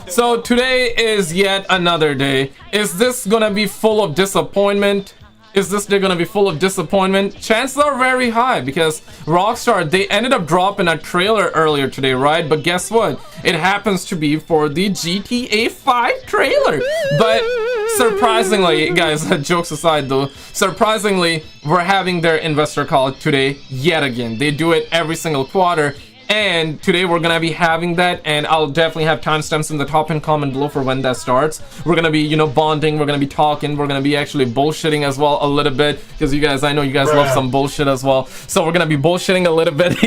So today is yet another day. Is this gonna be full of disappointment? Is this day gonna be full of disappointment? Chances are very high because Rockstar, they ended up dropping a trailer earlier today, right? But guess what? It happens to be for the GTA 5 trailer. But surprisingly, guys, jokes aside though, surprisingly, we're having their investor call today yet again. They do it every single quarter. And today we're gonna be having that, and I'll definitely have timestamps in the top and comment below for when that starts. We're gonna be, bonding, we're gonna be talking, we're gonna be actually bullshitting as well a little bit, because you guys, I know you guys love some bullshit as well. So we're gonna be bullshitting a little bit.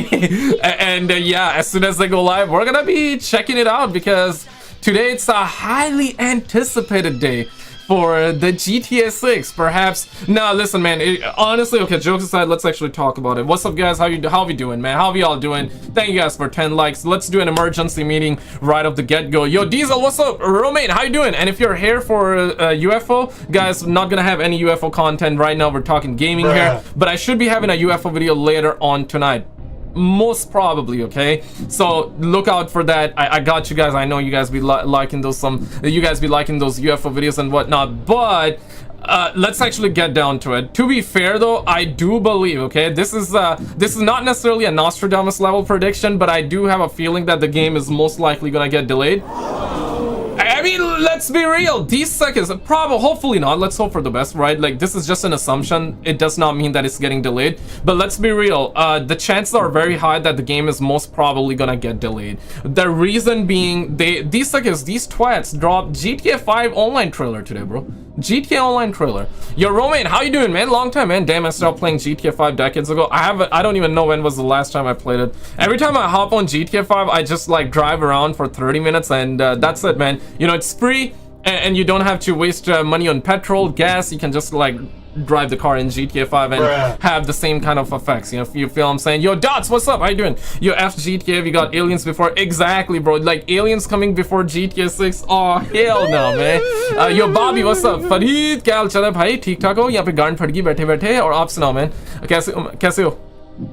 And yeah, as soon as they go live, we're gonna be checking it out, because today it's a highly anticipated day for the GTA 6, perhaps. Now listen, man, honestly, okay, jokes aside, let's actually talk about it. What's up, guys? How we doing, man? How we all doing? Thank you guys for 10 likes. Let's do an emergency meeting right off the get-go. Yo, Diesel, what's up? Romain, how you doing? And if you're here for UFO, guys, not gonna have any UFO content right now. We're talking gaming here, but I should be having a UFO video later on tonight, most probably. Okay, so look out for that. I got you guys. I know you guys be liking those UFO videos and whatnot, but let's actually get down to it. To be fair though, I do believe, okay, this is not necessarily a Nostradamus level prediction, but I do have a feeling that the game is most likely gonna get delayed. I mean, let's be real. These seconds, probably, hopefully not. Let's hope for the best, right? Like, this is just an assumption. It does not mean that it's getting delayed. But let's be real. The chances are very high that the game is most probably gonna get delayed. The reason being, these twats dropped GTA 5 online trailer today, bro. GTA Online trailer. Yo, Romain, how you doing, man? Long time, man. Damn, I stopped playing GTA 5 decades ago. I don't even know when was the last time I played it. Every time I hop on GTA 5, I just like drive around for 30 minutes and that's it, man. It's free and you don't have to waste money on petrol, gas. You can just like drive the car in GTA 5 and have the same kind of effects, if you feel what I'm saying. Yo, Dots, what's up? How you doing? Yo, GTA, we got aliens before. Exactly, bro. Like, aliens coming before GTA 6. Oh, hell no, man. Yo, Bobby, what's up? Farid, क्या हाल चाल है भाई? ठीक ठाक हो? यहाँ पे गांड फट गई बैठे बैठे और आप सुनाओ, man. कैसे हो?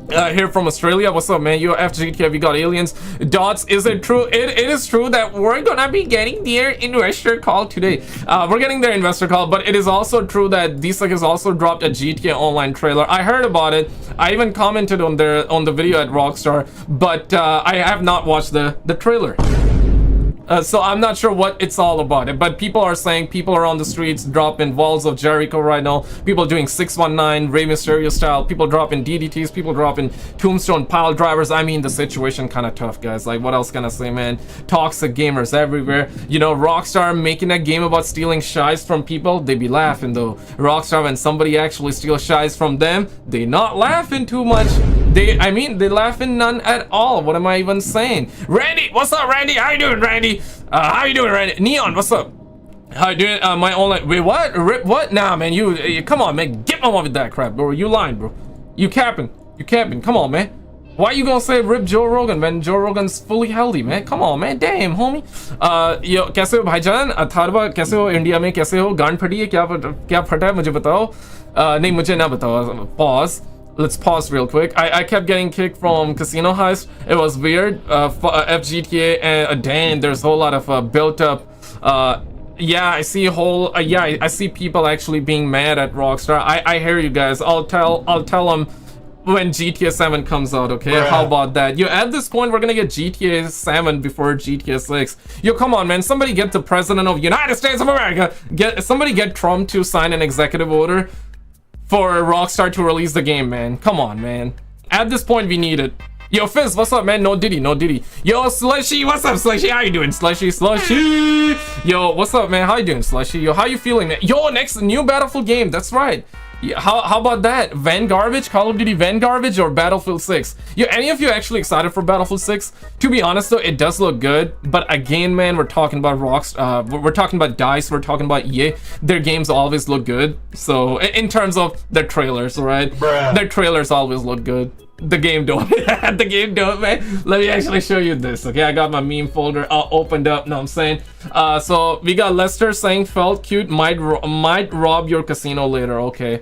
Here from Australia, what's up, man? Yo, GTA, we got aliens. Dots, is it true? It is true that we're gonna be getting their investor call today. We're getting their investor call, but it is also true that has also dropped a GTA Online trailer. I heard about it. I even commented on the video at Rockstar, but I have not watched the trailer. So I'm not sure what it's all about. But people are saying people are on the streets dropping walls of Jericho right now. People doing 619 Rey Mysterio style. People dropping DDTs. People dropping tombstone pile drivers. I mean, the situation kind of tough, guys. Like, what else can I say, man? Toxic gamers everywhere. Rockstar making a game about stealing shies from people. They be laughing though. Rockstar, when somebody actually steals shies from them, they not laughing too much. They laughing none at all. What am I even saying? Randy, what's up, Randy? How you doing, Randy? How you doing, Randy? Neon, what's up? How you doing? My online. Wait, what? Rip, what? Nah, man. You come on, man. Get my mom with that crap, bro. You lying, bro. You capping. Come on, man. Why you gonna say rip Joe Rogan when Joe Rogan's fully healthy, man? Come on, man. Damn, homie. Yo, कैसे हो भाईजान? अथर्वा, कैसे हो? India में कैसे हो? गांड फटी है? क्या फटा है? मुझे बताओ. नहीं, मुझे ना बताओ. Pause. Let's pause real quick. I kept getting kicked from Casino Heist. It was weird. FGTA and damn, there's a whole lot of built up. Yeah, I see I see people actually being mad at Rockstar. I hear you guys. I'll tell them when GTA 7 comes out, okay? How about that? Yo, at this point, we're gonna get GTA 7 before GTA 6. Yo, come on, man. Somebody get the president of United States of America. Somebody get Trump to sign an executive order for Rockstar to release the game, man. Come on, man. At this point, we need it. Yo, Fizz, what's up, man? No Diddy. Yo, Slushy, what's up, Slushy? How you doing, Slushy? Yo, what's up, man? How you doing, Slushy? Yo, how you feeling, man? Yo, next new Battlefield game. That's right. Yeah, how about that? Vanguard, Call of Duty Vanguard, or Battlefield 6? Yo, any of you actually excited for Battlefield 6? To be honest though, it does look good, but again, man, we're talking about we're talking about DICE, we're talking about EA. Their games always look good. So in terms of their trailers, right? Their trailers always look good. The game don't. The game don't, man. Let me actually show you this, okay? I got my meme folder opened up. Know what I'm saying? So we got Lester saying felt cute, might rob your casino later. Okay,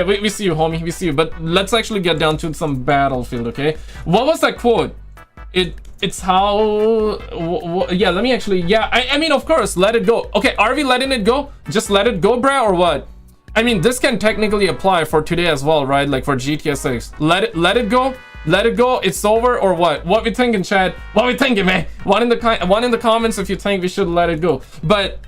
we see you, homie. We see you. But let's actually get down to some Battlefield, okay? What was that quote? It's how yeah, let me actually, yeah, I mean, of course, let it go. Okay, are we letting it go? Just let it go, bruh, or what? I mean, this can technically apply for today as well, right? Like for GTA 6. Let it go. Let it go. It's over, or what? What we thinking, Chad? What we thinking, man? One in the comments if you think we should let it go. But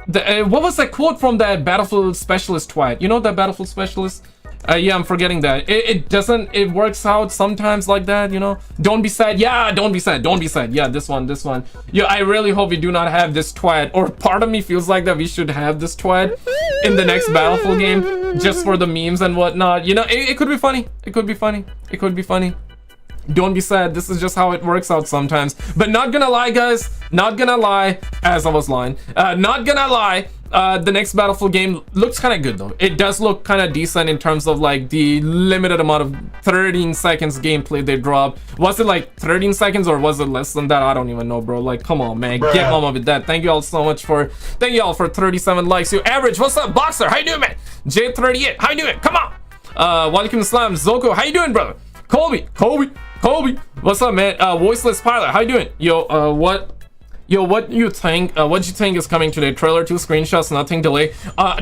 what was that quote from that Battlefield specialist twat? You know that Battlefield specialist? Yeah, I'm forgetting that. It works out sometimes like that, you know? Don't be sad. Yeah, don't be sad. Don't be sad. Yeah, this one. Yeah, I really hope we do not have this twat. Or part of me feels like that we should have this twat in the next Battlefield game, just for the memes and whatnot. You know, it could be funny. It could be funny. It could be funny. Don't be sad. This is just how it works out sometimes. But not gonna lie, guys. Not gonna lie. As I was lying. Not gonna lie. The next Battlefield game looks kind of good though. It does look kind of decent in terms of like the limited amount of 13 seconds gameplay they dropped. Was it like 13 seconds or was it less than that? I don't even know, bro. Like, come on, man. Get mama with that. Thank you all so much for, thank you all for 37 likes. You average. What's up, Boxer? How you doing, man? J38. How you doing? Come on. Walaikum Assalam. Zoko. How you doing, brother? Colby. What's up, man? Voiceless Pilot. How you doing? Yo, what you think? What you think is coming today? Trailer 2 screenshots, nothing delay.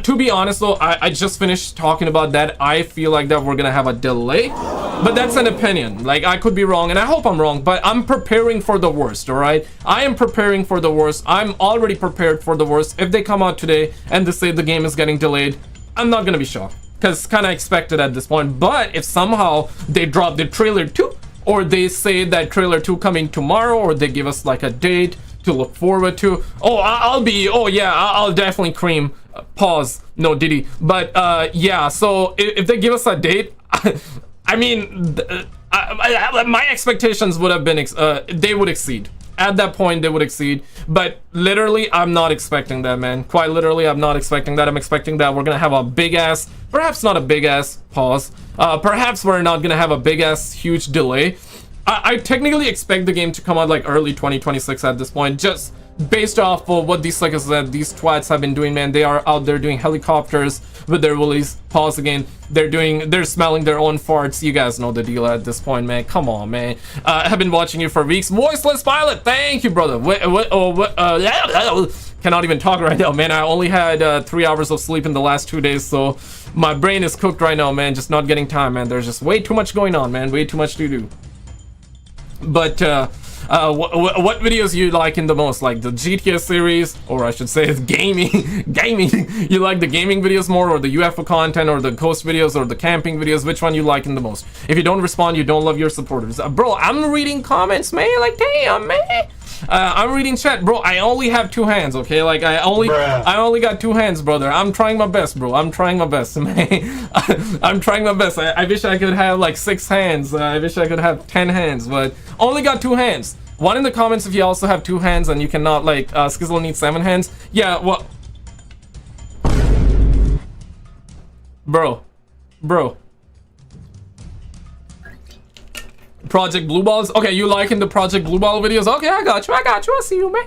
To be honest though, I just finished talking about that. I feel like that we're gonna have a delay, but that's an opinion. Like, I could be wrong, and I hope I'm wrong, but I'm preparing for the worst, all right? I am preparing for the worst. I'm already prepared for the worst. If they come out today and they say the game is getting delayed, I'm not gonna be shocked, because kind of expected at this point. But if somehow they drop the trailer 2, or they say that trailer 2 coming tomorrow, or they give us like a date to look forward to, I'll definitely cream. Pause, no Diddy. But yeah, so if they give us a date, I mean, my expectations would have been they would exceed. At that point they would exceed, but literally I'm not expecting that, man. Quite literally, I'm not expecting that. I'm expecting that we're gonna have a big ass, perhaps not a big ass, pause, perhaps we're not gonna have a big ass huge delay. I technically expect the game to come out like early 2026 at this point, just based off of what these, like I said, these twats have been doing, man. They are out there doing helicopters with their willies. Pause again. They're smelling their own farts. You guys know the deal at this point, man. Come on, man. I've been watching you for weeks. Voiceless Pilot, thank you, brother. Cannot even talk right now, man. I only had 3 hours of sleep in the last 2 days, so my brain is cooked right now, man. Just not getting time, man. There's just way too much going on, man. Way too much to do. But what videos you liking the most? Like the GTA series, or I should say it's gaming. You like the gaming videos more, or the UFO content, or the ghost videos, or the camping videos? Which one you liking the most? If you don't respond, you don't love your supporters. Bro, I'm reading comments, man. Like, damn, man. I'm reading chat, bro. I only have 2 hands, okay? Like, I only got 2 hands, brother. I'm trying my best, bro. I'm trying my best, man. I'm trying my best. I wish I could have like 6 hands. I wish I could have 10 hands, but only got 2 hands. One in the comments if you also have 2 hands and you cannot, like, SKizzle needs 7 hands. Yeah, well, bro. Project Blue Balls. Okay, you liking the Project Blue Ball videos? Okay, I got you. I see you, man.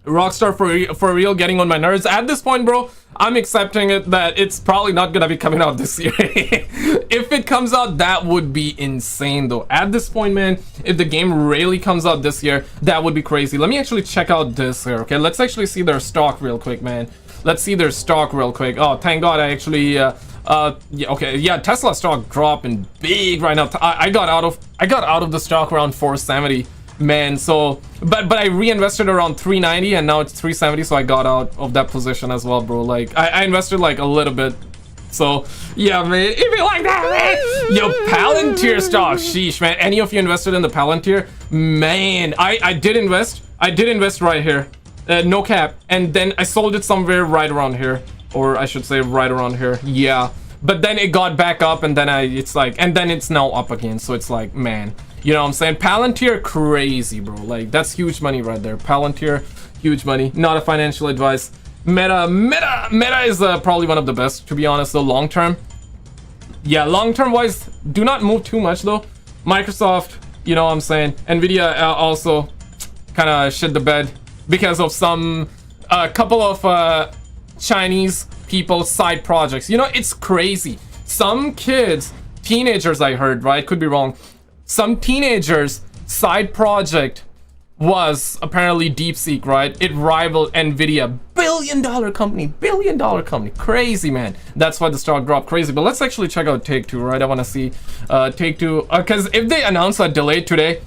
Rockstar for real getting on my nerves. At this point, bro, I'm accepting it that it's probably not gonna be coming out this year. If it comes out, that would be insane though. At this point, man, if the game really comes out this year, that would be crazy. Let me actually check out this here, okay? Let's actually see their stock real quick, man. Let's see their stock real quick. Oh, thank God I actually yeah, okay, yeah, Tesla stock dropping big right now. I got out of the stock around 470, man. So but I reinvested around 390 and now it's 370, so I got out of that position as well, bro. Like, I invested like a little bit. So yeah, man, if you like that, man. Yo, Palantir stock, sheesh, man. Any of you invested in the Palantir? Man, I did invest right here, no cap, and then I sold it somewhere right around here, or I should say right around here. Yeah, but then it got back up, and then it's like, and then it's now up again. So it's like, man, you know what I'm saying? Palantir, crazy, bro. Like, that's huge money right there. Palantir, huge money. Not a financial advice. Meta is probably one of the best, to be honest, though, long term. Yeah, long term wise, do not move too much though. Microsoft, you know what I'm saying? Nvidia also kind of shit the bed because of some couple of Chinese people side projects. You know, it's crazy. Some kids, teenagers, I heard, right, could be wrong, some teenagers side project was apparently DeepSeek, right? It rivaled Nvidia. Billion-dollar company, crazy, man. That's why the stock dropped crazy. But let's actually check out Take-Two, right? I want to see Take-Two, because if they announce a delay today,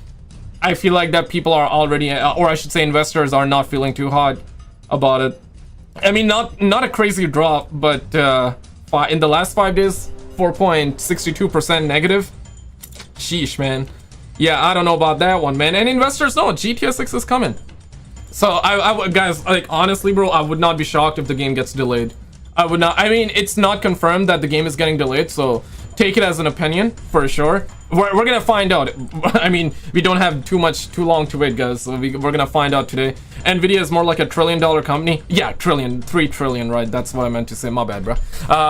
I feel like that people are already, or I should say investors are not feeling too hot about it. I mean, not a crazy drop, but in the last 5 days, 4.62% negative. Sheesh, man. Yeah, I don't know about that one, man. And investors know GTA 6 is coming. So I guys, like, honestly, bro, I would not be shocked if the game gets delayed. I would not. I mean, it's not confirmed that the game is getting delayed, so take it as an opinion for sure. We're gonna find out. I mean, we don't have too long to wait, guys, so we're gonna find out today. Nvidia is more like $1 trillion company. Yeah, trillion, 3 trillion, right? That's what I meant to say. My bad, bro.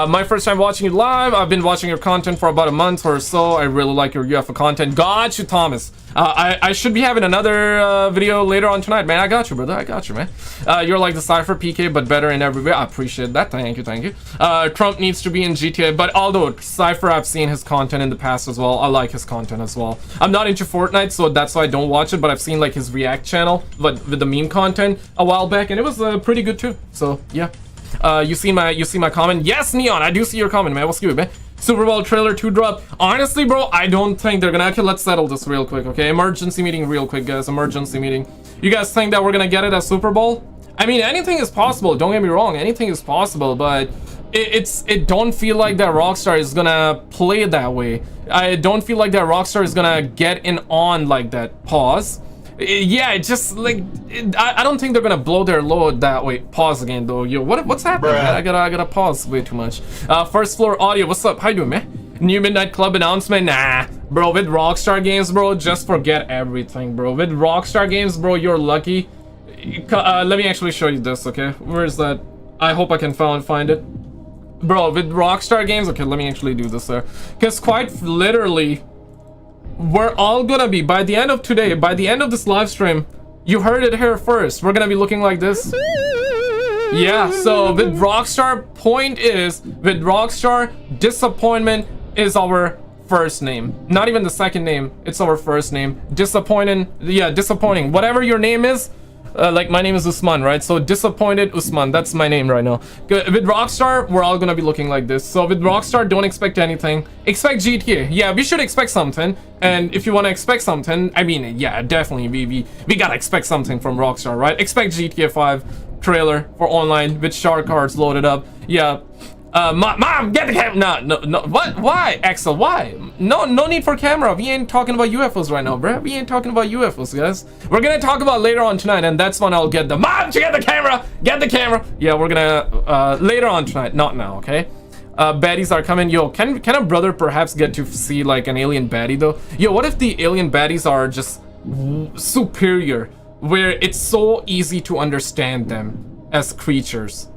My first time watching you live. I've been watching your content for about a month or so. I really like your UFO content. Got you, Thomas. I should be having another video later on tonight, man. I got you, brother. I got you, man. You're like the Cypher PK, but better in every way. I appreciate that. Thank you. Trump needs to be in GTA, but although Cypher, I've seen his content in the past as well. I like his content as well. I'm not into Fortnite, so that's why I don't watch it, but I've seen like his React channel, but with the meme content a while back, and it was pretty good too. So yeah. You see my comment? Yes, Neon, I do see your comment, man. What's good, man? Super Bowl trailer 2 drop. Honestly, bro, I don't think they're gonna. Okay, let's settle this real quick, okay? Emergency meeting real quick, guys. Emergency meeting. You guys think that we're gonna get it at Super Bowl? I mean, anything is possible. Don't get me wrong. Anything is possible, but it don't feel like that Rockstar is gonna play that way. I don't feel like that Rockstar is gonna get in on like that. Pause. Yeah, it just like I don't think they're gonna blow their load that way. Pause again though. Yo, what's happening? I gotta pause way too much. First floor audio. What's up? How you doing, man? New Midnight Club announcement. Nah, bro. With Rockstar Games, bro, just forget everything, bro. With Rockstar Games, bro, you're lucky. Let me actually show you this, okay? Where is that? I hope I can find it, bro. With Rockstar Games, okay. Let me actually do this there, because quite literally, we're all gonna be, by the end of today, by the end of this live stream, you heard it here first, we're gonna be looking like this. Yeah, so with Rockstar, point is, with Rockstar, disappointment is our first name. Not even the second name, it's our first name. Disappointing, yeah, disappointing. Whatever your name is, like my name is Usman, right? So disappointed Usman, that's my name right now. With Rockstar, we're all gonna be looking like this. So with Rockstar, don't expect anything. Expect GTA. Yeah, we should expect something. And if you want to expect something, I mean, yeah, definitely we gotta expect something from Rockstar, right? Expect GTA 5 trailer for online with shark cards loaded up. Yeah. Mom, get the camera. No. What? Why, Axel? Why? No need for camera. We ain't talking about UFOs right now, bro. We ain't talking about UFOs, guys. We're gonna talk about later on tonight, and that's when I'll get the mom. Get the camera. Get the camera. Yeah, we're gonna later on tonight, not now, okay? Baddies are coming. Yo, can a brother perhaps get to see like an alien baddie though? Yo, what if the alien baddies are just superior, where it's so easy to understand them as creatures,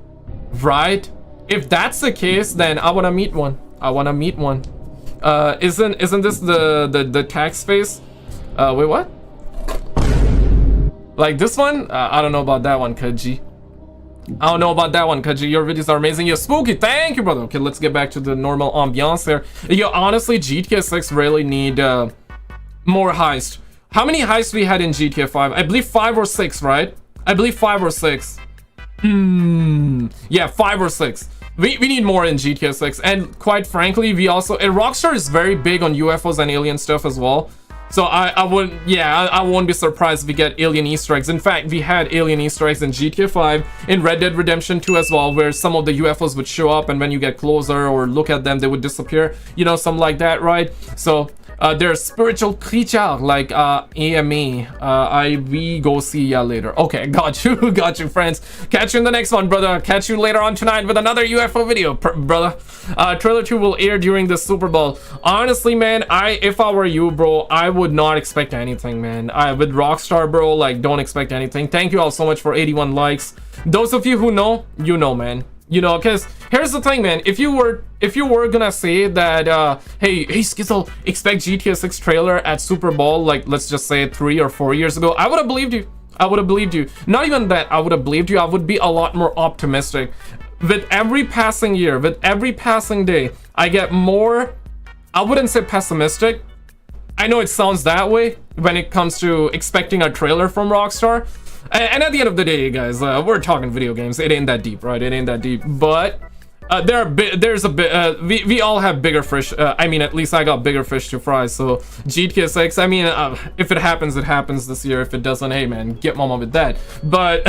right? If that's the case, then I wanna meet one. Isn't this the tax face? Wait, what? Like this one? I don't know about that one, Kaji. I don't know about that one, Kaji. Your videos are amazing. You're spooky. Thank you, brother. Okay, let's get back to the normal ambiance here. Yo, honestly, GTA 6 really need more heist. How many heists we had in GTA 5? I believe 5 or 6, right? I believe 5 or 6. Yeah, 5 or 6. We need more in GTA 6, and quite frankly, we also, and Rockstar is very big on UFOs and alien stuff as well. So I won't be surprised if we get alien Easter eggs. In fact, we had alien Easter eggs in GTA 5, in Red Dead Redemption 2 as well, where some of the UFOs would show up, and when you get closer or look at them, they would disappear. You know, something like that, right? So they're a spiritual creature like AME. We go see ya later. Okay, got you, friends. Catch you in the next one, brother. Catch you later on tonight with another UFO video, brother. Trailer 2 will air during the Super Bowl. Honestly, man, if I were you, bro, I would not expect anything, man. With Rockstar, bro, like, don't expect anything. Thank you all so much for 81 likes. Those of you who know, you know, man. You know, because here's the thing, man. If you were gonna say that, hey, SKizzle, expect GTA 6 trailer at Super Bowl, like, let's just say 3 or 4 years ago, I would have believed you. Not even that, I would have believed you. I would be a lot more optimistic. With every passing year, with every passing day, I get more, I wouldn't say pessimistic. I know it sounds that way when it comes to expecting a trailer from Rockstar. And at the end of the day, guys, we're talking video games. It ain't that deep, right? It ain't that deep. But there's a bit. We all have bigger fish. I mean, at least I got bigger fish to fry. So GTA 6. I mean, if it happens, it happens this year. If it doesn't, hey man, get mama with that. But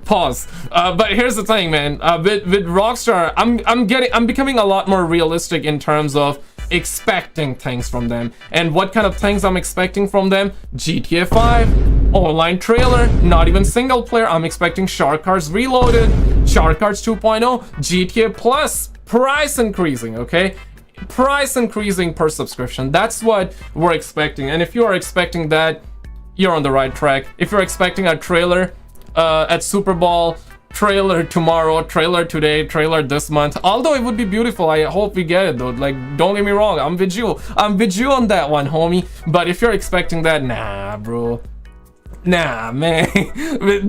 pause. But here's the thing, man. With Rockstar, I'm becoming a lot more realistic in terms of expecting things from them. And what kind of things I'm expecting from them? GTA 5 online trailer, not even single player. I'm expecting Shark Cards Reloaded, Shark Cards 2.0, GTA Plus price increasing, okay? Price increasing per subscription. That's what we're expecting. And if you are expecting that, you're on the right track. If you're expecting a trailer at Super Bowl, trailer tomorrow, trailer today, trailer this month, although it would be beautiful, I hope we get it though. Like, don't get me wrong, I'm with you on that one, homie. But if you're expecting that, nah bro, nah man.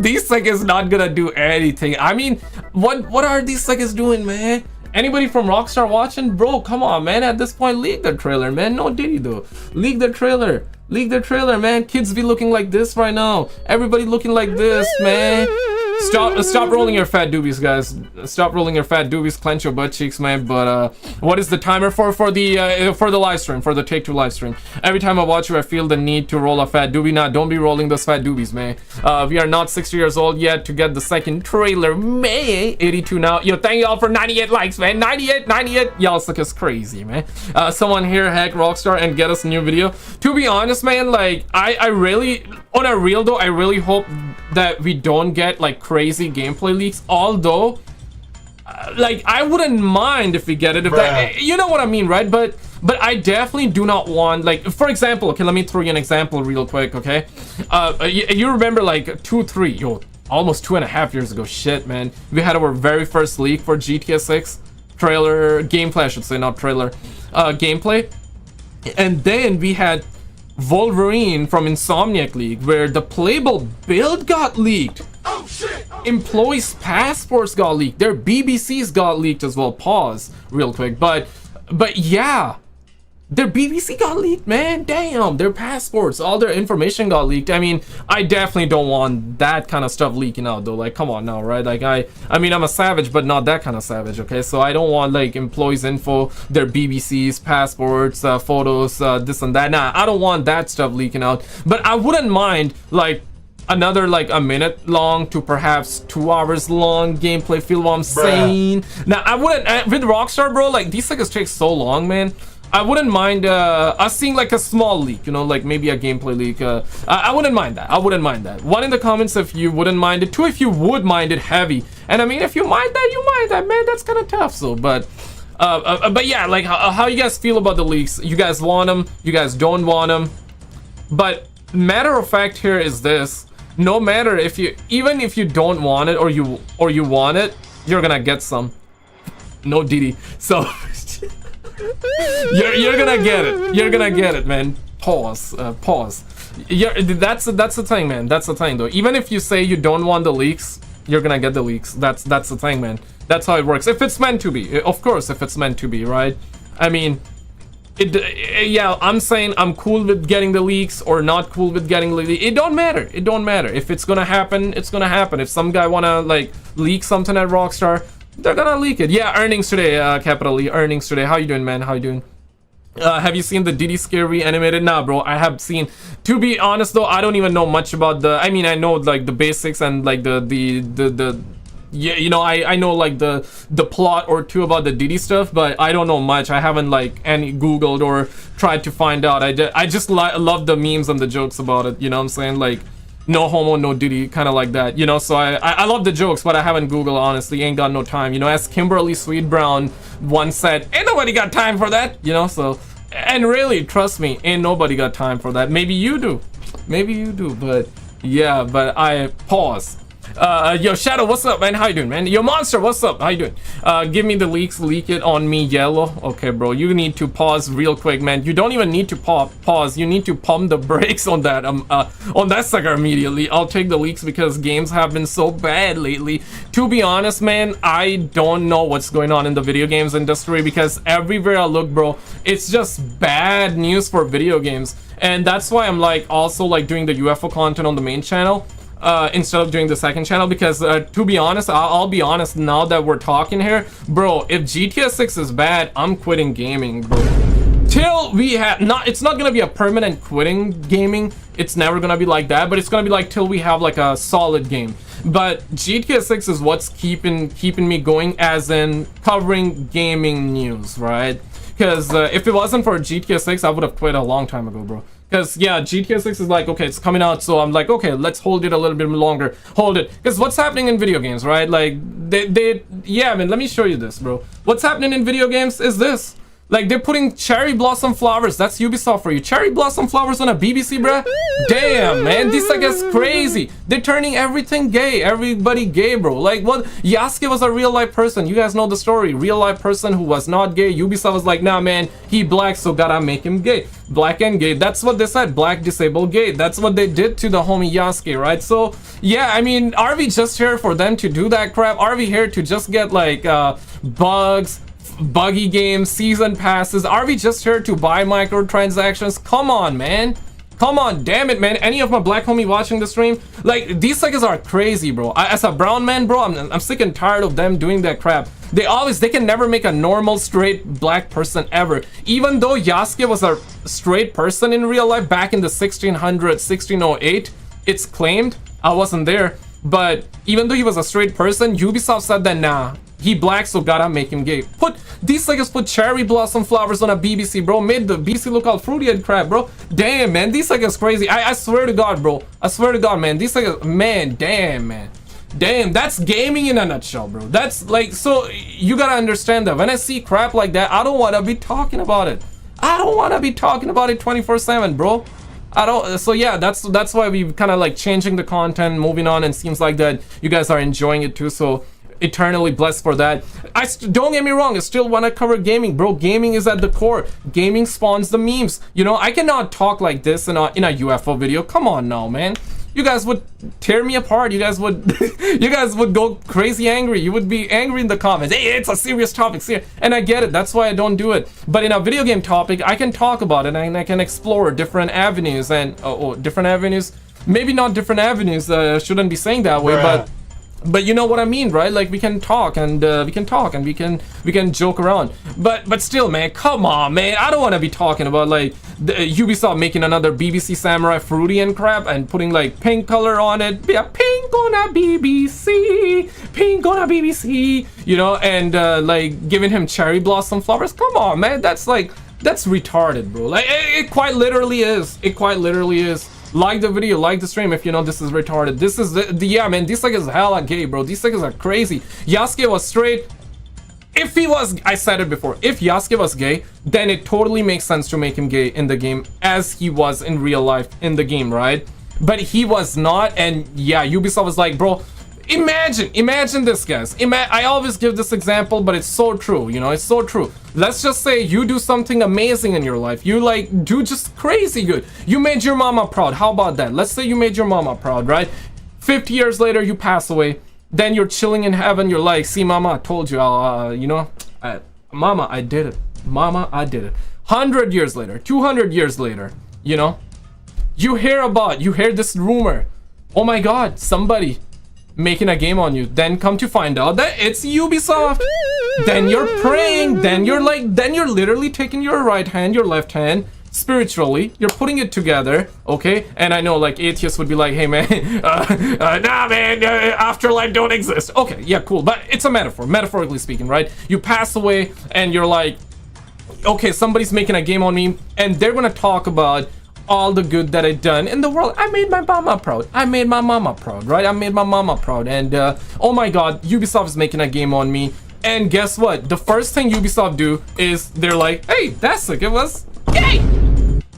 These suckers not gonna do anything. I mean, what are these suckers doing, man? Anybody from Rockstar watching? Bro, come on, man. At this point, leak the trailer, man. No Diddy though. Leak the trailer, man. Kids be looking like this right now. Everybody looking like this, man. Stop rolling your fat doobies, guys. Stop rolling your fat doobies. Clench your butt cheeks, man. But what is the timer for the live stream, for the Take-Two live stream? Every time I watch you, I feel the need to roll a fat doobie. Nah, don't be rolling those fat doobies, man. We are not 60 years old yet to get the second trailer. May 82 now. Yo, thank y'all for 98 likes, man. 98. Y'all suck us crazy, man. Someone here hack Rockstar and get us a new video. To be honest, man, like I really, on a real though, I really hope that we don't get like crazy gameplay leaks. Although like I wouldn't mind if we get it, if that, you know what I mean, right? But I definitely do not want, like, for example, okay, let me throw you an example real quick, okay? You remember like almost 2.5 years ago, shit man, we had our very first leak for GTA 6 trailer, gameplay I should say, not trailer, gameplay. And then we had Wolverine from Insomniac League, where the playable build got leaked. Oh shit! Employees' passports got leaked. Their BBCs got leaked as well. Pause real quick. But yeah, their BBC got leaked, man. Damn, their passports, all their information got leaked. I mean, I definitely don't want that kind of stuff leaking out though. Like, come on now, right? Like, I mean, I'm a savage, but not that kind of savage, okay? So I don't want like employees' info, their BBCs, passports, photos, this and that. Nah, I don't want that stuff leaking out. But I wouldn't mind like another like a minute long to perhaps 2 hours long gameplay. Feel what I'm saying? Now I wouldn't with Rockstar, bro. Like, these things take so long, man. I wouldn't mind us seeing like a small leak, you know, like maybe a gameplay leak. I wouldn't mind that. I wouldn't mind that. One in the comments if you wouldn't mind it. Two if you would mind it heavy. And I mean, if you mind that, you mind that, man. That's kind of tough. So, but yeah, like how you guys feel about the leaks? You guys want them? You guys don't want them? But matter of fact here is this: no matter if you, even if you don't want it or you want it, you're gonna get some. No Diddy. So. You're gonna get it. You're gonna get it, man. Pause. That's the thing, man. That's the thing, though. Even if you say you don't want the leaks, you're gonna get the leaks. That's the thing, man. That's how it works. If it's meant to be, of course. If it's meant to be, right? I mean, yeah. I'm saying I'm cool with getting the leaks or not cool with getting the leaks. It don't matter. It don't matter. If it's gonna happen, it's gonna happen. If some guy wanna like leak something at Rockstar, they're gonna leak it. Yeah, earnings today, capital E, earnings today. How you doing, man? How you doing? Have you seen the Diddy Scare re-animated? Nah, bro, I have seen. To be honest, though, I don't even know much about the. I mean, I know like the basics and like the yeah, you know, I know like the plot or two about the Diddy stuff, but I don't know much. I haven't like any googled or tried to find out. I just love the memes and the jokes about it. You know what I'm saying? Like, no homo, no Diddy, kind of like that, you know. So I love the jokes, but I haven't googled, honestly. Ain't got no time, you know. As Kimberly Sweet Brown once said, ain't nobody got time for that, you know. So, and really, trust me, ain't nobody got time for that. Maybe you do, but yeah. But I pause. Yo, Shadow, what's up, man? How you doing, man? Yo, Monster, what's up? How you doing? Give me the leaks. Leak it on me, Yellow. Okay, bro. You need to pause real quick, man. You don't even need to pause. You need to pump the brakes on that sucker immediately. I'll take the leaks because games have been so bad lately. To be honest, man, I don't know what's going on in the video games industry because everywhere I look, bro, it's just bad news for video games. And that's why I'm like also like doing the UFO content on the main channel instead of doing the second channel because to be honest, I'll be honest now that we're talking here, bro, if GTA 6 is bad, I'm quitting gaming, bro. Till we have it's not gonna be a permanent quitting gaming. It's never gonna be like that, but it's gonna be like till we have like a solid game. But GTA 6 is what's keeping me going, as in covering gaming news, right? Because if it wasn't for GTA 6, I would have quit a long time ago, bro. Because yeah, GTA 6 is like, okay, it's coming out, so I'm like, okay, let's hold it a little bit longer. Hold it. Because what's happening in video games, right? Like yeah, man, let me show you this, bro. What's happening in video games is this. Like, they're putting cherry blossom flowers. That's Ubisoft for you. Cherry blossom flowers on a BBC, bruh. Damn, man. This, I guess, crazy. They're turning everything gay. Everybody gay, bro. Like, what? Yasuke was a real-life person. You guys know the story. Real-life person who was not gay. Ubisoft was like, nah, man. He black, so gotta make him gay. Black and gay. That's what they said. Black, disabled, gay. That's what they did to the homie Yasuke, right? So, yeah, I mean, are we just here for them to do that crap? Are we here to just get, like, bugs, buggy games, season passes? Are we just here to buy microtransactions? Come on, man. Come on, damn it, man. Any of my black homie watching the stream, like, these suckers are crazy, bro. As a brown man, bro, I'm sick and tired of them doing that crap. They can never make a normal straight black person ever. Even though Yasuke was a straight person in real life back in the 1608, it's claimed. I wasn't there, but even though he was a straight person, Ubisoft said that nah, he black, so gotta make him gay. These suckers put cherry blossom flowers on a BBC, bro. Made the BBC look all fruity and crap, bro. Damn, man, these suckers crazy. I swear to God, bro. I swear to God, man. These suckers, man, damn, man. Damn, that's gaming in a nutshell, bro. That's like, so you gotta understand that when I see crap like that, I don't wanna be talking about it. I don't wanna be talking about it 24/7, bro. I don't. So yeah, that's why we kind of like changing the content, moving on, and seems like that you guys are enjoying it too. So eternally blessed for that. Don't get me wrong, I still want to cover gaming, bro. Gaming is at the core. Gaming spawns the memes. You know, I cannot talk like this in a UFO video. Come on now, man. You guys would tear me apart. You guys would you guys would go crazy angry. You would be angry in the comments. Hey, it's a serious topic, and I get it. That's why I don't do it. But in a video game topic, I can talk about it and I can explore different avenues and different avenues. Maybe not different avenues. Shouldn't be saying that way, but you know what I mean, right? Like, we can talk and we can joke around, but still, man, come on, man. I don't want to be talking about like Ubisoft making another BBC Samurai fruity and crap and putting like pink color on it. Yeah, pink on a BBC, pink on a BBC, you know, and like giving him cherry blossom flowers. Come on, man. That's retarded, bro. Like, it quite literally is. It quite literally is. Like the video, like the stream if you know this is retarded. This is yeah, man, these niggas hella gay, bro. These niggas are crazy. Yasuke was straight. If he was, I said it before, if Yasuke was gay, then it totally makes sense to make him gay in the game as he was in real life in the game, right? But he was not, and yeah, Ubisoft was like, bro, imagine this, guys. I always give this example, but it's so true, you know, it's so true. Let's just say you do something amazing in your life. You like do just crazy good. You made your mama proud. How about that? Let's say you made your mama proud, right? 50 years later, you pass away. Then you're chilling in heaven. You're like, see, mama, I told you, you know, mama, I did it. Mama, I did it. 100 years later, 200 years later, you know, you hear this rumor. Oh my God, somebody making a game on you. Then come to find out that it's Ubisoft. Then you're praying. Then you're literally taking your right hand, your left hand, spiritually. You're putting it together, okay? And I know like atheists would be like, hey man, nah man, afterlife don't exist. Okay, yeah, cool. But it's a metaphor, metaphorically speaking, right? You pass away and you're like, okay, somebody's making a game on me, and they're gonna talk about all the good that I done in the world. I made my mama proud. I made my mama proud, right? I made my mama proud. And oh my God, Ubisoft is making a game on me. And guess what? The first thing Ubisoft do is they're like, hey, that's sick. It was gay.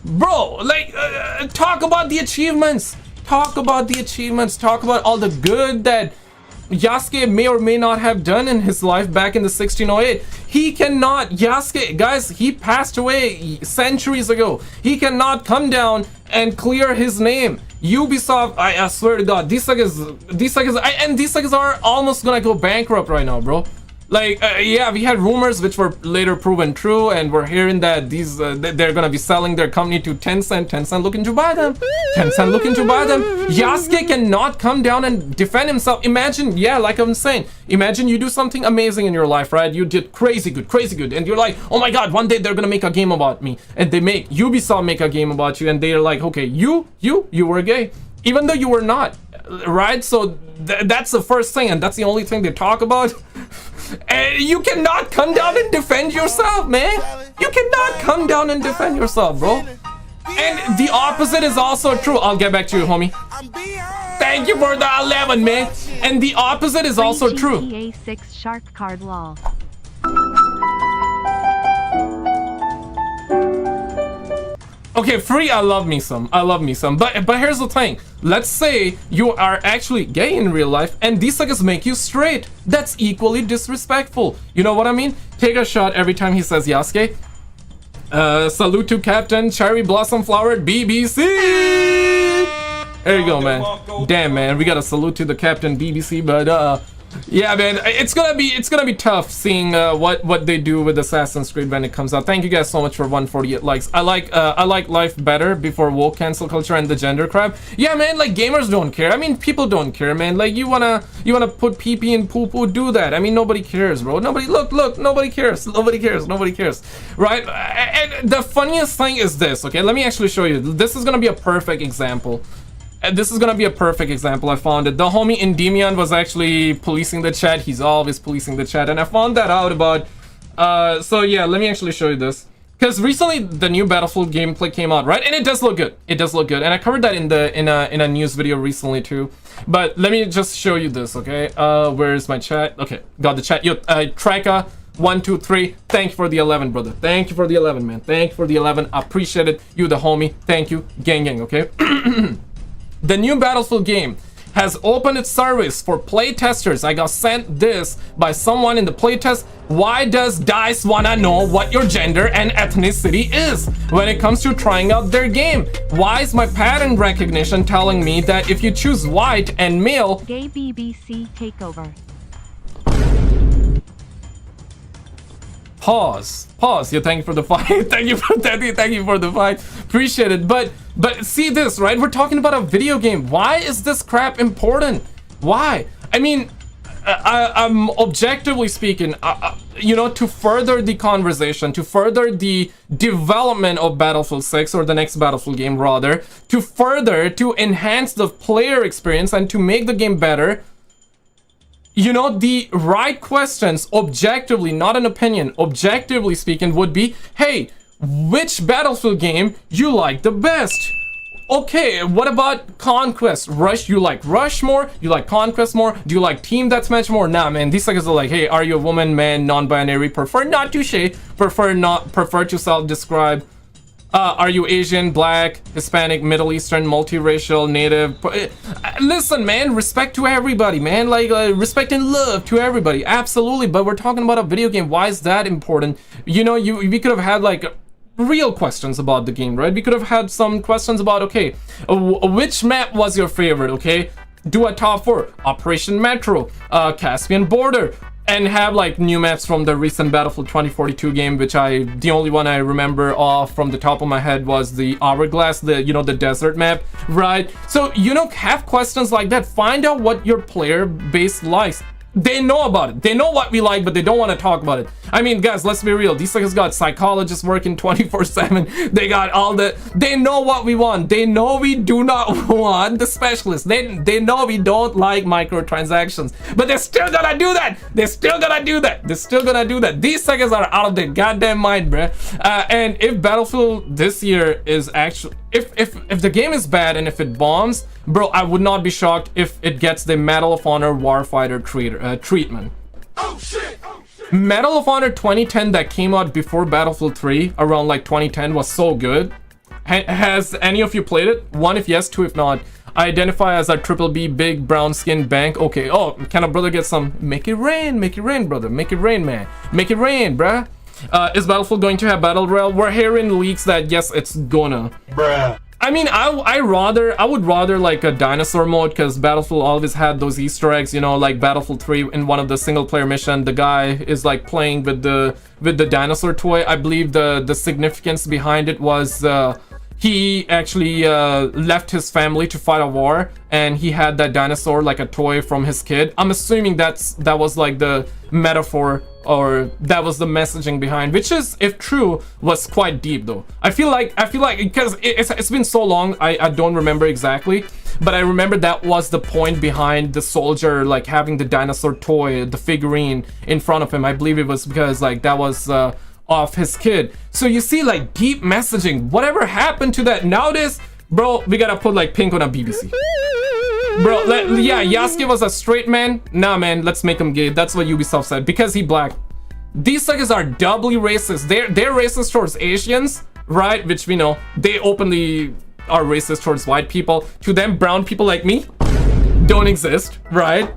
Bro, like, talk about the achievements. Talk about the achievements. Talk about all the good that Yasuke may or may not have done in his life back in the 1608. He cannot, Yasuke, guys, he passed away centuries ago. He cannot come down and clear his name. Ubisoft, I swear to God, these suckers are almost gonna go bankrupt right now, bro. Like, yeah, we had rumors which were later proven true, and we're hearing that these they're gonna be selling their company to Tencent. Tencent looking to buy them. Tencent looking to buy them. Yasuke cannot come down and defend himself. Imagine, yeah, like I'm saying, imagine you do something amazing in your life, right? You did crazy good, and you're like, oh my God, one day they're gonna make a game about me, and they make Ubisoft make a game about you, and they're like, okay, you were gay, even though you were not, right? So that's the first thing, and that's the only thing they talk about. And you cannot come down and defend yourself, man. You cannot come down and defend yourself, bro. And the opposite is also true. I'll get back to you, homie. Thank you for the 11, man. And the opposite is also true. GTA 6 shark card lol. Okay, free, I love me some. But here's the thing. Let's say you are actually gay in real life and these suckers make you straight. That's equally disrespectful. You know what I mean? Take a shot every time he says Yasuke. Salute to Captain Cherry Blossom Flower BBC. There you go, man. Damn, man, we gotta salute to the Captain BBC, but yeah, man, it's gonna be tough seeing what they do with Assassin's Creed when it comes out. Thank you guys so much for 148 likes. I like life better before woke cancel culture and the gender crap. Yeah, man, like gamers don't care. I mean, people don't care, man. Like you wanna put pee pee and poo poo, do that. I mean, nobody cares, bro. Nobody look, nobody cares, right? And the funniest thing is this. Okay, let me actually show you. This is gonna be a perfect example. This is gonna be a perfect example. I found it. The homie Endymion was actually policing the chat. He's always policing the chat, and I found that out about. So yeah, let me actually show you this. Because recently the new Battlefield gameplay came out, right? And it does look good. It does look good, and I covered that in a news video recently too. But let me just show you this, okay? Where's my chat? Okay, got the chat. Yo, Trika 123. Thank you for the 11, brother. Thank you for the 11, man. Thank you for the 11. I appreciate it. You the homie. Thank you, gang. Okay. The new Battlefield game has opened its service for playtesters. I got sent this by someone in the playtest. Why does DICE wanna know what your gender and ethnicity is when it comes to trying out their game? Why is my pattern recognition telling me that if you choose white and male... Gay BBC takeover. Pause. Yeah, thank you for the fight. Thank you for the fight. Appreciate it. But see this, right? We're talking about a video game. Why is this crap important? Why? I mean, I'm objectively speaking, you know, to further the conversation, to further the development of Battlefield 6 or the next Battlefield game rather, to enhance the player experience and to make the game better. You know, the right questions, objectively, not an opinion, objectively speaking, would be, hey, which Battlefield game you like the best? Okay, what about Conquest? You like Rush more? You like Conquest more? Do you like Team Deathmatch more? Nah, man, these guys are like, hey, are you a woman, man, non-binary, prefer not to say, prefer to self-describe? Are you Asian, black, Hispanic, Middle Eastern, multiracial, native? Listen, man, respect to everybody, man. Like, respect and love to everybody. Absolutely, but we're talking about a video game. Why is that important? You know, we could have had, like, real questions about the game, right? We could have had some questions about, okay, which map was your favorite, okay? Do a top 4. Operation Metro, Caspian Border. And have like new maps from the recent Battlefield 2042 game, which the only one I remember off from the top of my head was the Hourglass, the desert map, right? So, you know, have questions like that. Find out what your player base likes. They know about it. They know what we like, but they don't want to talk about it. I mean, guys, let's be real. These guys got psychologists working 24/7. They got all they know what we want. They know we do not want the specialists. They know we don't like microtransactions, but they're still gonna do that. They're still gonna do that. These suckers are out of their goddamn mind, bruh. And if Battlefield this year is actually, if the game is bad and if it bombs, bro, I would not be shocked if it gets the Medal of Honor Warfighter treatment. Oh shit! Medal of Honor 2010 that came out before Battlefield 3 around like 2010 was so good. Has any of you played it? 1 if yes, 2 if not. I identify as a triple B big brown skin bank. Okay, oh, can a brother get some? Make it rain, brother. Make it rain, man. Make it rain, bruh. Is Battlefield going to have Battle Royale? We're hearing leaks that yes, it's gonna. Bruh. I mean, I would rather like a dinosaur mode, because Battlefield always had those Easter eggs, you know, like Battlefield 3 in one of the single player mission, the guy is like playing with the dinosaur toy. I believe the significance behind it was he actually left his family to fight a war, and he had that dinosaur like a toy from his kid. I'm assuming that was like the metaphor, or that was the messaging behind, which is, if true, was quite deep though. I feel like because it's been so long, I don't remember exactly, but I remember that was the point behind the soldier like having the dinosaur toy, the figurine in front of him. I believe it was because like that was of his kid. So you see, like, deep messaging. Whatever happened to that nowadays, bro? We gotta put like pink on a BBC. Bro, yeah, Yasuke was a straight man. Nah, man, let's make him gay. That's what Ubisoft said, because he black. These suckers are doubly racist. They're racist towards Asians, right? Which we know. They openly are racist towards white people. To them, brown people like me don't exist, right?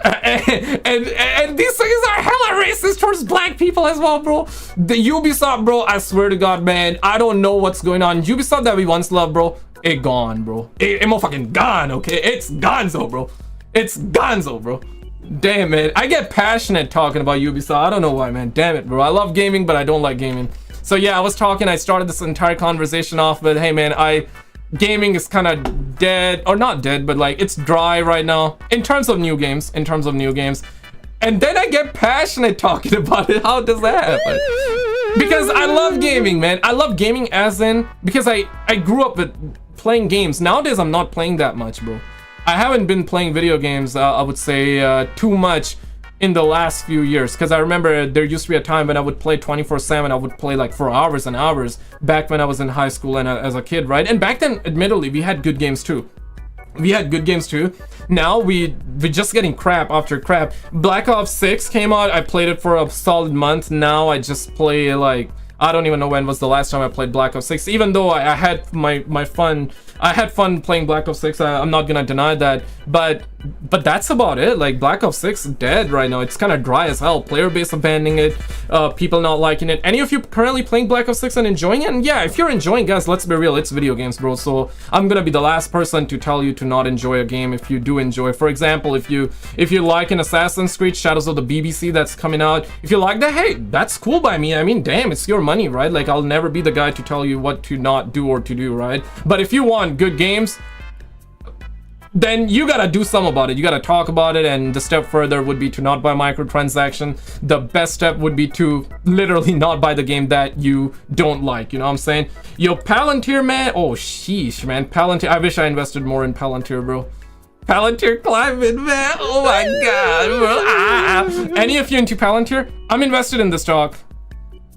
And these suckers are hella racist towards black people as well, bro. The Ubisoft, bro, I swear to God, man, I don't know what's going on. Ubisoft that we once loved, bro, it gone, bro. It motherfucking gone, okay? It's gonzo, bro. It's gonzo, bro. Damn, man. I get passionate talking about Ubisoft. I don't know why, man. Damn it, bro. I love gaming, but I don't like gaming. So yeah, I started this entire conversation off with, hey, man, gaming is kind of dead, or not dead, but like it's dry right now in terms of new games. And then I get passionate talking about it. How does that happen? Because I love gaming, man. I love gaming as in, because I grew up with playing games. Nowadays I'm not playing that much, bro. I haven't been playing video games, I would say, too much in the last few years, because I remember there used to be a time when I would play 24/7. I would play like for hours and hours back when I was in high school and as a kid, right? And back then, admittedly, we had good games too. Now we're just getting crap after crap. Black Ops 6 came out. I played it for a solid month. Now I just play like, I don't even know when was the last time I played Black Ops 6, even though I had my fun. I had fun playing Black Ops 6. I'm not gonna deny that, but that's about it. Like, Black Ops 6 is dead right now. It's kind of dry as hell. Player base abandoning it, people not liking it. Any of you currently playing Black Ops 6 and enjoying it? And yeah, if you're enjoying, guys, let's be real, it's video games, bro. So I'm gonna be the last person to tell you to not enjoy a game if you do enjoy. For example, if you like an Assassin's Creed Shadows of the BBC that's coming out, if you like that, hey, that's cool by me. I mean, damn, it's your money, right? Like, I'll never be the guy to tell you what to not do or to do, right? But if you want good games, then you gotta do something about it. You gotta talk about it, and the step further would be to not buy microtransaction. The best step would be to literally not buy the game that you don't like, you know what I'm saying? Yo, Palantir, man, oh sheesh, man. Palantir, I wish I invested more in Palantir, bro. Palantir Climate, man, oh my god, bro. Any of you into Palantir? I'm invested in the stock,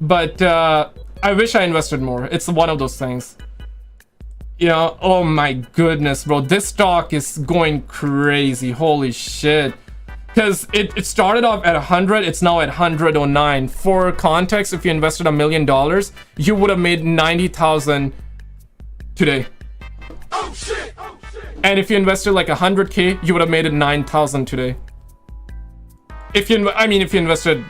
but I wish I invested more. It's one of those things. You know, oh my goodness, bro, this stock is going crazy. Holy shit. Because it started off at 100, it's now at 109. For context, if you invested $1 million, you would have made 90,000 today. Oh shit, oh shit. And if you invested like 100k, you would have made it 9,000 today. If you invested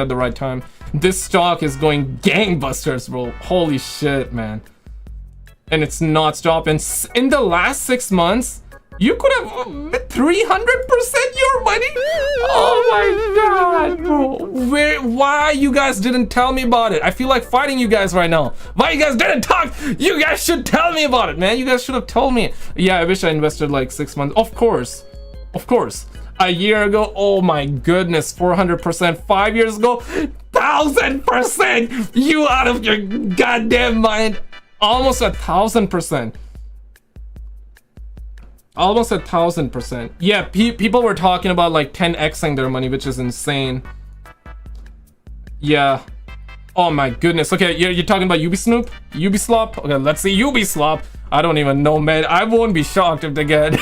at the right time. This stock is going gangbusters, bro. Holy shit, man. And it's not stopping. In the last 6 months, you could have 300% your money. Oh my god, bro. Why you guys didn't tell me about it? I feel like fighting you guys right now. Why you guys didn't talk? You guys should tell me about it, man. You guys should have told me. Yeah, I wish I invested like 6 months. Of course. A year ago, oh my goodness, 400%. 5 years ago, 1,000%. You out of your goddamn mind. Almost 1,000%. Almost 1,000%. Yeah, people were talking about like 10xing their money, which is insane. Yeah. Oh my goodness. Okay, you're talking about Ubisnoop? Ubislop? Okay, let's see. Ubislop. I don't even know, man. I won't be shocked if they get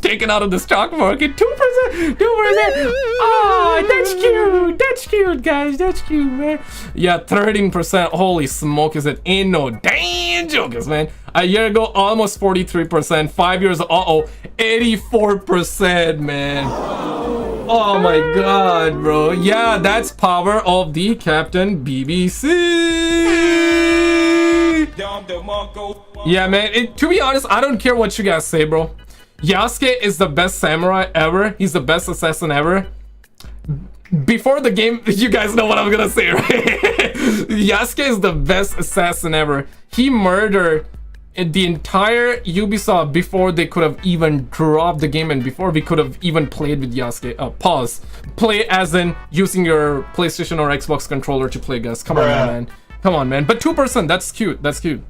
taken out of the stock market. 2%. 2%. Oh, that's cute. That's cute, guys. That's cute, man. Yeah, 13%. Holy smoke, is it? Ain't no damn jokers, man. A year ago, almost 43%. 5 years, 84%, man. Oh my god, bro. Yeah, that's power of the Captain BBC. Yeah, man. To be honest, I don't care what you guys say, bro. Yasuke is the best samurai ever. He's the best assassin ever. Before the game, you guys know what I'm gonna say, right? Yasuke is the best assassin ever. He murdered the entire Ubisoft before they could have even dropped the game and before we could have even played with Yasuke. Pause. Play as in using your PlayStation or Xbox controller to play, guys. Come on, man. Come on, man. But 2%, that's cute. That's cute.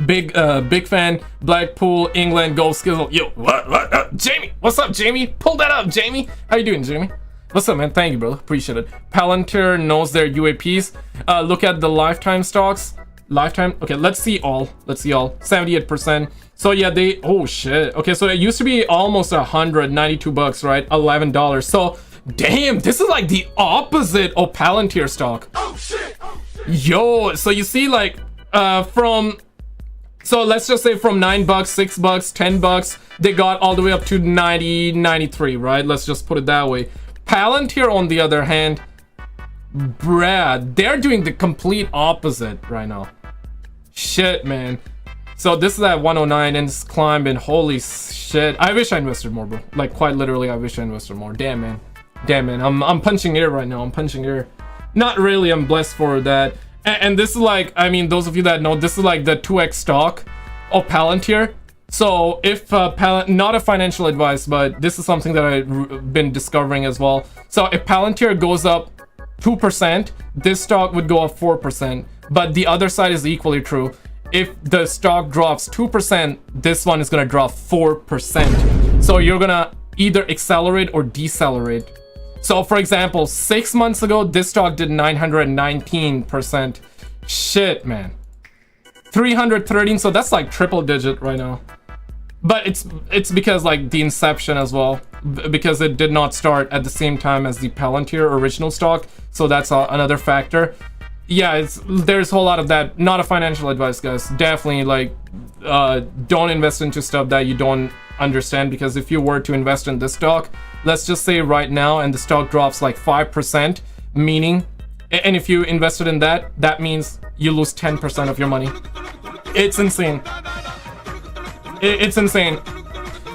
Big fan. Blackpool, England, go SKizzle. Yo, what? Jamie, what's up, Jamie? Pull that up, Jamie. How you doing, Jamie? What's up, man? Thank you, bro. Appreciate it. Palantir knows their UAPs. Look at the lifetime stocks. Lifetime. Okay, let's see all. 78%. So yeah, they. Oh shit. Okay, so it used to be almost $192, right? $11. So damn, this is like the opposite of Palantir stock. Oh shit. Yo, so you see, like, from. So let's just say from $9, $6, $10, they got all the way up to 90, 93, right? Let's just put it that way. Palantir, on the other hand, bruh, they're doing the complete opposite right now. Shit, man. So this is at 109 and it's climbing. Holy shit. I wish I invested more, bro. Like, quite literally, I wish I invested more. Damn, man. Damn, man. I'm punching air right now. I'm punching air. Not really. I'm blessed for that. And this is like, I mean, those of you that know, this is like the 2x stock of Palantir. So if not a financial advice, but this is something that I've been discovering as well. So if Palantir goes up 2%, this stock would go up 4%. But the other side is equally true. If the stock drops 2%, this one is gonna drop 4%. So you're gonna either accelerate or decelerate. So for example, 6 months ago, this stock did 919%. Shit, man. 313, so that's like triple digit right now. But it's because like the inception as well, because it did not start at the same time as the Palantir original stock. So that's another factor. Yeah, there's a whole lot of that. Not a financial advice, guys. Definitely, like, don't invest into stuff that you don't understand, because if you were to invest in this stock, let's just say right now, and the stock drops like 5%, meaning, and if you invested in that, that means you lose 10% of your money. It's insane. It's insane.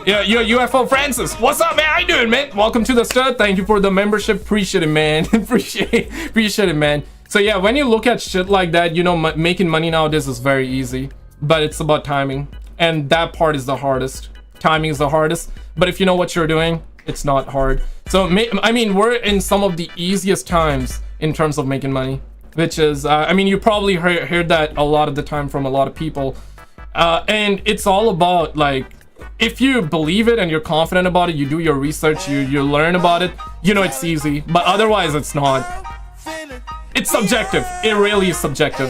Yeah, UFO Francis, what's up, man? How you doing, man? Welcome to the stud. Thank you for the membership. Appreciate it, man. appreciate it, man. So yeah, when you look at shit like that, you know, making money nowadays is very easy, but it's about timing, and that part is the hardest. Timing is the hardest, but if you know what you're doing, it's not hard. So I mean, we're in some of the easiest times in terms of making money, which is I mean, you probably heard that a lot of the time from a lot of people, and it's all about, like, if you believe it and you're confident about it, you do your research, you learn about it, you know it's easy, but otherwise it's not. It's subjective. It really is subjective.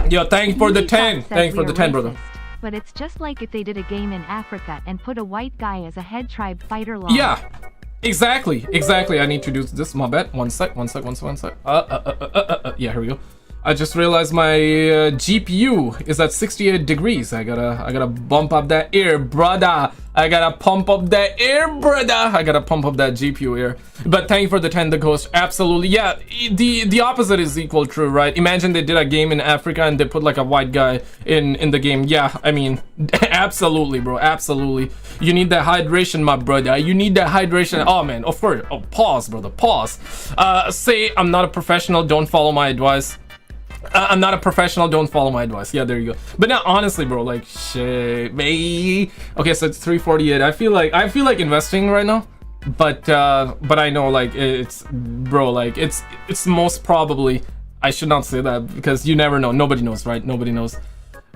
Yo, thank you for the 10. Thank you for the 10, brother. But it's just like if they did a game in Africa and put a white guy as a head tribe fighter law. Yeah, exactly. I need to do this. My bad. One sec. Yeah, here we go. I just realized my GPU is at 68 degrees. I gotta bump up that air, brother. I gotta pump up that air, brother. I gotta pump up that GPU air. But thank you for the 10, the ghost. Absolutely, yeah. The opposite is equal true, right? Imagine they did a game in Africa and they put like a white guy in the game. Yeah, I mean, absolutely, bro. Absolutely. You need that hydration, my brother. You need that hydration. Oh man, of course. Oh, pause, brother. Pause. Say I'm not a professional. Don't follow my advice. I'm not a professional, don't follow my advice. Yeah, there you go. But now, honestly, bro, like, shit, me. Okay, so it's 348. I feel like investing right now, but I know, like, it's, bro, like, it's most probably, I should not say that because you never know. Nobody knows, right? Nobody knows.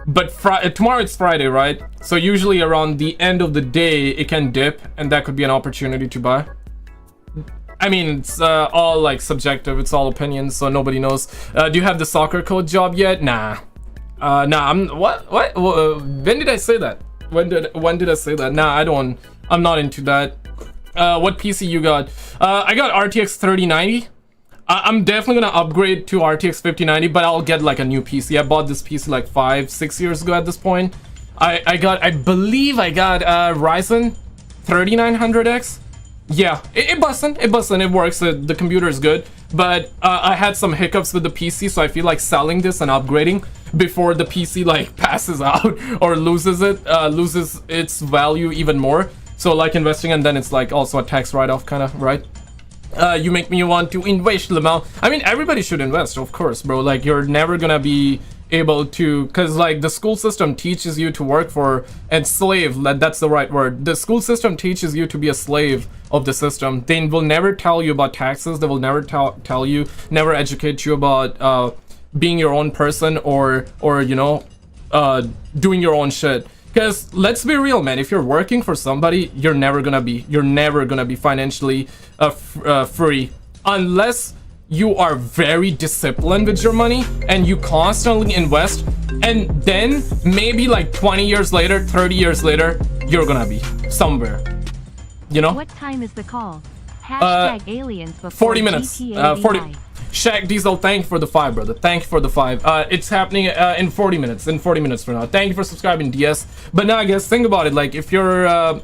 But tomorrow it's Friday, right? So usually around the end of the day, it can dip, and that could be an opportunity to buy. I mean, it's all like subjective. It's all opinions, so nobody knows. Do you have the soccer coach job yet? Nah. Nah. What? When did I say that? When did I say that? Nah, I'm not into that. What PC you got? I got RTX 3090. I'm definitely gonna upgrade to RTX 5090, but I'll get like a new PC. I bought this PC like 5-6 years ago at this point. I believe I got Ryzen 3900X. Yeah, it bustin', it works. The computer is good, but I had some hiccups with the PC, so I feel like selling this and upgrading before the PC like passes out or loses its value even more. So like investing, and then it's like also a tax write-off kind of, right? You make me want to invest, Lamau. I mean, everybody should invest, of course, bro. Like, you're never gonna be able to, because like the school system teaches you to work for and slave, that's the right word. The school system teaches you to be a slave of the system. They will never tell you about taxes. They will never tell you, never educate you about being your own person, or you know, doing your own shit. Because let's be real, man, if you're working for somebody, you're never gonna be financially free unless you are very disciplined with your money and you constantly invest, and then maybe like 20 years later, 30 years later, you're gonna be somewhere, you know. What time is the call? Hashtag aliens before 40 minutes. GTA 40. Shaq Diesel, thank you for the 5, brother. Thank you for the 5. It's happening in 40 minutes. In 40 minutes from now. Thank you for subscribing, DS. But now, I guess, think about it. Like, if you're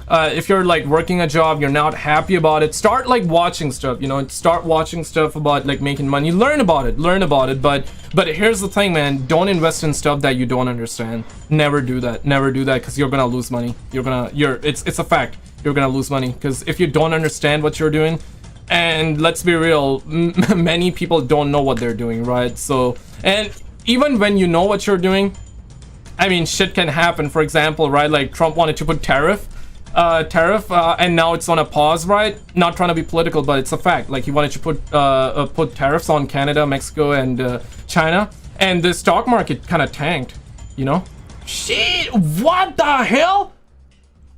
like working a job, you're not happy about it, start like watching stuff. You know, start watching stuff about like making money. Learn about it. But here's the thing, man. Don't invest in stuff that you don't understand. Never do that. Never do that, because you're gonna lose money. It's a fact. You're gonna lose money, because if you don't understand what you're doing. And let's be real, many people don't know what they're doing, right? So, and even when you know what you're doing, I mean, shit can happen. For example, right, like Trump wanted to put tariff, and now it's on a pause, right? Not trying to be political, but it's a fact. Like, he wanted to put tariffs on Canada, Mexico, and China, and the stock market kind of tanked, you know? Shit, what the hell?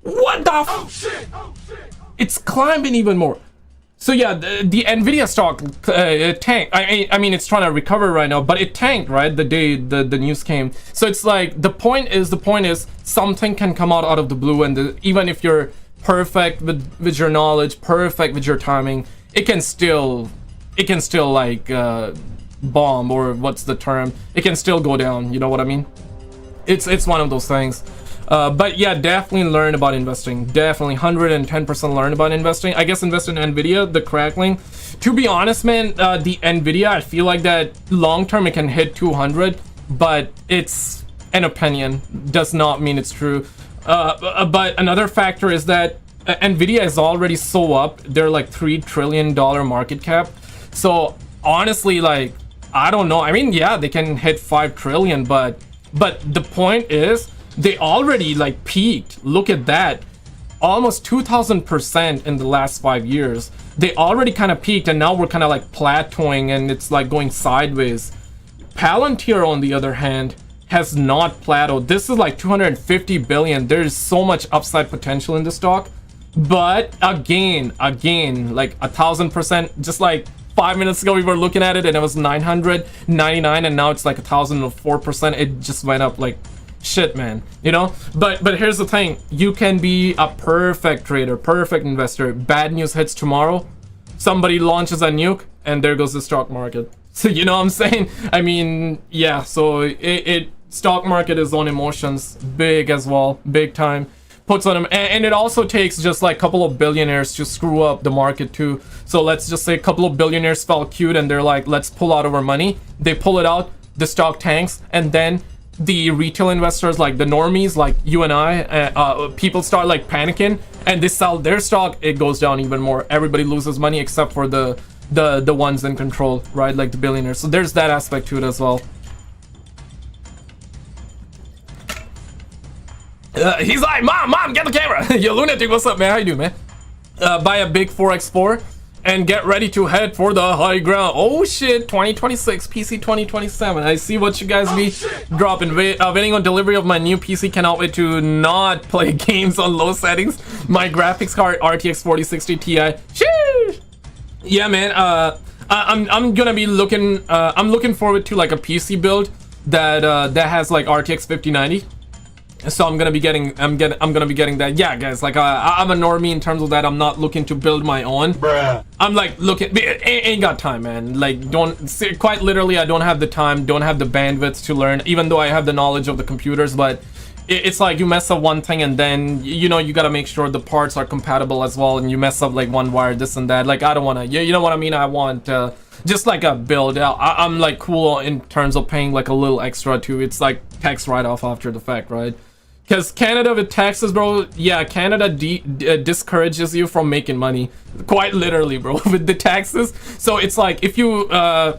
What the oh, shit. It's climbing even more. So yeah, the Nvidia stock tanked. I mean, it's trying to recover right now, but it tanked, right? The day the news came. So it's like, the point is something can come out of the blue, and even if you're perfect with your knowledge, perfect with your timing, it can still like bomb, or what's the term? It can still go down. You know what I mean? It's one of those things. But yeah, definitely learn about investing. Definitely 110% learn about investing. I guess invest in Nvidia, the crackling. To be honest, man, the Nvidia, I feel like that long term it can hit 200, but it's an opinion. Does not mean it's true. But another factor is that Nvidia is already so up. They're like $3 trillion market cap. So honestly, like, I don't know. I mean, yeah, they can hit 5 trillion, but the point is, they already like peaked. Look at that, almost 2000% in the last 5 years. They already kind of peaked, and now we're kind of like plateauing, and it's like going sideways. Palantir, on the other hand, has not plateaued. This is like 250 billion. There's so much upside potential in the stock, but again, like 1000%. Just like 5 minutes ago we were looking at it and it was 999, and now it's like 1004%. It just went up like shit, man, you know. But here's the thing, you can be a perfect trader, perfect investor. Bad news hits tomorrow, somebody launches a nuke, and there goes the stock market. So you know what I'm saying? I mean, yeah, so stock market is on emotions big as well, big time. Puts on them, and it also takes just like a couple of billionaires to screw up the market too. So let's just say a couple of billionaires felt cute and they're like, let's pull out our money. They pull it out, the stock tanks, and then the retail investors, like the normies, like you and I, people start like panicking, and they sell their stock. It goes down even more. Everybody loses money except for the ones in control, right? Like the billionaires. So there's that aspect to it as well. He's like, mom, get the camera. Yo, lunatic, what's up, man? How you doing, man? Buy a big 4x4 and get ready to head for the high ground. Oh shit, 2026, PC 2027. I see what you guys be dropping. Waiting on delivery of my new PC. Cannot wait to not play games on low settings. My graphics card, RTX 4060 Ti. Sheesh. Yeah, man. I'm gonna be looking. I'm looking forward to like a PC build that has like RTX 5090. So I'm gonna be getting that. Yeah, guys, like I'm a normie in terms of that. I'm not looking to build my own. Bruh. I'm like looking, ain't got time, man. Like quite literally, I don't have the time, don't have the bandwidth to learn, even though I have the knowledge of the computers. But it's like you mess up one thing and then you know you gotta make sure the parts are compatible as well, and you mess up like one wire, this and that. Like I don't wanna, you know what I mean? I want just like a build out. I'm like cool in terms of paying like a little extra too. It's like tax write-off after the fact, right? Because Canada with taxes, bro, yeah, Canada discourages you from making money. Quite literally, bro, with the taxes. So it's like, if you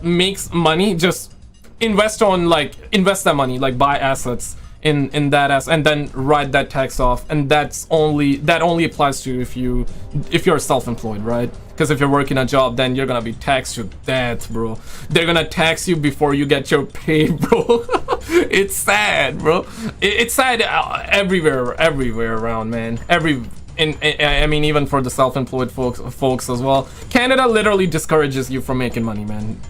make money, just invest that money, like buy assets in that asset, and then write that tax off. And that only applies to if you're self-employed, right? Because if you're working a job, then you're gonna be taxed to death, bro. They're gonna tax you before you get your pay, bro. It's sad, bro. It's sad everywhere around, man. I mean, even for the self-employed folks as well. Canada literally discourages you from making money, man.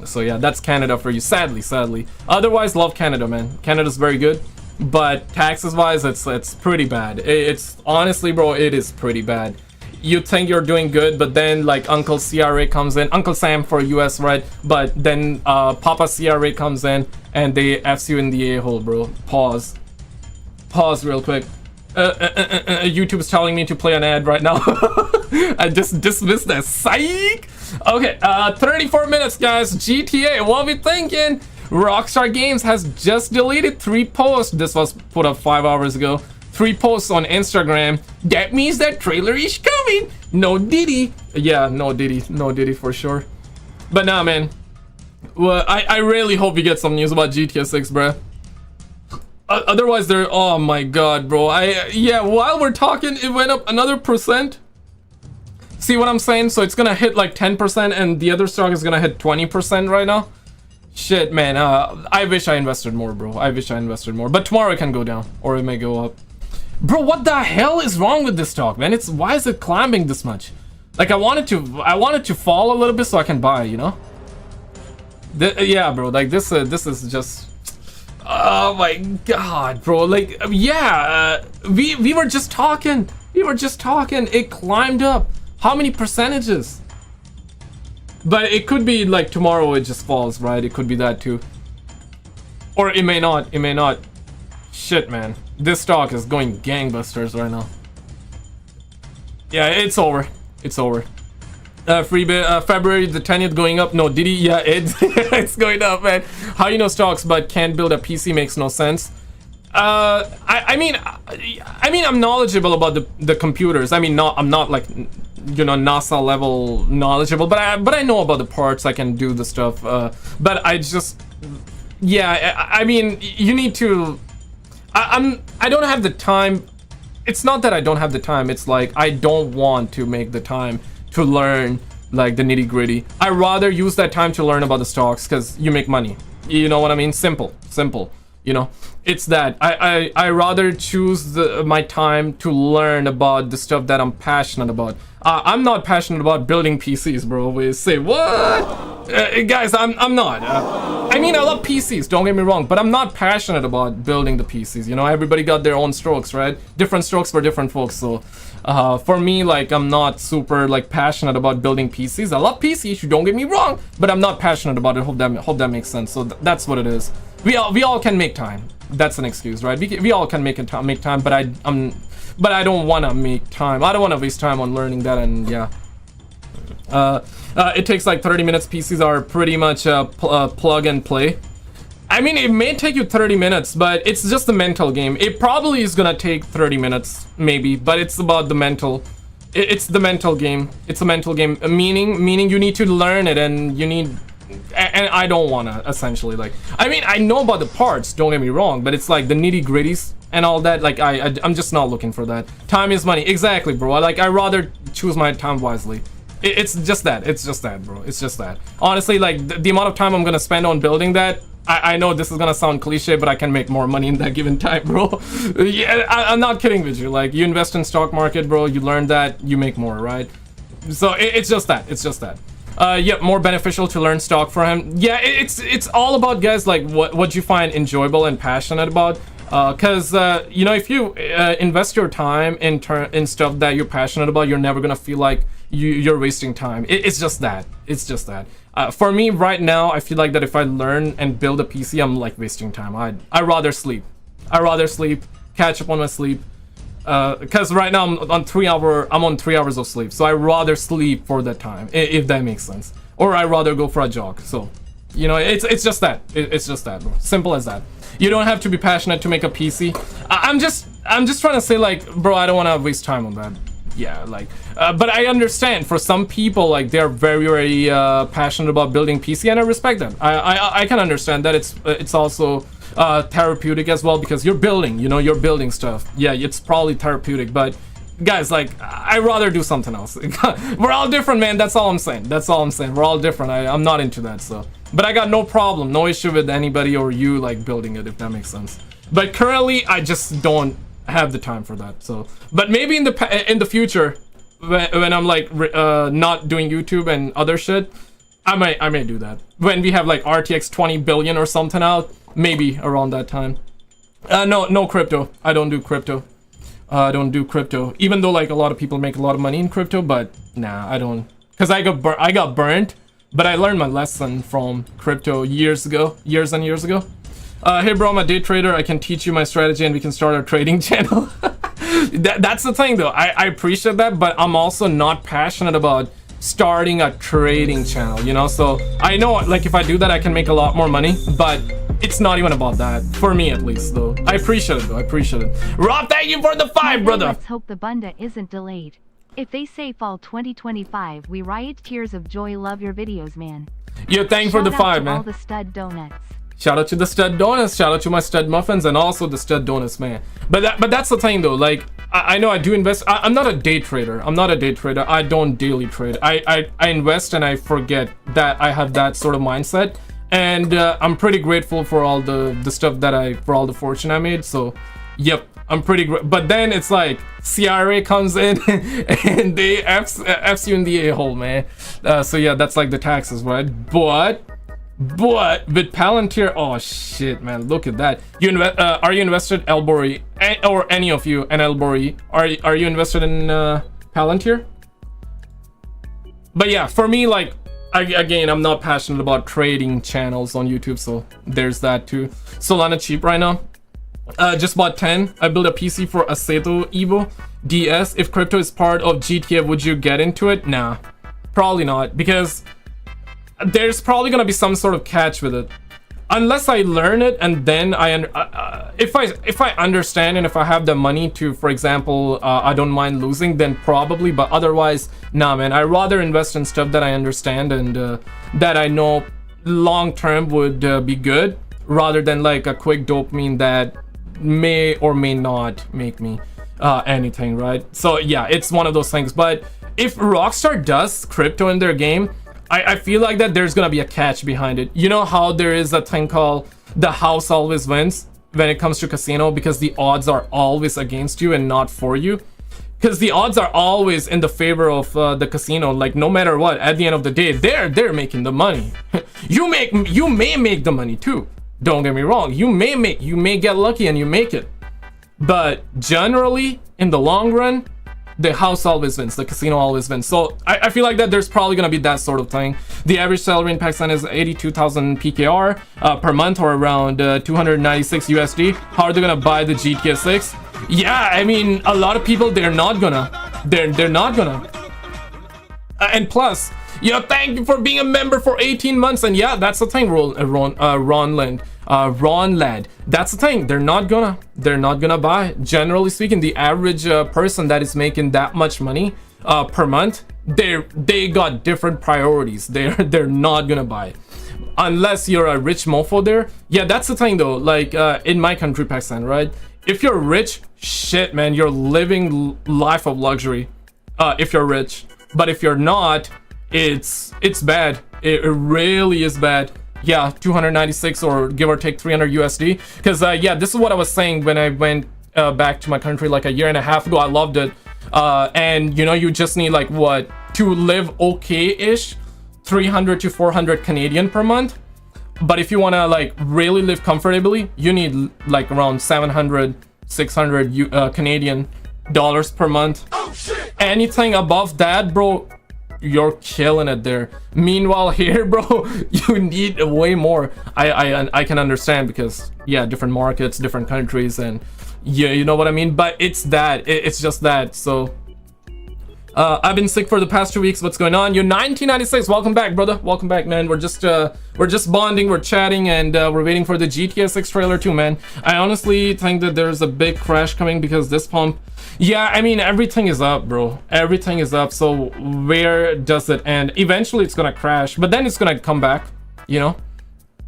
So yeah, that's Canada for you. Sadly. Otherwise, love Canada, man. Canada's very good, but taxes-wise, it's pretty bad. It's honestly, bro, it is pretty bad. You think you're doing good, but then like Uncle CRA comes in, Uncle Sam for US, right? But then Papa CRA comes in and they F's you in the a-hole, bro. Pause real quick. YouTube's telling me to play an ad right now. I just dismissed that. Psych. Okay, 34 minutes, guys. GTA, what are we thinking? Rockstar Games has just deleted 3 posts. This was put up 5 hours ago. 3 posts on Instagram. That means that trailer is coming. No Diddy. Yeah, no Diddy for sure. But nah, man. Well, I really hope we get some news about GTA 6, bruh. Otherwise, oh my god, bro. Yeah, while we're talking, it went up another %. See what I'm saying? So it's gonna hit like 10%, and the other stock is gonna hit 20% right now. Shit, man. I wish I invested more, bro. I wish I invested more. But tomorrow it can go down, or it may go up. Bro, what the hell is wrong with this stock, man? Why is it climbing this much? Like I wanted to fall a little bit so I can buy, you know? Yeah, bro. Like this is just. Oh my god, bro. Like yeah, we were just talking. It climbed up. How many percentages? But it could be like tomorrow it just falls, right? It could be that too. Or it may not. Shit, man. This stock is going gangbusters right now. Yeah, it's over. February the 10th going up. No, Diddy, yeah, it's going up, man. How you know stocks but can't build a PC makes no sense. I mean, I'm knowledgeable about the computers. I mean, I'm not like, you know, NASA level knowledgeable, but I know about the parts. I can do the stuff. But I just, yeah, I mean, you need to. I don't have the time. It's not that I don't have the time. It's like I don't want to make the time to learn like the nitty gritty. I rather use that time to learn about the stocks because you make money. You know what I mean? Simple. You know, it's that I rather choose my time to learn about the stuff that I'm passionate about. I'm not passionate about building PCs, bro. We say what? Guys, I'm not. I mean, I love PCs, don't get me wrong, but I'm not passionate about building the PCs. You know, everybody got their own strokes, right? Different strokes for different folks. So for me, like, I'm not super like passionate about building PCs. I love PCs, don't get me wrong, but I'm not passionate about it. Hope that makes sense. So that's what it is. We all can make time. That's an excuse, right? We all can make time, but I don't want to make time. I don't want to waste time on learning that, and yeah. It takes like 30 minutes. PCs are pretty much plug and play. I mean, it may take you 30 minutes, but it's just a mental game. It probably is gonna take 30 minutes, maybe, but it's about the mental. It's the mental game. It's a mental game. Meaning you need to learn it, and you need. And I don't wanna essentially like. I mean, I know about the parts. Don't get me wrong, but it's like the nitty gritties and all that. Like I'm just not looking for that. Time is money. Exactly, bro. I rather choose my time wisely. It's just that, bro. It's just that. Honestly, like the amount of time I'm gonna spend on building that, I know this is gonna sound cliche, but I can make more money in that given time, bro. Yeah, I'm not kidding with you. Like, you invest in stock market, bro. You learn that, you make more, right? So it's just that. Yeah, more beneficial to learn stock for him. Yeah, it's all about, guys, like what you find enjoyable and passionate about. Because you know, if you invest your time in stuff that you're passionate about, you're never gonna feel like you're wasting time. It's just that. It's just that. For me right now, I feel like that if I learn and build a PC, I'm like wasting time. I'd rather sleep. I'd rather sleep, catch up on my sleep. Because right now I'm on 3 hours of sleep, so I'd rather sleep for that time, if that makes sense. Or I'd rather go for a jog. So, you know, it's just that. It's just that, bro. Simple as that. You don't have to be passionate to make a PC. I'm just trying to say, like, bro, I don't want to waste time on that. Yeah, like, but I understand for some people, like, they're very, very passionate about building PC, and I respect that. I can understand that. It's also therapeutic as well, because you're building, you know, you're building stuff. Yeah, it's probably therapeutic, but guys, like, I'd rather do something else. We're all different, man. That's all I'm saying. That's all I'm saying. We're all different. I'm not into that, so. But I got no problem, no issue with anybody or you, like, building it, if that makes sense. But currently, I just don't have the time for that, so. But maybe in the future, when I'm, like, not doing YouTube and other shit, I may do that. When we have, like, RTX 20 billion or something out, maybe around that time. No crypto. I don't do crypto. I don't do crypto, even though, like, a lot of people make a lot of money in crypto, but nah, I don't, because I got burnt, but I learned my lesson from crypto years and years ago. Hey bro, I'm a day trader. I can teach you my strategy and we can start our trading channel. That's the thing though. I appreciate that, but I'm also not passionate about starting a trading channel, you know? So I know, like, if I do that, I can make a lot more money, but it's not even about that, for me at least, though. I appreciate it, though. I appreciate it. Rob, thank you for the 5, brother. Let's hope the bunda isn't delayed. If they say fall 2025, we riot tears of joy. Love your videos, man. Yeah, thank you for the 5, man. All the stud donuts. Shout out to the stud donuts. Shout out to my stud muffins and also the stud donuts, man. But that's the thing, though. Like, I know I do invest. I'm not a day trader. I'm not a day trader. I don't daily trade. I invest and I forget that I have that sort of mindset. And I'm pretty grateful for all the stuff that for all the fortune I made. So, yep, I'm pretty great. But then it's like CRA comes in and they F's you in the a-hole, man. So yeah, that's like the taxes, right? But with Palantir, oh shit, man, look at that. Are you invested, Elbory, or any of you, and Elbory? Are you invested in Palantir? But yeah, for me, like, again, I'm not passionate about trading channels on YouTube, so there's that too. Solana cheap right now. Just bought 10. I built a PC for Aceto Evo DS. If crypto is part of GTA, would you get into it? Nah, probably not, because there's probably gonna be some sort of catch with it. Unless I learn it and then if I understand and if I have the money to, for example, I don't mind losing, then probably, but otherwise, nah, man. I'd rather invest in stuff that I understand and that I know long term would be good, rather than like a quick dopamine that may or may not make me anything, right? So yeah, it's one of those things. But if Rockstar does crypto in their game, I feel like that there's gonna be a catch behind it. You know how there is a thing called the house always wins when it comes to casino, because the odds are always against you and not for you. Because the odds are always in the favor of the casino. Like, no matter what, at the end of the day, they're making the money. You may make the money too. Don't get me wrong. You may get lucky and you make it. But generally, in the long run, the house always wins, the casino always wins. So I feel like that there's probably gonna be that sort of thing. The average salary in Pakistan is 82,000 PKR per month, or around 296 USD. How are they gonna buy the GTA 6? Yeah, I mean, a lot of people, they're not gonna. And plus, you know, thank you for being a member for 18 months. And yeah, that's the thing, Ron Lad. That's the thing. They're not gonna buy. Generally speaking, the average person that is making that much money per month, they got different priorities. They're not gonna buy, unless you're a rich mofo there. Yeah, that's the thing though. Like in my country, Pakistan, right? If you're rich, shit, man, you're living life of luxury. If you're rich, but if you're not, it's bad. It really is bad. Yeah, 296 or give or take 300 USD. Because yeah, this is what I was saying when I went back to my country like a year and a half ago. I loved it. And you know, you just need like what to live okay-ish, 300 to 400 Canadian per month. But if you want to like really live comfortably, you need like around 700 600 Canadian dollars per month. Anything above that, bro, you're killing it there. Meanwhile here, bro, you need way more. I can understand, because yeah, different markets, different countries, and yeah, you know what I mean. But it's that, it's just that. So I've been sick for the past 2 weeks. What's going on? You're 1996. Welcome back, brother. Welcome back, man. We're just bonding, we're chatting, and we're waiting for the GTA 6 trailer too, man. I honestly think that there's a big crash coming, because this pump, yeah, I mean, everything is up, bro. Everything is up. So where does it end? Eventually it's gonna crash, but then it's gonna come back, you know.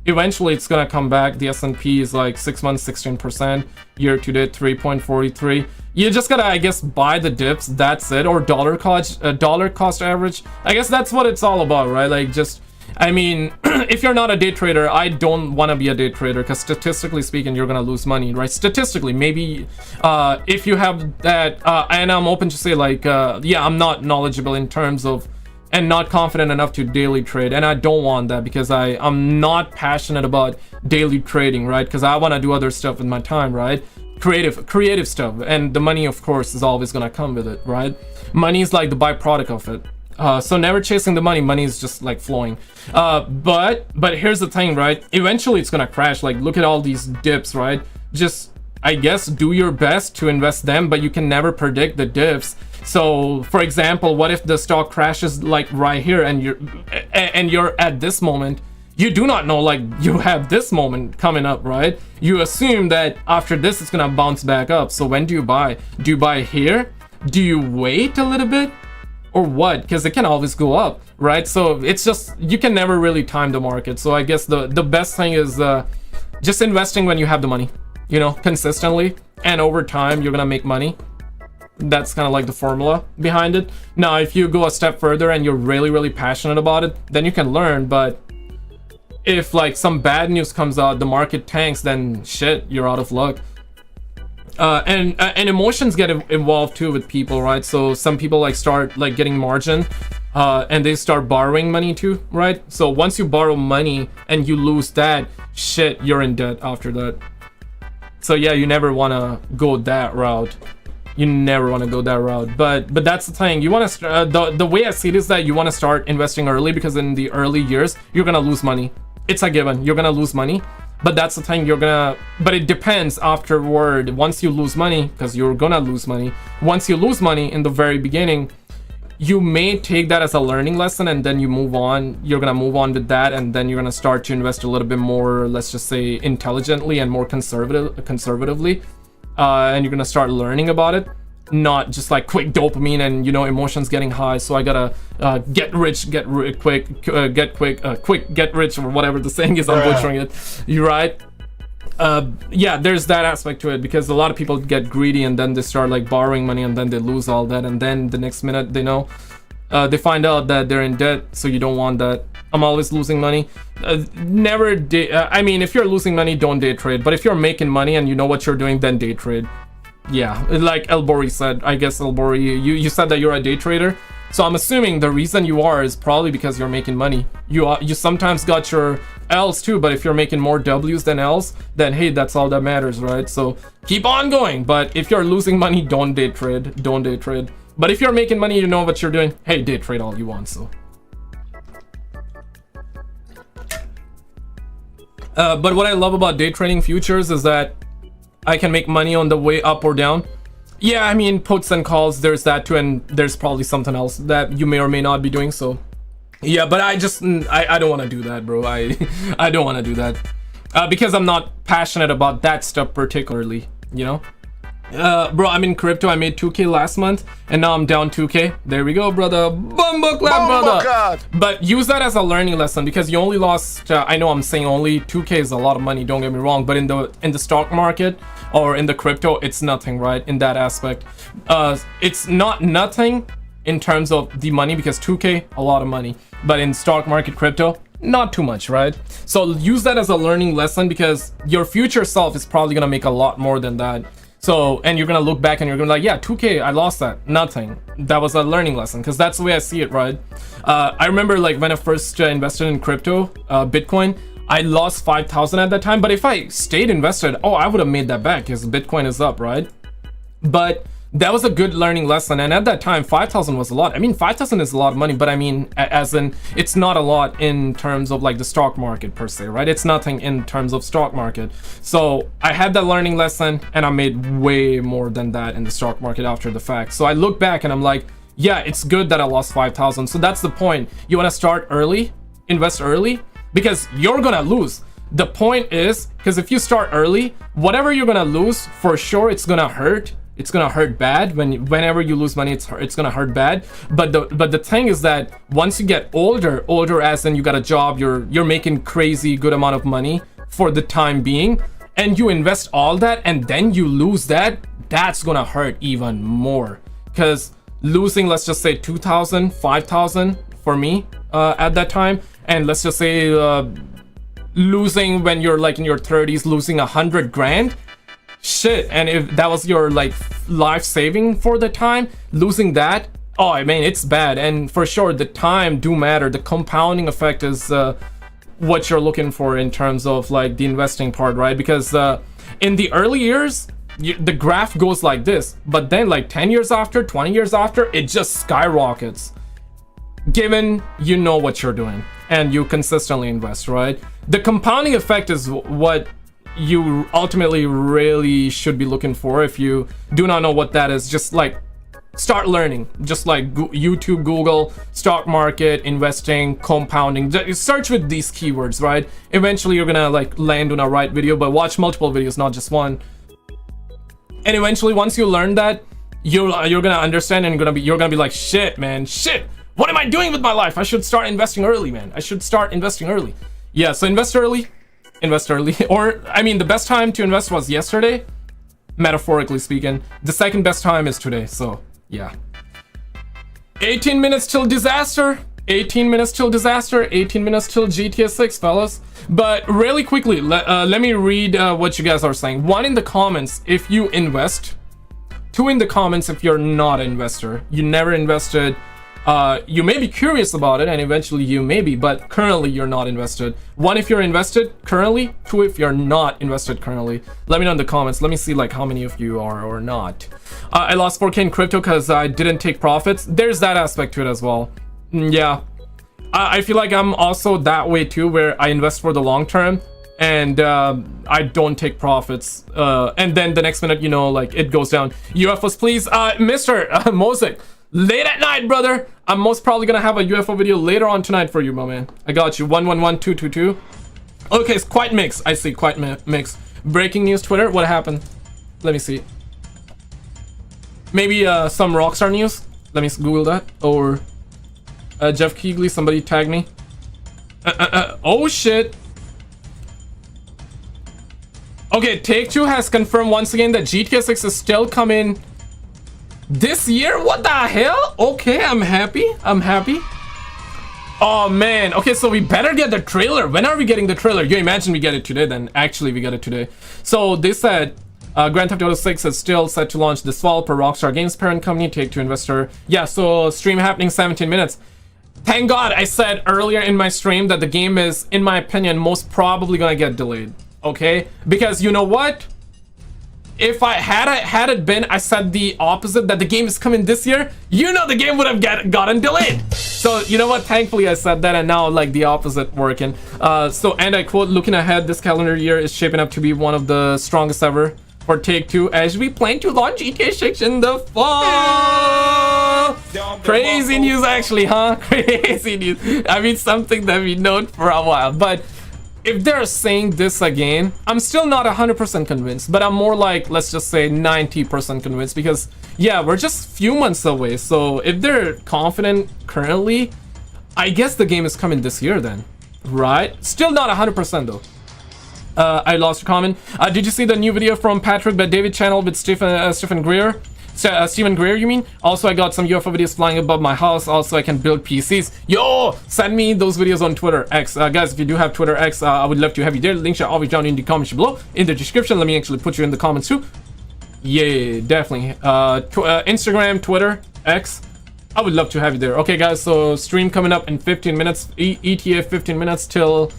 Eventually it's gonna come back. The S&P is like 6 months 16%, year to date 3.43. You just gotta, I guess, buy the dips, that's it. Or dollar cost average. I guess that's what it's all about, right? Like, just, I mean, if you're not a day trader, I don't want to be a day trader, because statistically speaking, you're gonna lose money, right? Statistically, maybe if you have that, and I'm open to say, like, yeah, I'm not knowledgeable in terms of, and not confident enough to daily trade, and I don't want that, because I'm not passionate about daily trading, right? Because I want to do other stuff with my time, right? Creative stuff, and the money, of course, is always gonna come with it, right? Money is like the byproduct of it. So never chasing the money. Money is just like flowing. But here's the thing, right? Eventually it's gonna crash. Like, look at all these dips, right? Just, I guess, do your best to invest them, but you can never predict the dips. So for example, what if the stock crashes like right here, and you're at this moment? You do not know, like, you have this moment coming up, right? You assume that after this it's gonna bounce back up. So when do you buy? Do you buy here? Do you wait a little bit? Or what? Because it can always go up, right? So it's just, you can never really time the market. So I guess the best thing is just investing when you have the money, you know, consistently, and over time you're gonna make money. That's kind of like the formula behind it. Now if you go a step further and you're really passionate about it, then you can learn. But if like some bad news comes out, the market tanks, then shit, you're out of luck. And emotions get involved too with people, right? So some people like start like getting margin, and they start borrowing money too, right? So once you borrow money and you lose that, shit, you're in debt after that. So yeah, you never want to go that route. You never want to go that route. But that's the thing. You want to the way I see it is that you want to start investing early, because in the early years you're gonna lose money. It's a given. You're gonna lose money. But that's the thing, but it depends afterward. Once you lose money, because you're gonna lose money, once you lose money in the very beginning, you may take that as a learning lesson, and then you move on. You're gonna move on with that, and then you're gonna start to invest a little bit more, let's just say, intelligently and more conservatively, and you're gonna start learning about it. Not just like quick dopamine and, you know, emotions getting high, so I gotta get rich, quick, get rich, or whatever the saying is. I'm butchering it. You're right. Yeah, there's that aspect to it, because a lot of people get greedy and then they start like borrowing money, and then they lose all that, and then the next minute they know, they find out that they're in debt. So you don't want that. I'm always losing money. Never I mean, if you're losing money, don't day trade. But if you're making money and you know what you're doing, then day trade. Yeah, like Elbori said. I guess Elbori, you said that you're a day trader, so I'm assuming the reason you are is probably because you're making money. You sometimes got your L's too, but if you're making more W's than L's, then hey, that's all that matters, right? So keep on going. But if you're losing money, don't day trade. Don't day trade. But if you're making money, you know what you're doing, hey, day trade all you want. So but what I love about day trading futures is that I can make money on the way up or down. Yeah, I mean, puts and calls, there's that too, and there's probably something else that you may or may not be doing. So yeah, but I don't want to do that, bro. I don't want to do that because I'm not passionate about that stuff particularly, you know. Bro, I'm in crypto. I made 2K last month, and now I'm down 2K. There we go, brother. Bumbo clap, brother. God. But use that as a learning lesson, because you only lost. I know I'm saying only 2K is a lot of money. Don't get me wrong, but in the stock market or in the crypto, it's nothing, right? In that aspect, it's not nothing in terms of the money, because 2K, a lot of money, but in stock market, crypto, not too much, right? So use that as a learning lesson, because your future self is probably gonna make a lot more than that. So, and you're gonna look back and you're gonna be like, yeah, 2K, I lost that, nothing. That was a learning lesson, because that's the way I see it, right? I remember like when I first invested in crypto, Bitcoin, I lost 5,000 at that time, but if I stayed invested, oh, I would have made that back because Bitcoin is up, right? But that was a good learning lesson, and at that time 5,000 was a lot. I mean, 5,000 is a lot of money, but I mean, as in, it's not a lot in terms of like the stock market per se, right? It's nothing in terms of stock market. So I had that learning lesson, and I made way more than that in the stock market after the fact. So I look back and I'm like, yeah, it's good that I lost 5,000. So that's the point. You want to start early, invest early, because you're gonna lose. The point is, because if you start early, whatever you're gonna lose, for sure it's gonna hurt. It's gonna hurt bad. Whenever you lose money, it's gonna hurt bad. But the thing is that once you get older as in you got a job, you're making crazy good amount of money for the time being, and you invest all that and then you lose that, that's gonna hurt even more. Because losing, let's just say 2,000, 5,000 for me at that time, and let's just say losing when you're like in your 30s, losing 100 grand. Shit, and if that was your like life saving for the time, losing that, oh, I mean, it's bad. And for sure the time do matter. The compounding effect is what you're looking for in terms of like the investing part, right? Because in the early years the graph goes like this, but then like 10 years after, 20 years after, it just skyrockets, given you know what you're doing and you consistently invest, right? The compounding effect is what you ultimately really should be looking for. If you do not know what that is, just like start learning. Just like YouTube, Google, stock market, investing, compounding. Just search with these keywords, right? Eventually you're gonna like land on a right video, but watch multiple videos, not just one. And eventually once you learn that, you're gonna understand, and you're gonna be like, shit, man, shit, what am I doing with my life? I should start investing early, man. I should start investing early. Yeah, so invest early. Or I mean, the best time to invest was yesterday, metaphorically speaking. The second best time is today. So yeah, 18 minutes till disaster, 18 minutes till disaster, 18 minutes till GTA 6, fellas. But really quickly, let me read what you guys are saying. 1 in the comments if you invest, 2 in the comments if you're not an investor, you never invested. You may be curious about it, and eventually you may be, but currently you're not invested. 1 if you're invested currently, 2 if you're not invested currently. Let me know in the comments. Let me see like how many of you are or not. I lost 4K in crypto because I didn't take profits. There's that aspect to it as well. Yeah, I feel like I'm also that way too, where I invest for the long term and I don't take profits. And then the next minute, you know, like it goes down. UFOs, please, Mr. Mosik. Late at night, brother. I'm most probably gonna have a UFO video later on tonight for you, my man. I got you. 111222. Okay, it's quite mixed. I see, quite mixed. Breaking news, Twitter. What happened? Let me see. Maybe some Rockstar news. Let me Google that. Or Jeff Keighley. Somebody tag me. Oh shit. Okay, Take-Two has confirmed once again that GTA 6 is still coming this year. What the hell? Okay, I'm happy. Oh man. Okay, so we better get the trailer. When are we getting the trailer? You imagine we get it today, then actually we get it today. So they said Grand Theft Auto 6 is still set to launch this fall per Rockstar Games parent company, Take-Two investor. Yeah, so stream happening 17 minutes. Thank God I said earlier in my stream that the game is, in my opinion, most probably gonna get delayed. Okay, because you know what? If I had it been, I said the opposite, that the game is coming this year, you know, the game would have gotten delayed. So you know what? Thankfully I said that, and now like the opposite working. So, and I quote, looking ahead, this calendar year is shaping up to be one of the strongest ever for Take-Two as we plan to launch GTA 6 in the fall. Crazy news, actually, huh? Crazy news. I mean, something that we known for a while, but if they're saying this again, I'm still not 100% convinced, but I'm more like, let's just say 90% convinced, because yeah, we're just few months away. So if they're confident currently, I guess the game is coming this year then, right? Still not 100% though. I lost a comment. Did you see the new video from Patrick Bet David channel with Stephen Greer? Stephen Greer, you mean? Also, I got some UFO videos flying above my house. Also, I can build PCs. Yo, send me those videos on Twitter X. Guys, if you do have Twitter X, I would love to have you there. Links are always down in the comments below, in the description. Let me actually put you in the comments too. Yeah, definitely. Instagram, Twitter, X. I would love to have you there. Okay, guys, so stream coming up in 15 minutes. ETA 15 minutes till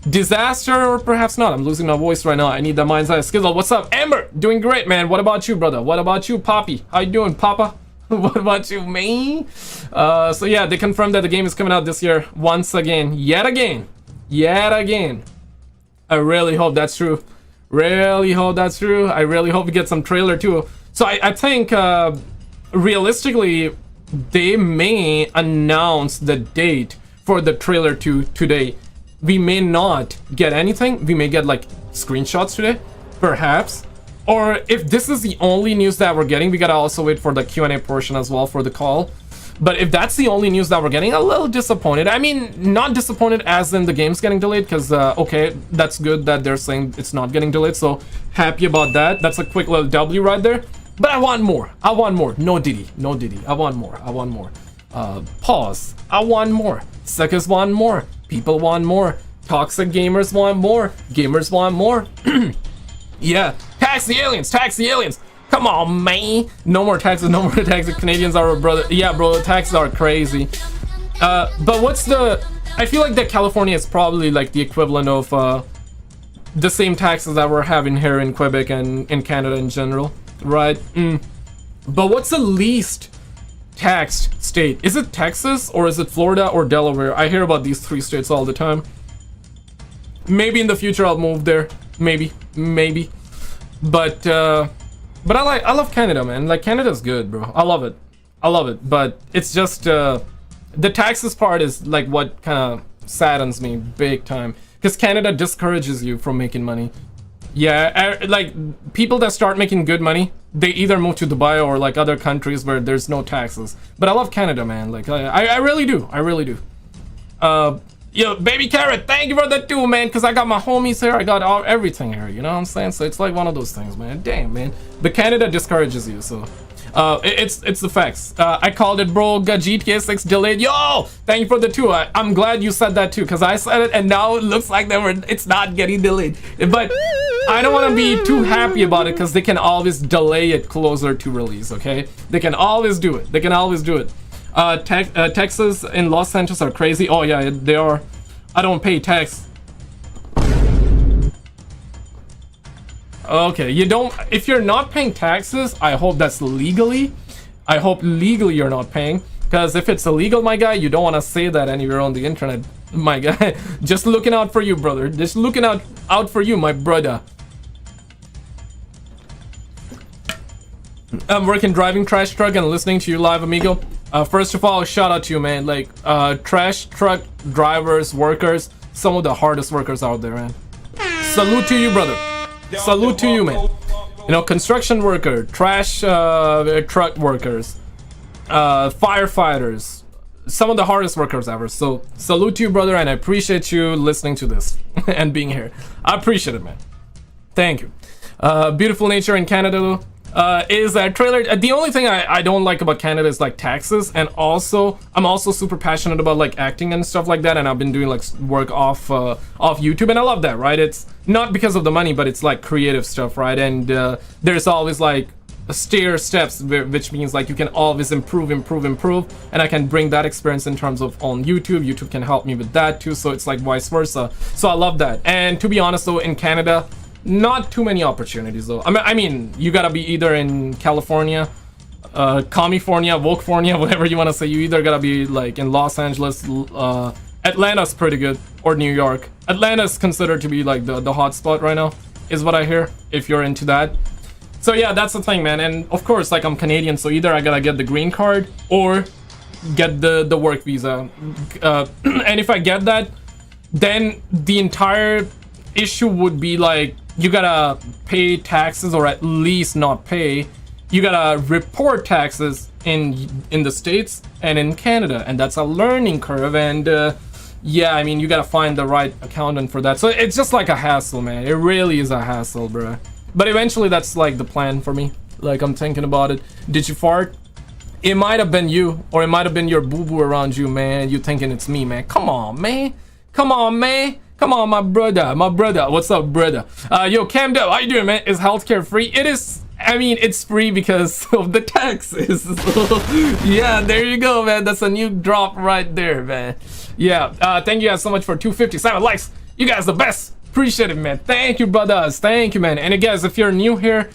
disaster or perhaps not. I'm losing my voice right now. I need the mind's eye. SKizzle, what's up? Amber, doing great, man. What about you, brother? What about you, Poppy? How you doing, Papa? What about you, man? So yeah, they confirmed that the game is coming out this year once again. Yet again. I really hope that's true. Really hope that's true. I really hope we get some trailer too. So I think realistically they may announce the date for the trailer today. We may not get anything. We may get like screenshots today, perhaps. Or if this is the only news that we're getting, we gotta also wait for the Q&A portion as well for the call. But if that's the only news that we're getting, a little disappointed. I mean, not disappointed as in the game's getting delayed, because okay, that's good that they're saying it's not getting delayed, so happy about that. That's a quick little W right there. But I want more. No Diddy. I want more. Pause. I want more. Suckers want more. People want more. Toxic gamers want more. Gamers want more. Yeah. Tax the aliens. Come on, man. No more taxes. Canadians are our brother. Yeah, bro, the taxes are crazy. But what's the... I feel like that California is probably like the equivalent of the same taxes that we're having here in Quebec and in Canada in general, right? But what's the least taxed state? Is it Texas or is it Florida or Delaware? I hear about these 3 states all the time. Maybe in the future I'll move there. Maybe. But I love Canada, man. Like, Canada's good, bro. I love it. But it's just the taxes part is like what kind of saddens me big time, because Canada discourages you from making money. Yeah, like people that start making good money, they either move to Dubai or like other countries where there's no taxes. But I love Canada, man. Like I really do. Yo, baby carrot, thank you for that too, man, because I got my homies here, I got everything here, you know what I'm saying? So it's like one of those things, man. Damn, man. But Canada discourages you, so it's the facts. I called it, bro. Got GTA 6 delayed. Yo, thank you for the 2. I'm glad you said that too, because I said it and now it looks like it's not getting delayed. But I don't want to be too happy about it, because they can always delay it closer to release, okay? They can always do it. Texas and Los Angeles are crazy. Oh yeah, they are. I don't pay tax. Okay, you don't. If you're not paying taxes, I hope that's legally. I hope legally you're not paying, because if it's illegal, my guy, you don't want to say that anywhere on the internet, my guy. Just looking out for you, brother. Just looking out for you, my brother. I'm working driving trash truck and listening to you live, amigo. First of all, shout out to you, man. Like, trash truck drivers, workers, some of the hardest workers out there, man. Salute to you, brother. Salute to you, man. You know, construction worker, trash truck workers, firefighters, some of the hardest workers ever. So salute to you, brother, and I appreciate you listening to this and being here. I appreciate it, man. Thank you. Beautiful nature in Canada is a trailer. The only thing I don't like about Canada is like taxes, and also I'm also super passionate about like acting and stuff like that, and I've been doing like work off YouTube, and I love that, right? It's not because of the money, but it's like creative stuff, right? And there's always like steps, which means like you can always improve, and I can bring that experience in terms of on YouTube can help me with that too, so it's like vice versa. So I love that. And to be honest though, in Canada, not too many opportunities though. I mean, you gotta be either in California, California, Wokefornia, whatever you want to say. You either gotta be like in Los Angeles, Atlanta's pretty good, or New York. Atlanta's considered to be like the hot spot right now, is what I hear, if you're into that. So yeah, that's the thing, man. And of course, like, I'm Canadian, so either I gotta get the green card or get the work visa. And if I get that, then the entire issue would be like, you gotta pay taxes, or at least not pay. You gotta report taxes in the States and in Canada, and that's a learning curve. And yeah, I mean, you gotta find the right accountant for that. So it's just like a hassle, man. It really is a hassle, bro. But eventually that's like the plan for me. Like, I'm thinking about it. Did you fart? It might have been you, or it might have been your boo-boo around you, man. You thinking it's me, man. Come on, man. Come on, my brother. What's up, brother? Yo, Cam Dev, how you doing, man? Is healthcare free? It is. I mean, it's free because of the taxes. Yeah, there you go, man. That's a new drop right there, man. Yeah, thank you guys so much for 257 likes. You guys the best. Appreciate it, man. Thank you, brothers. Thank you, man. And guys, if you're new here,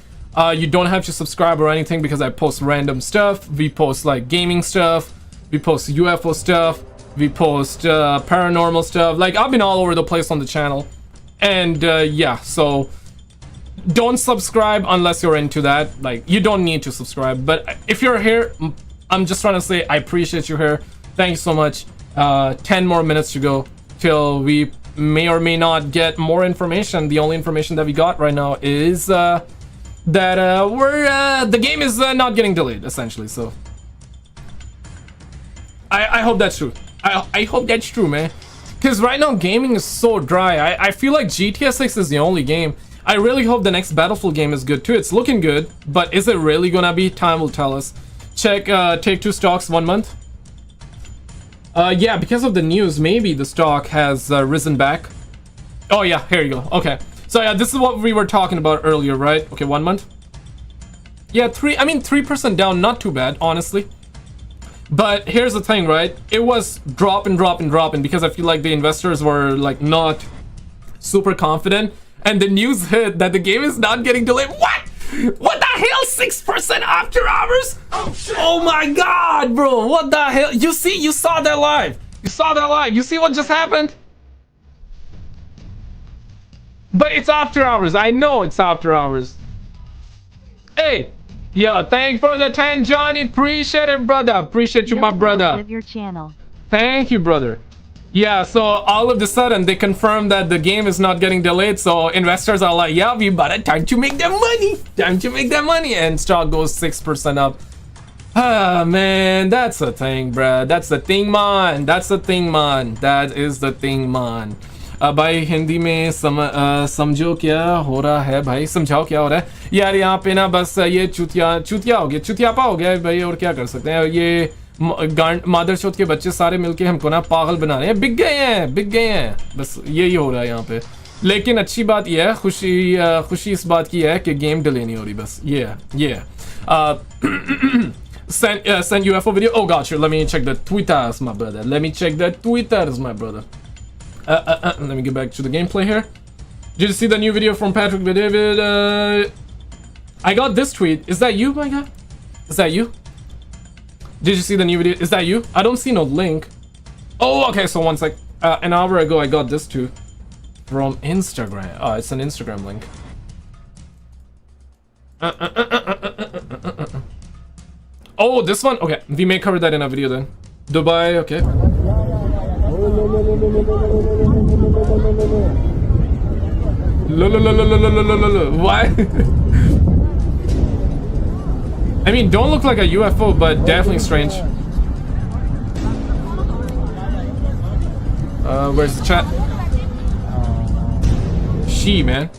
you don't have to subscribe or anything because I post random stuff. We post like gaming stuff. We post UFO stuff. We post paranormal stuff. Like, I've been all over the place on the channel. And yeah, so don't subscribe unless you're into that. Like, you don't need to subscribe. But if you're here, I'm just trying to say I appreciate you here. Thank you so much. 10 more minutes to go till we may or may not get more information. The only information that we got right now is that the game is not getting delayed, essentially. So I hope that's true. I hope that's true, man. Because right now gaming is so dry. I feel like GTA 6 is the only game. I really hope the next Battlefield game is good too. It's looking good, but is it really gonna be? Time will tell us. Check Take-Two stocks 1 month. Yeah, because of the news, maybe the stock has risen back. Oh yeah, here you go. Okay, so yeah, this is what we were talking about earlier, right? Okay, 1 month. Yeah, 3% down, not too bad, honestly. But here's the thing, right? It was dropping because I feel like the investors were like not super confident, and the news hit that the game is not getting delayed. What the hell? 6% after hours? Oh shit! Oh my god, bro! What the hell? You saw that live. You saw that live. You see what just happened? But it's after hours. I know it's after hours. Hey. Yo, thanks for the 10, Johnny. Appreciate it, brother. Appreciate you, my brother. Live your channel. Thank you, brother. Yeah, so all of a sudden they confirmed that the game is not getting delayed. So investors are like, yeah, we better time to make that money. Time to make that money. And stock goes 6% up. Ah, man, that's the thing, bruh. That's the thing, man. That's the thing, man. That is the thing, man. भाई हिंदी में समझो क्या हो रहा है भाई, समझाओ क्या हो रहा है यार यहाँ पे ना। बस ये चुतिया हो गया, चुतियापा हो गया भाई, और क्या कर सकते हैं। ये मादरचोद के बच्चे सारे मिलके हमको ना पागल बना रहे हैं, बिक गए हैं। बस यही हो रहा है यहाँ पे। लेकिन अच्छी बात ये है, खुशी इस बात की है कि गेम डिले नहीं हो रही। बस ये send UFO video. Oh gosh, let me check the tweeters, my brother. Let me check the tweeters, my brother. Let me get back to the gameplay here. Did you see the new video from Patrick David? I got this tweet. Is that you, my guy? Is that you? Did you see the new video? Is that you? I don't see no link. Oh, okay. So one sec. An hour ago, I got this too from Instagram. Oh, it's an Instagram link. Oh, this one? Okay, we may cover that in a video then. Dubai, okay. Why? I mean, don't look like a UFO, but definitely strange. Where's the chat? Man.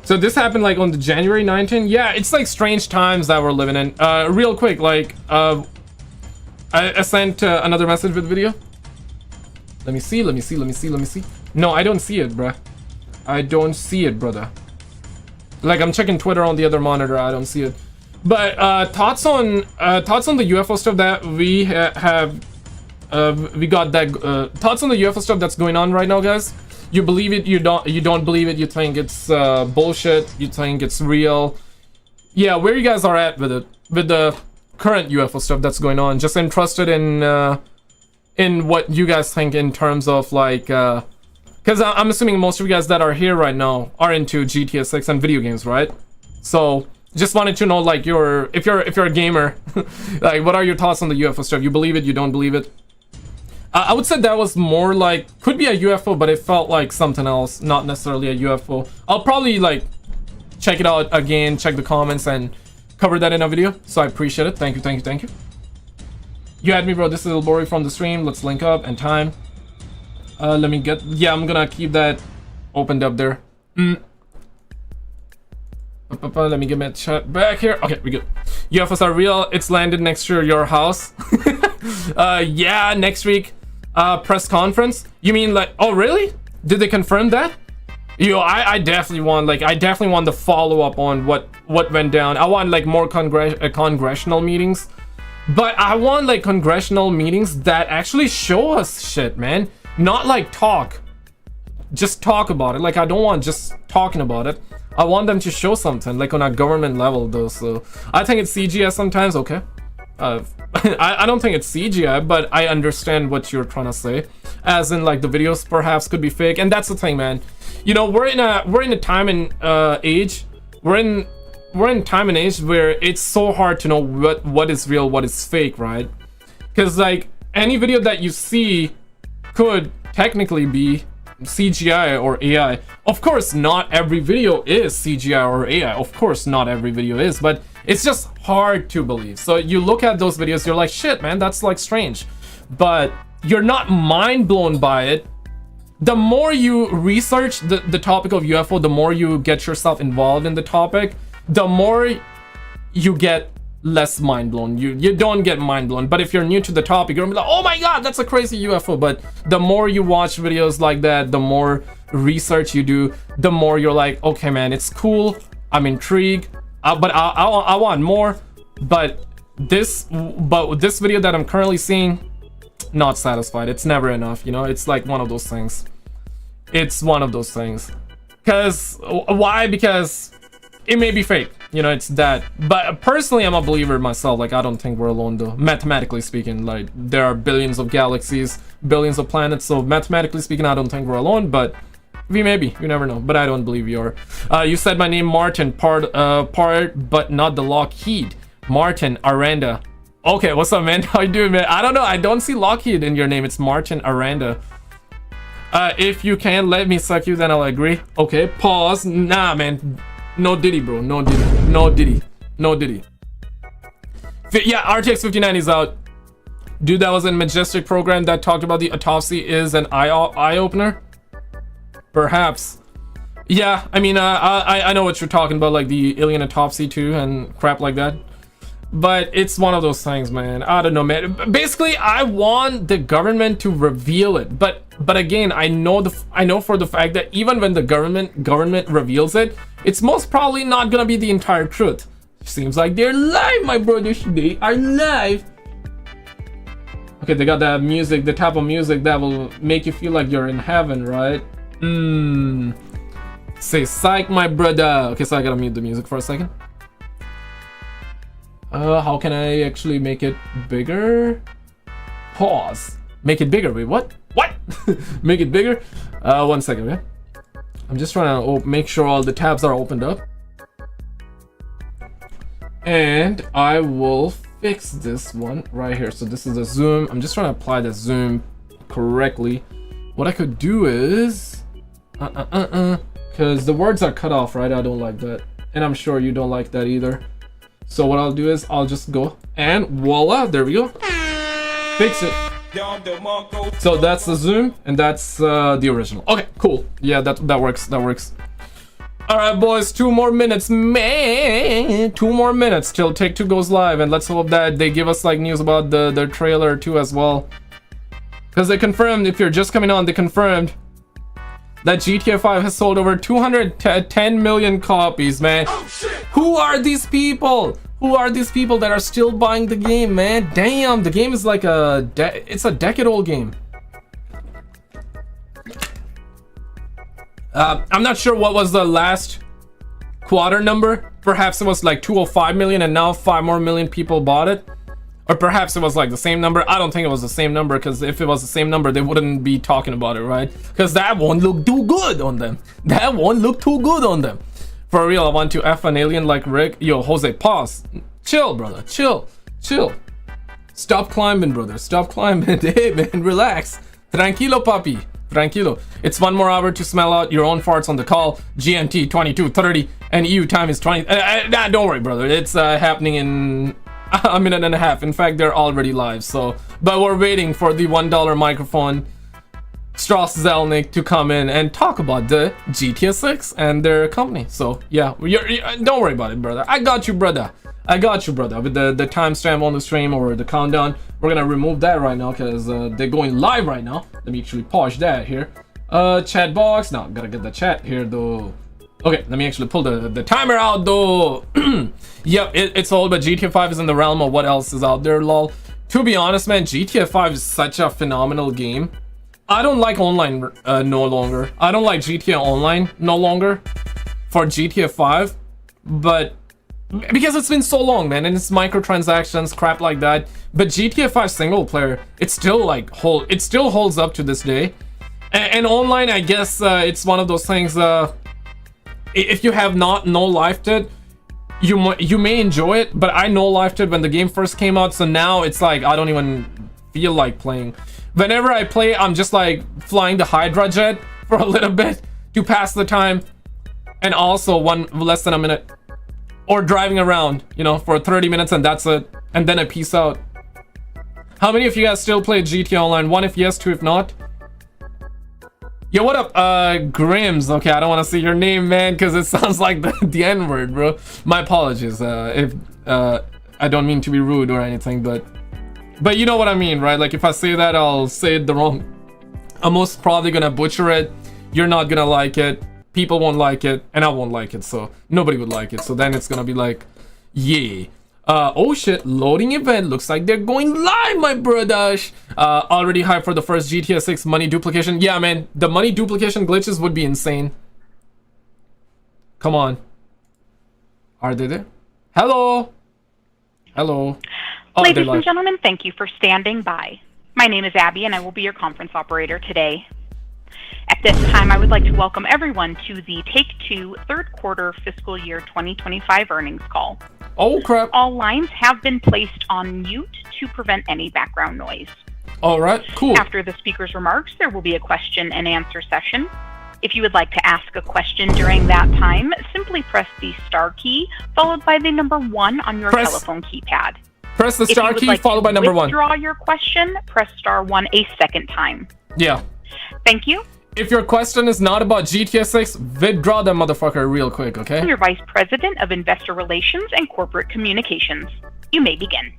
So this happened like on the January 19th. Yeah, it's like strange times that we're living in. Real quick, like I sent another message with video. Let me see. No, I don't see it, bruh. I don't see it, brother. Like, I'm checking Twitter on the other monitor. I don't see it. But thoughts on the UFO stuff that we have. We got that. Thoughts on the UFO stuff that's going on right now, guys. You believe it, you don't believe it, you think it's bullshit, you think it's real. Yeah, where you guys are at with it, with the current UFO stuff that's going on. Just interested in what you guys think in terms of like, because I'm assuming most of you guys that are here right now are into GTA 6 and video games, right? So just wanted to know, like, if you're a gamer, like, what are your thoughts on the UFO stuff? You believe it, you don't believe it? I would say that was more like, could be a UFO, but it felt like something else, not necessarily a UFO. I'll probably like check it out again, check the comments, and cover that in a video. So I appreciate it. Thank you. You had me, bro. This is Ilbori from the stream. Let's link up and time. Let me get. Yeah, I'm gonna keep that opened up there. Let me get my chat back here. Okay, we good. UFOs are real. It's landed next to your house. Yeah, next week. Press conference. You mean like? Oh, really? Did they confirm that? Yo, I definitely want the follow up on what went down. I want like more congressional meetings, but I want like congressional meetings that actually show us shit, man. Not like talk. just talk about it. Like, I don't want just talking about it. I want them to show something, like on a government level though. So I think it's CGI sometimes. Okay, I don't think it's CGI, but I understand what you're trying to say, as in like the videos perhaps could be fake. And that's the thing, man. You know, we're in a time and age. We're in time and age where it's so hard to know what is real, what is fake, right? Because like any video that you see could technically be CGI or AI. Of course, not every video is CGI or AI. Of course, not every video is, but it's just hard to believe. So you look at those videos, you're like, shit, man, that's like strange. But you're not mind blown by it. The more you research the topic of UFO, the more you get yourself involved in the topic, the more you get less mind blown. You don't get mind blown. But if you're new to the topic, you're gonna be like, oh my god, that's a crazy UFO. But the more you watch videos like that, the more research you do, the more you're like, okay, man, it's cool, I'm intrigued, but I want more. But this video that I'm currently seeing, not satisfied. It's never enough, you know. It's like one of those things. It's one of those things. Because why? Because it may be fake, you know. It's that. But personally, I'm a believer myself. Like, I don't think we're alone though, mathematically speaking. Like, there are billions of galaxies, billions of planets, so mathematically speaking, I don't think we're alone. But we may be, you never know. But I don't believe you are. You said my name, Martin, part but not the Lockheed. Martin Aranda. Okay, what's up, man? How you doing, man? I don't know, I don't see Lockheed in your name. It's Martin Aranda. If you can let me suck you, then I'll agree. Okay, pause. Nah, man, no Diddy, bro. No Diddy. No Diddy. No Diddy. Yeah, RTX 59 is out. Dude, that was a Majestic program that talked about the autopsy is an eye-opener? Perhaps. Yeah, I mean, I know what you're talking about, like the alien autopsy too and crap like that. But it's one of those things, man. I don't know, man. Basically, I want the government to reveal it. But again, I know for the fact that even when the government reveals it, it's most probably not gonna be the entire truth. Seems like they're live, my brothers. They are live. Okay, they got that music, the type of music that will make you feel like you're in heaven, right? Say psych, my brother. Okay, so I gotta mute the music for a second. How can I actually make it bigger? Pause. Make it bigger. Wait, what? What? Make it bigger? 1 second, okay? I'm just trying to make sure all the tabs are opened up. And I will fix this one right here. So this is a zoom. I'm just trying to apply the zoom correctly. What I could do is... because the words are cut off, right? I don't like that. And I'm sure you don't like that either. So what I'll do is I'll just go and voila, there we go. Fix it. So that's the zoom and that's the original. Okay, cool. Yeah, that works. That works. All right, boys, 2 more minutes, man. 2 more minutes till Take-Two goes live, and let's hope that they give us like news about the trailer too as well. Because they confirmed, if you're just coming on, they confirmed that GTA 5 has sold over 210 million copies, man. Oh, shit. Who are these people? Who are these people that are still buying the game, man? Damn, the game is like it's a decade-old game. I'm not sure what was the last quarter number. Perhaps it was like 205 million and now 5 more million people bought it. Or perhaps it was like the same number. I don't think it was the same number, because if it was the same number, they wouldn't be talking about it, right? Because that won't look too good on them. That won't look too good on them. For real, I want to F an alien like Rick. Yo, Jose, pause. Chill, brother. Chill. Chill. Stop climbing, brother. Stop climbing. Hey, man, relax. Tranquilo, papi. Tranquilo. It's 1 more hour to smell out your own farts on the call. GMT 22:30 and EU time is 20. Don't worry, brother. It's happening in a minute and a half. In fact, they're already live. So, but we're waiting for the $1 microphone Strauss Zelnick to come in and talk about the GTA 6 and their company. So yeah, don't worry about it, brother. I got you, brother. I got you, brother. With the timestamp on the stream or the countdown, we're gonna remove that right now because they're going live right now. Let me actually pause that here. Chat box. No, gotta get the chat here though. Okay, let me actually pull the timer out though. Yep, it's old, but GTA 5 is in the realm of what else is out there, lol. To be honest, man, GTA 5 is such a phenomenal game I don't like online no longer. I don't like GTA Online no longer for GTA 5, but because it's been so long, man, and it's microtransactions, crap like that. But GTA 5 single player, it still holds up to this day. And online, I guess it's one of those things. If you have not no-lifed it, you may enjoy it, but I no-lifed it when the game first came out, so now it's like I don't even feel like playing. Whenever I play, I'm just like flying the Hydra jet for a little bit to pass the time, and also less than a minute, or driving around, you know, for 30 minutes, and that's it, and then I peace out. How many of you guys still play GTA Online? 1 if yes, 2 if not. Yo, what up, Grims? Okay, I don't want to say your name, man, because it sounds like the N-word, bro. My apologies, if I don't mean to be rude or anything, but you know what I mean, right? Like, if I say that, I'll say it the wrong. I'm most probably gonna butcher it. You're not gonna like it. People won't like it, and I won't like it, so nobody would like it. So then it's gonna be like, yeah. Oh shit, loading event. Looks like they're going live, my brothers. Already hyped for the first GTA 6 money duplication. Yeah, man, the money duplication glitches would be insane. Come on. Are they there? Hello? Hello? Oh, ladies and gentlemen, thank you for standing by. My name is Abby, and I will be your conference operator today. At this time, I would like to welcome everyone to the Take-Two third quarter fiscal year 2025 earnings call. Oh, crap. All lines have been placed on mute to prevent any background noise. All right, cool. After the speaker's remarks, there will be a question and answer session. If you would like to ask a question during that time, simply press the star key followed by the number 1 on your telephone keypad. Press the star key followed by number 1. If you would like to withdraw your question, press star 1 a second time. Yeah. Thank you. If your question is not about GTA 6, withdraw that motherfucker real quick, okay? Your Vice President of Investor Relations and Corporate Communications. You may begin.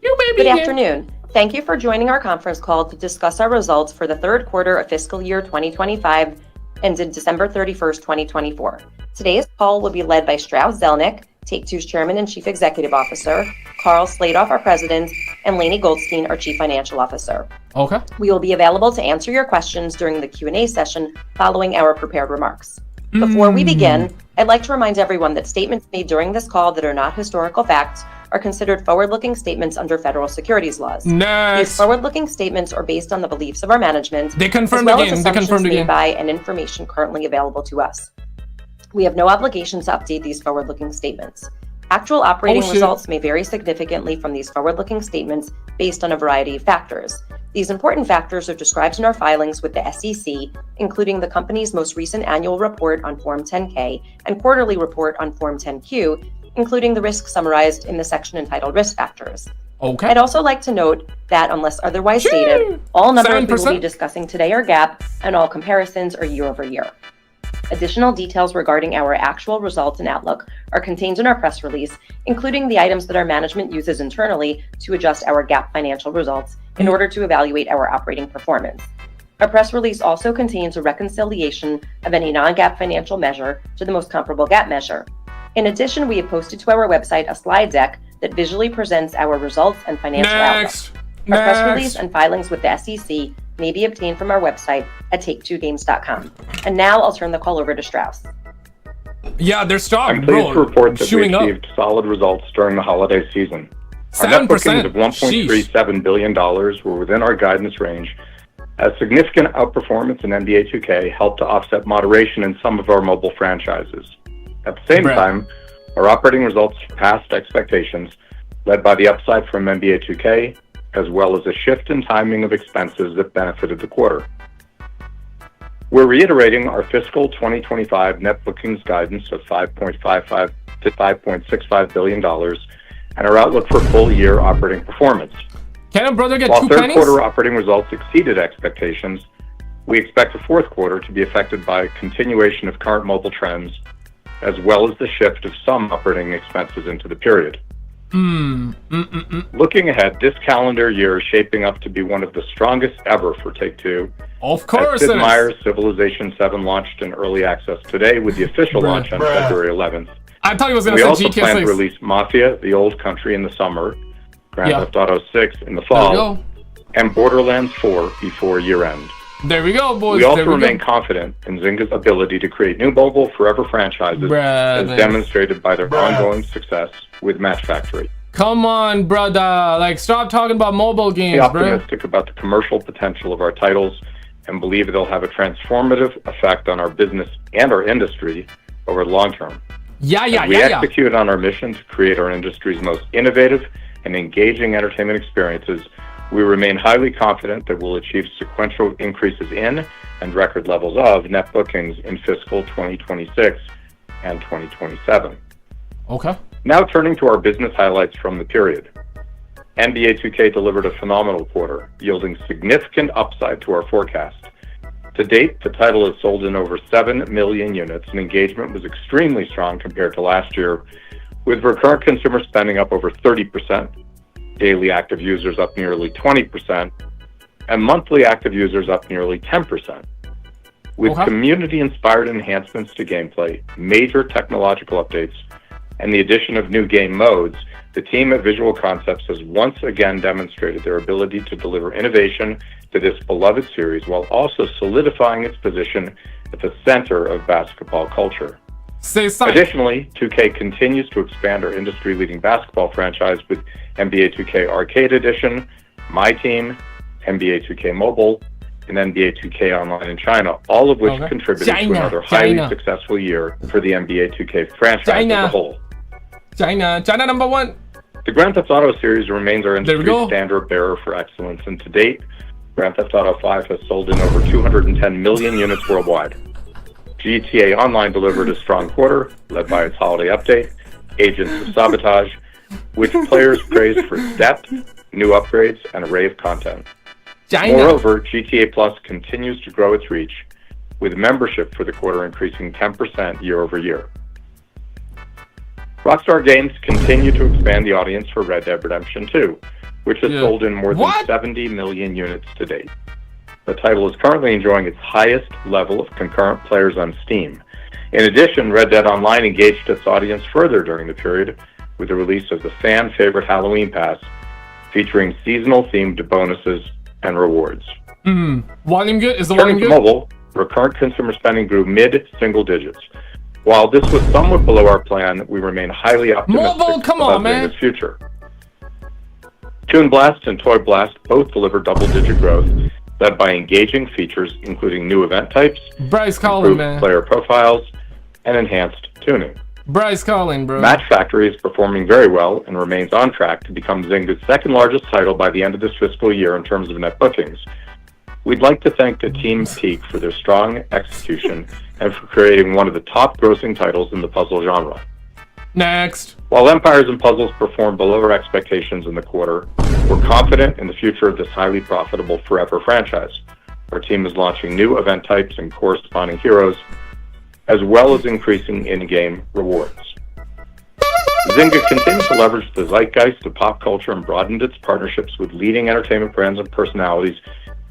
Good afternoon. Thank you for joining our conference call to discuss our results for the third quarter of fiscal year 2025, ended December 31st, 2024. Today's call will be led by Strauss Zelnick, Take-Two's Chairman and Chief Executive Officer, Carl Sladoff, our President, and Lainey Goldstein, our Chief Financial Officer. Okay. We will be available to answer your questions during the Q&A session following our prepared remarks. Before we begin, I'd like to remind everyone that statements made during this call that are not historical facts are considered forward-looking statements under federal securities laws. Next. These forward-looking statements are based on the beliefs of our management, They confirmed as well again. as They assumptions confirmed made again. by and information currently available to us. We have no obligation to update these forward-looking statements. Actual operating results may vary significantly from these forward-looking statements based on a variety of factors. These important factors are described in our filings with the SEC, including the company's most recent annual report on Form 10-K and quarterly report on Form 10-Q, including the risks summarized in the section entitled Risk Factors. Okay. I'd also like to note that, unless otherwise stated, all numbers 7%. we will be discussing today are GAAP, and all comparisons are year-over-year. Additional details regarding our actual results and outlook are contained in our press release, including the items that our management uses internally to adjust our GAAP financial results in order to evaluate our operating performance. Our press release also contains a reconciliation of any non-GAAP financial measure to the most comparable GAAP measure. In addition, we have posted to our website a slide deck that visually presents our results and financial outlook. Our press release and filings with the SEC may be obtained from our website at take2games.com. And now I'll turn the call over to Strauss. Yeah, they're strong, I'm pleased to report that we shooting achieved solid results during the holiday season. Our 7%. net bookings of $1.37 billion were within our guidance range, as significant outperformance in NBA 2K helped to offset moderation in some of our mobile franchises. At the same time, our operating results surpassed expectations, led by the upside from NBA 2K, as well as a shift in timing of expenses that benefited the quarter. We're reiterating our fiscal 2025 net bookings guidance of $5.55 to $5.65 billion and our outlook for full-year operating performance. Can a brother get While 2 third pennies? quarter operating results exceeded expectations, we expect the fourth quarter to be affected by a continuation of current mobile trends, as well as the shift of some operating expenses into the period. Looking ahead, this calendar year is shaping up to be one of the strongest ever for Take-Two. Of course Sid it is. Meier's Civilization 7 launched in early access today with the official launch on February 11th. I thought he was going We to also say GTA plan 6. to release Mafia: The Old Country in the summer, Grand Theft Auto 6 in the There fall, we go. and Borderlands 4 before year-end. There we go, boys. We also remain confident in Zynga's ability to create new mobile forever franchises, as demonstrated by their ongoing success with Match Factory. Come on, brother. Like, stop talking about mobile games, I'm optimistic about the commercial potential of our titles and believe they'll have a transformative effect on our business and our industry over the long term. We execute on our mission to create our industry's most innovative and engaging entertainment experiences. We remain highly confident that we'll achieve sequential increases in and record levels of net bookings in fiscal 2026 and 2027. Okay. Now turning to our business highlights from the period. NBA 2K delivered a phenomenal quarter, yielding significant upside to our forecast. To date, the title has sold in over 7 million units, and engagement was extremely strong compared to last year, with recurrent consumer spending up over 30%, daily active users up nearly 20%, and monthly active users up nearly 10%. With community-inspired enhancements to gameplay, major technological updates, and the addition of new game modes, the team at Visual Concepts has once again demonstrated their ability to deliver innovation to this beloved series while also solidifying its position at the center of basketball culture. Additionally, 2K continues to expand our industry-leading basketball franchise with NBA 2K Arcade Edition, My Team, NBA 2K Mobile, and NBA 2K Online in China, all of which contributed to another highly successful year for the NBA 2K franchise as a whole. China number one. The Grand Theft Auto series remains our industry standard bearer for excellence, and to date, Grand Theft Auto 5 has sold in over 210 million units worldwide. GTA Online delivered a strong quarter, led by its holiday update, Agents of Sabotage, which players praised for depth, new upgrades, and array of content. Moreover, GTA Plus continues to grow its reach, with membership for the quarter increasing 10% year over year. Rockstar Games continue to expand the audience for Red Dead Redemption 2, which has sold in more than 70 million units to date. The title is currently enjoying its highest level of concurrent players on Steam. In addition, Red Dead Online engaged its audience further during the period with the release of the fan-favorite Halloween Pass, featuring seasonal-themed bonuses and rewards. Volume good? Is the Turning volume good? to mobile, recurrent consumer spending grew mid-single digits. While this was somewhat below our plan, we remain highly optimistic about Zynga's future. Toon Blast and Toy Blast both delivered double-digit growth, led by engaging features including new event types, improved player profiles, and enhanced tuning. Match Factory is performing very well and remains on track to become Zynga's second largest title by the end of this fiscal year in terms of net bookings. We'd like to thank the Team Peak for their strong execution and for creating one of the top grossing titles in the puzzle genre. Next. While Empires and Puzzles performed below our expectations in the quarter, we're confident in the future of this highly profitable forever franchise. Our team is launching new event types and corresponding heroes, as well as increasing in-game rewards. Zynga continues to leverage the zeitgeist of pop culture and broadened its partnerships with leading entertainment brands and personalities,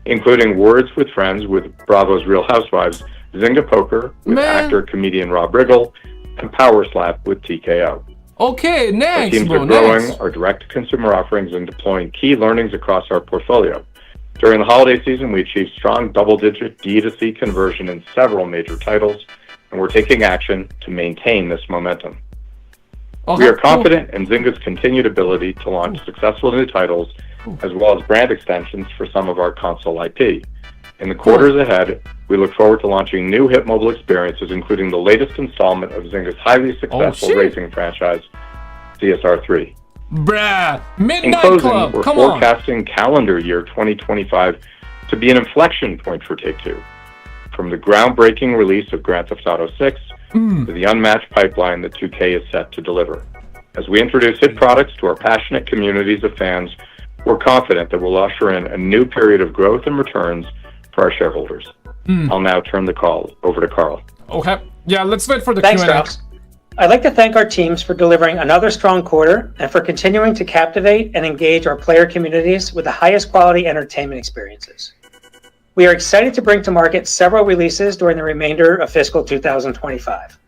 including Words with Friends with Bravo's Real Housewives, Zynga Poker with actor-comedian Rob Riggle, and Power Slap with TKO. Okay, next. Our teams are growing our direct-to-consumer offerings and deploying key learnings across our portfolio. During the holiday season, we achieved strong double-digit D2C conversion in several major titles, and we're taking action to maintain this momentum. We are confident in Zynga's continued ability to launch successful new titles, as well as brand extensions for some of our console IP. In the quarters ahead, we look forward to launching new hit mobile experiences, including the latest installment of Zynga's highly successful racing franchise, CSR3. Midnight In closing, Club. we're forecasting calendar year 2025 to be an inflection point for Take-Two. From the groundbreaking release of Grand Theft Auto 6 to the unmatched pipeline that 2K is set to deliver. As we introduce hit products to our passionate communities of fans, we're confident that we'll usher in a new period of growth and returns for our shareholders. I'll now turn the call over to Carl. Okay. Yeah, let's wait for the Thanks, Q&A. Strauss. I'd like to thank our teams for delivering another strong quarter and for continuing to captivate and engage our player communities with the highest quality entertainment experiences. We are excited to bring to market several releases during the remainder of fiscal 2025.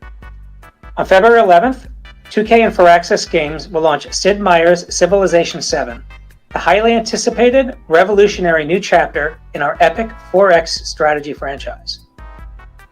On February 11th, 2K and Firaxis Games will launch Sid Meier's Civilization VII, a highly anticipated, revolutionary new chapter in our epic 4X strategy franchise.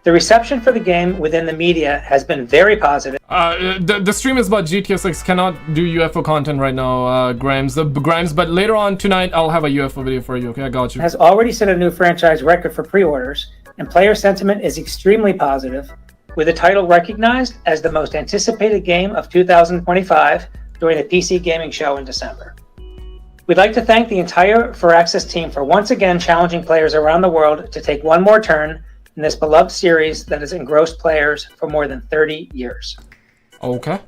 The reception for the game within the media has been very positive. The stream is about GTA 6. Cannot do UFO content right now, Grimes. But later on tonight, I'll have a UFO video for you. Okay, I got you. Has already set a new franchise record for pre-orders, and player sentiment is extremely positive, with the title recognized as the most anticipated game of 2025 during the PC gaming show in December. We'd like to thank the entire Firaxis team for once again challenging players around the world to take one more turn in this beloved series that has engrossed players for more than 30 years. Okay.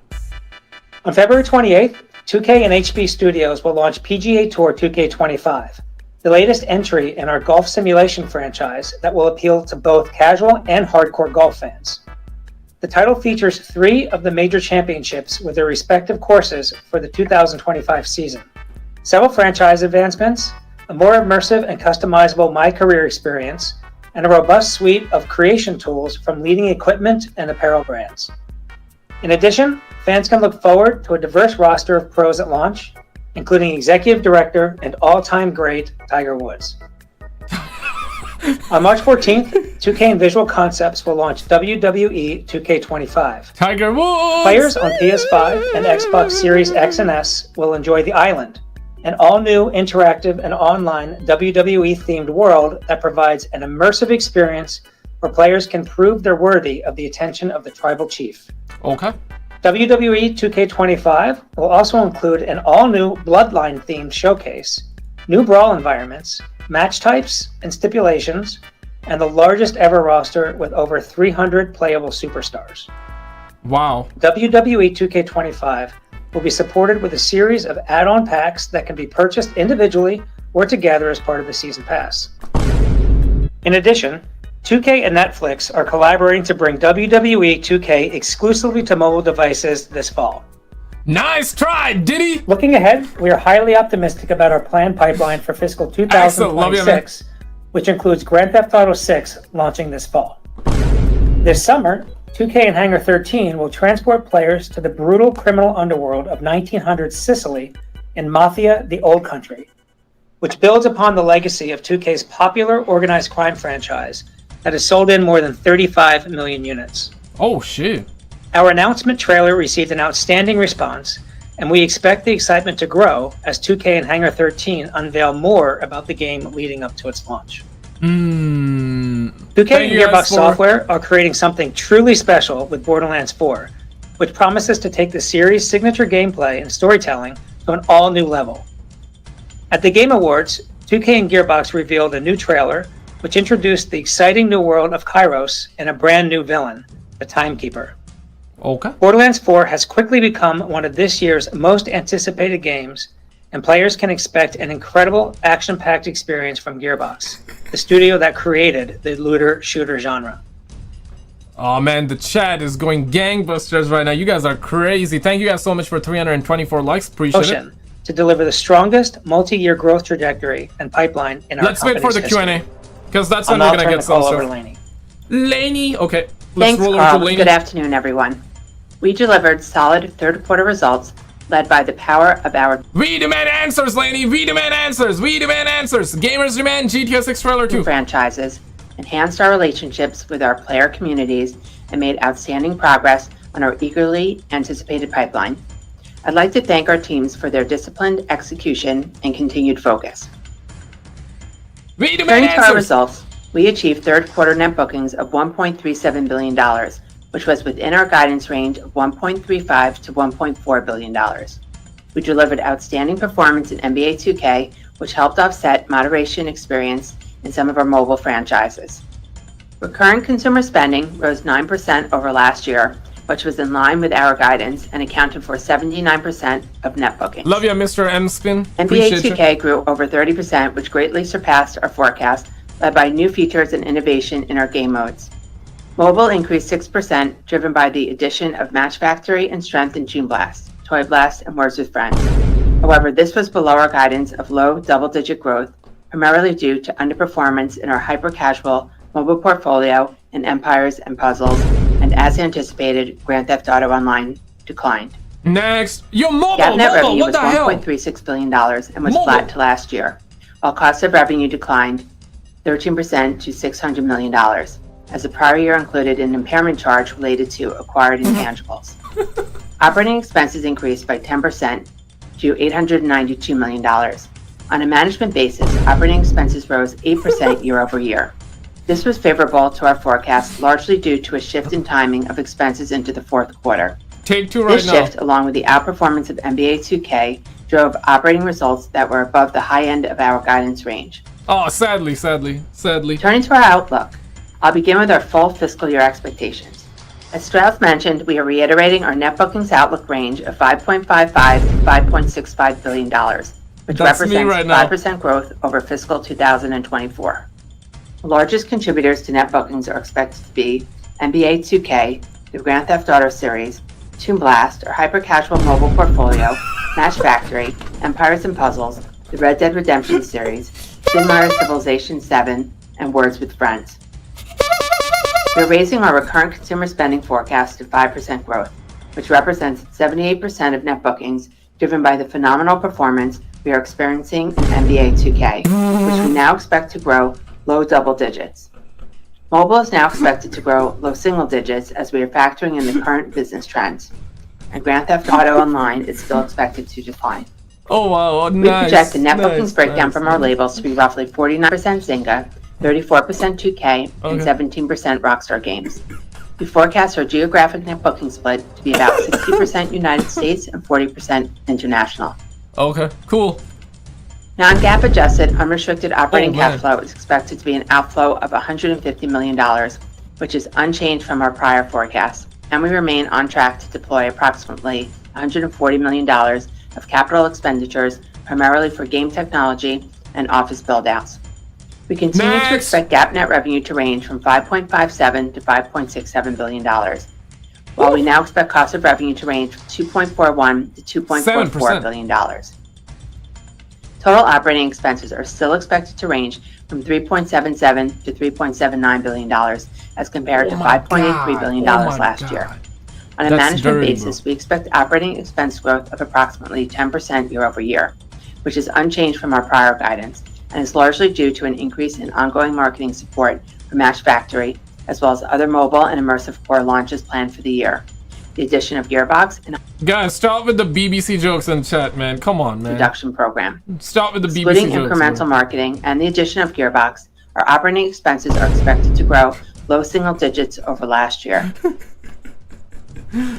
On February 28th, 2K and HB Studios will launch PGA Tour 2K25, the latest entry in our golf simulation franchise that will appeal to both casual and hardcore golf fans. The title features 3 of the major championships with their respective courses for the 2025 season, several franchise advancements, a more immersive and customizable My Career experience, and a robust suite of creation tools from leading equipment and apparel brands. In addition, fans can look forward to a diverse roster of pros at launch, including Executive Director and all-time great Tiger Woods. On March 14th, 2K and Visual Concepts will launch WWE 2K25. Tiger Woods! Players on PS5 and Xbox Series X and S will enjoy The Island, an all-new interactive and online WWE-themed world that provides an immersive experience where players can prove they're worthy of the attention of the tribal chief. Okay. WWE 2K25 will also include an all-new Bloodline-themed showcase, new brawl environments, match types and stipulations, and the largest ever roster with over 300 playable superstars. Wow. WWE 2K25 will be supported with a series of add-on packs that can be purchased individually or together as part of the Season Pass. In addition, 2K and Netflix are collaborating to bring WWE 2K exclusively to mobile devices this fall. Nice try, Diddy! Looking ahead, we are highly optimistic about our planned pipeline for fiscal 2026, which includes Grand Theft Auto 6 launching this fall. This summer, 2K and Hangar 13 will transport players to the brutal criminal underworld of 1900s Sicily in Mafia: The Old Country, which builds upon the legacy of 2K's popular organized crime franchise that has sold in more than 35 million units. Oh, shit. Our announcement trailer received an outstanding response, and we expect the excitement to grow as 2K and Hangar 13 unveil more about the game leading up to its launch. 2K and Gearbox Software are creating something truly special with Borderlands 4, which promises to take the series' signature gameplay and storytelling to an all-new level. At the Game Awards, 2K and Gearbox revealed a new trailer which introduced the exciting new world of Kairos and a brand new villain, the Timekeeper. Okay. Borderlands 4 has quickly become one of this year's most anticipated games, and players can expect an incredible action-packed experience from Gearbox, the studio that created the looter-shooter genre. Oh man, the chat is going gangbusters right now. You guys are crazy. Thank you guys so much for 324 likes. Appreciate it. To deliver the strongest multi-year growth trajectory and pipeline in our Let's wait for the Q&A, because that's when we're going to get some stuff. Laney, okay. Thanks, Carl. Good afternoon, everyone. We delivered solid third quarter results led by the power of our... We demand answers, Laney! We demand answers! We demand answers! Gamers demand GTA 6 trailer 2. ...franchises, enhanced our relationships with our player communities, and made outstanding progress on our eagerly anticipated pipeline. I'd like to thank our teams for their disciplined execution and continued focus. We demand Turning answers! to our results, we achieved third quarter net bookings of $1.37 billion, which was within our guidance range of $1.35 to $1.4 billion. We delivered outstanding performance in NBA 2K, which helped offset moderation experienced in some of our mobile franchises. Recurrent consumer spending rose 9% over last year, which was in line with our guidance and accounted for 79% of net bookings. Love you, Mr. M-Spin. NBA 2K grew over 30%, which greatly surpassed our forecast, led by new features and innovation in our game modes. Mobile increased 6%, driven by the addition of Match Factory and strength in Toon Blast, Toy Blast, and Words with Friends. However, this was below our guidance of low double-digit growth, primarily due to underperformance in our hyper-casual mobile portfolio in Empires and Puzzles, and as anticipated, Grand Theft Auto Online declined. Next, your mobile. GAAP net revenue What was the hell? $1.36 billion and was Mobile. flat to last year, while cost of revenue declined 13% to $600 million, as the prior year included an impairment charge related to acquired intangibles. Operating expenses increased by 10% to $892 million. On a management basis, operating expenses rose 8% year over year. This was favorable to our forecast, largely due to a shift in timing of expenses into the fourth quarter. Take two right This now. shift, along with the outperformance of NBA 2K, drove operating results that were above the high end of our guidance range. Oh, sadly. Turning to our outlook, I'll begin with our full fiscal year expectations. As Strauss mentioned, we are reiterating our net bookings outlook range of $5.55 to $5.65 billion, which That's me represents right now. 5% growth over fiscal 2024. The largest contributors to net bookings are expected to be NBA 2K, the Grand Theft Auto series, Toon Blast, our hyper-casual mobile portfolio, Match Factory, Empires & Puzzles, the Red Dead Redemption series, Sid Meier's Civilization 7, and Words with Friends. We're raising our recurrent consumer spending forecast to 5% growth, which represents 78% of net bookings, driven by the phenomenal performance we are experiencing in NBA 2K, which we now expect to grow low double digits. Mobile is now expected to grow low single digits as we are factoring in the current business trends. And Grand Theft Auto Online is still expected to decline. Oh wow, We nice. project the net bookings breakdown nice. from our labels to be roughly 49% Zynga, 34% 2K, and 17% Rockstar Games. We forecast our geographic net booking split to be about 60% United States and 40% international. Okay, cool. Non-GAAP adjusted unrestricted operating Oh, man. cash flow is expected to be an outflow of $150 million, which is unchanged from our prior forecast, and we remain on track to deploy approximately $140 million of capital expenditures, primarily for game technology and office build-outs. We continue to Next. expect GAAP net revenue to range from $5.57 to $5.67 billion, while we now expect cost of revenue to range from $2.41 to $2.44 7%. billion. Total operating expenses are still expected to range from $3.77 to $3.79 billion, as compared to $5.83 billion last year. On a That's management dirty, basis, we expect operating expense growth of approximately 10% year over year, which is unchanged from our prior guidance, and is largely due to an increase in ongoing marketing support for Match Factory, as well as other mobile and immersive core launches planned for the year. The addition of Gearbox and Guys, stop with the BBC jokes in chat, man. Come on, man. production program. Stop with the BBC Excluding jokes. incremental man. marketing and the addition of Gearbox, our operating expenses are expected to grow low single digits over last year.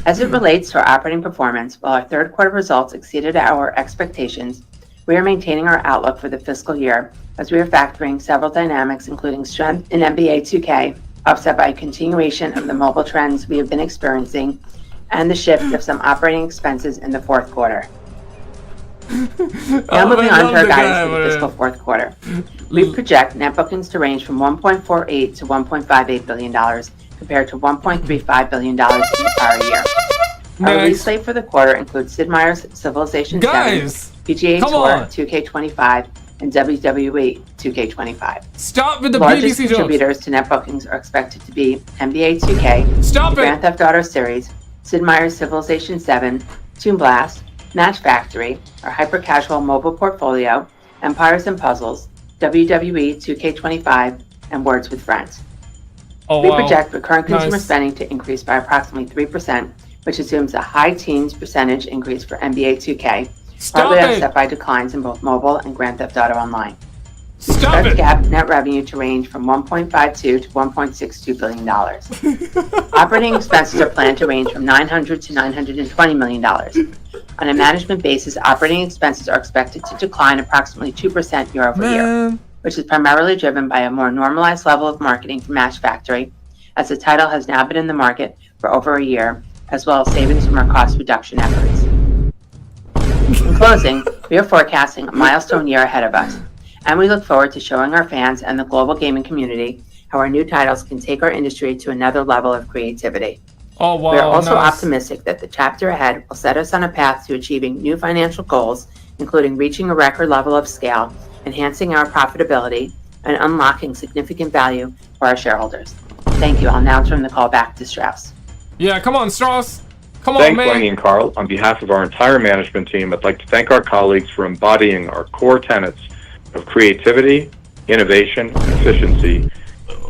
As it relates to our operating performance, while our third quarter results exceeded our expectations, we are maintaining our outlook for the fiscal year as we are factoring several dynamics, including strength in NBA 2K, offset by a continuation of the mobile trends we have been experiencing, and the shift of some operating expenses in the fourth quarter. Now moving on to our guidance for the fiscal fourth quarter. We project net bookings to range from $1.48 to $1.58 billion, compared to $1.35 billion in the prior year. Our release slate for the quarter includes Sid Meier's Civilization 7, Guys, PGA come Tour on. 2K25, and WWE 2K25. Stop with the Largest BBC jokes. contributors to net bookings are expected to be NBA 2K, Stop the Grand it. Theft Auto series, Sid Meier's Civilization 7, Toon Blast, Match Factory, our hyper-casual mobile portfolio, Empires & Puzzles, WWE 2K25, and Words with Friends. Oh, We wow. project recurrent consumer Nice. spending to increase by approximately 3%, which assumes a high teens percentage increase for NBA 2K, Stop partly it. offset by declines in both mobile and Grand Theft Auto Online. Stop Expect it. GAAP net revenue to range from $1.52 to $1.62 billion. Operating expenses are planned to range from $900 to $920 million. On a management basis, operating expenses are expected to decline approximately 2% year over year, Man. which is primarily driven by a more normalized level of marketing for Match Factory, as the title has now been in the market for over a year, as well as savings from our cost reduction efforts. In closing, we are forecasting a milestone year ahead of us, and we look forward to showing our fans and the global gaming community how our new titles can take our industry to another level of creativity. Oh, wow. We are also nice. optimistic that the chapter ahead will set us on a path to achieving new financial goals, including reaching a record level of scale, enhancing our profitability, and unlocking significant value for our shareholders. Thank you. I'll now turn the call back to Strauss. Yeah, come on, Strauss. Come on, Thanks, man. Laney and Carl. On behalf of our entire management team, I'd like to thank our colleagues for embodying our core tenets of creativity, innovation, and efficiency,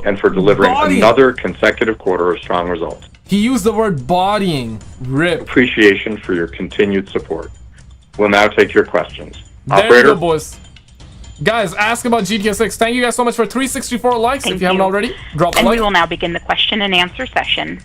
and for delivering another consecutive quarter of strong results. He used the word bodying. Rip. Appreciation for your continued support. We'll now take your questions. There Operator? you go, boys. Guys, ask about GTA 6. Thank you guys so much for 364 likes. Thank if you haven't you. already, drop a And like. we will now begin the question and answer session.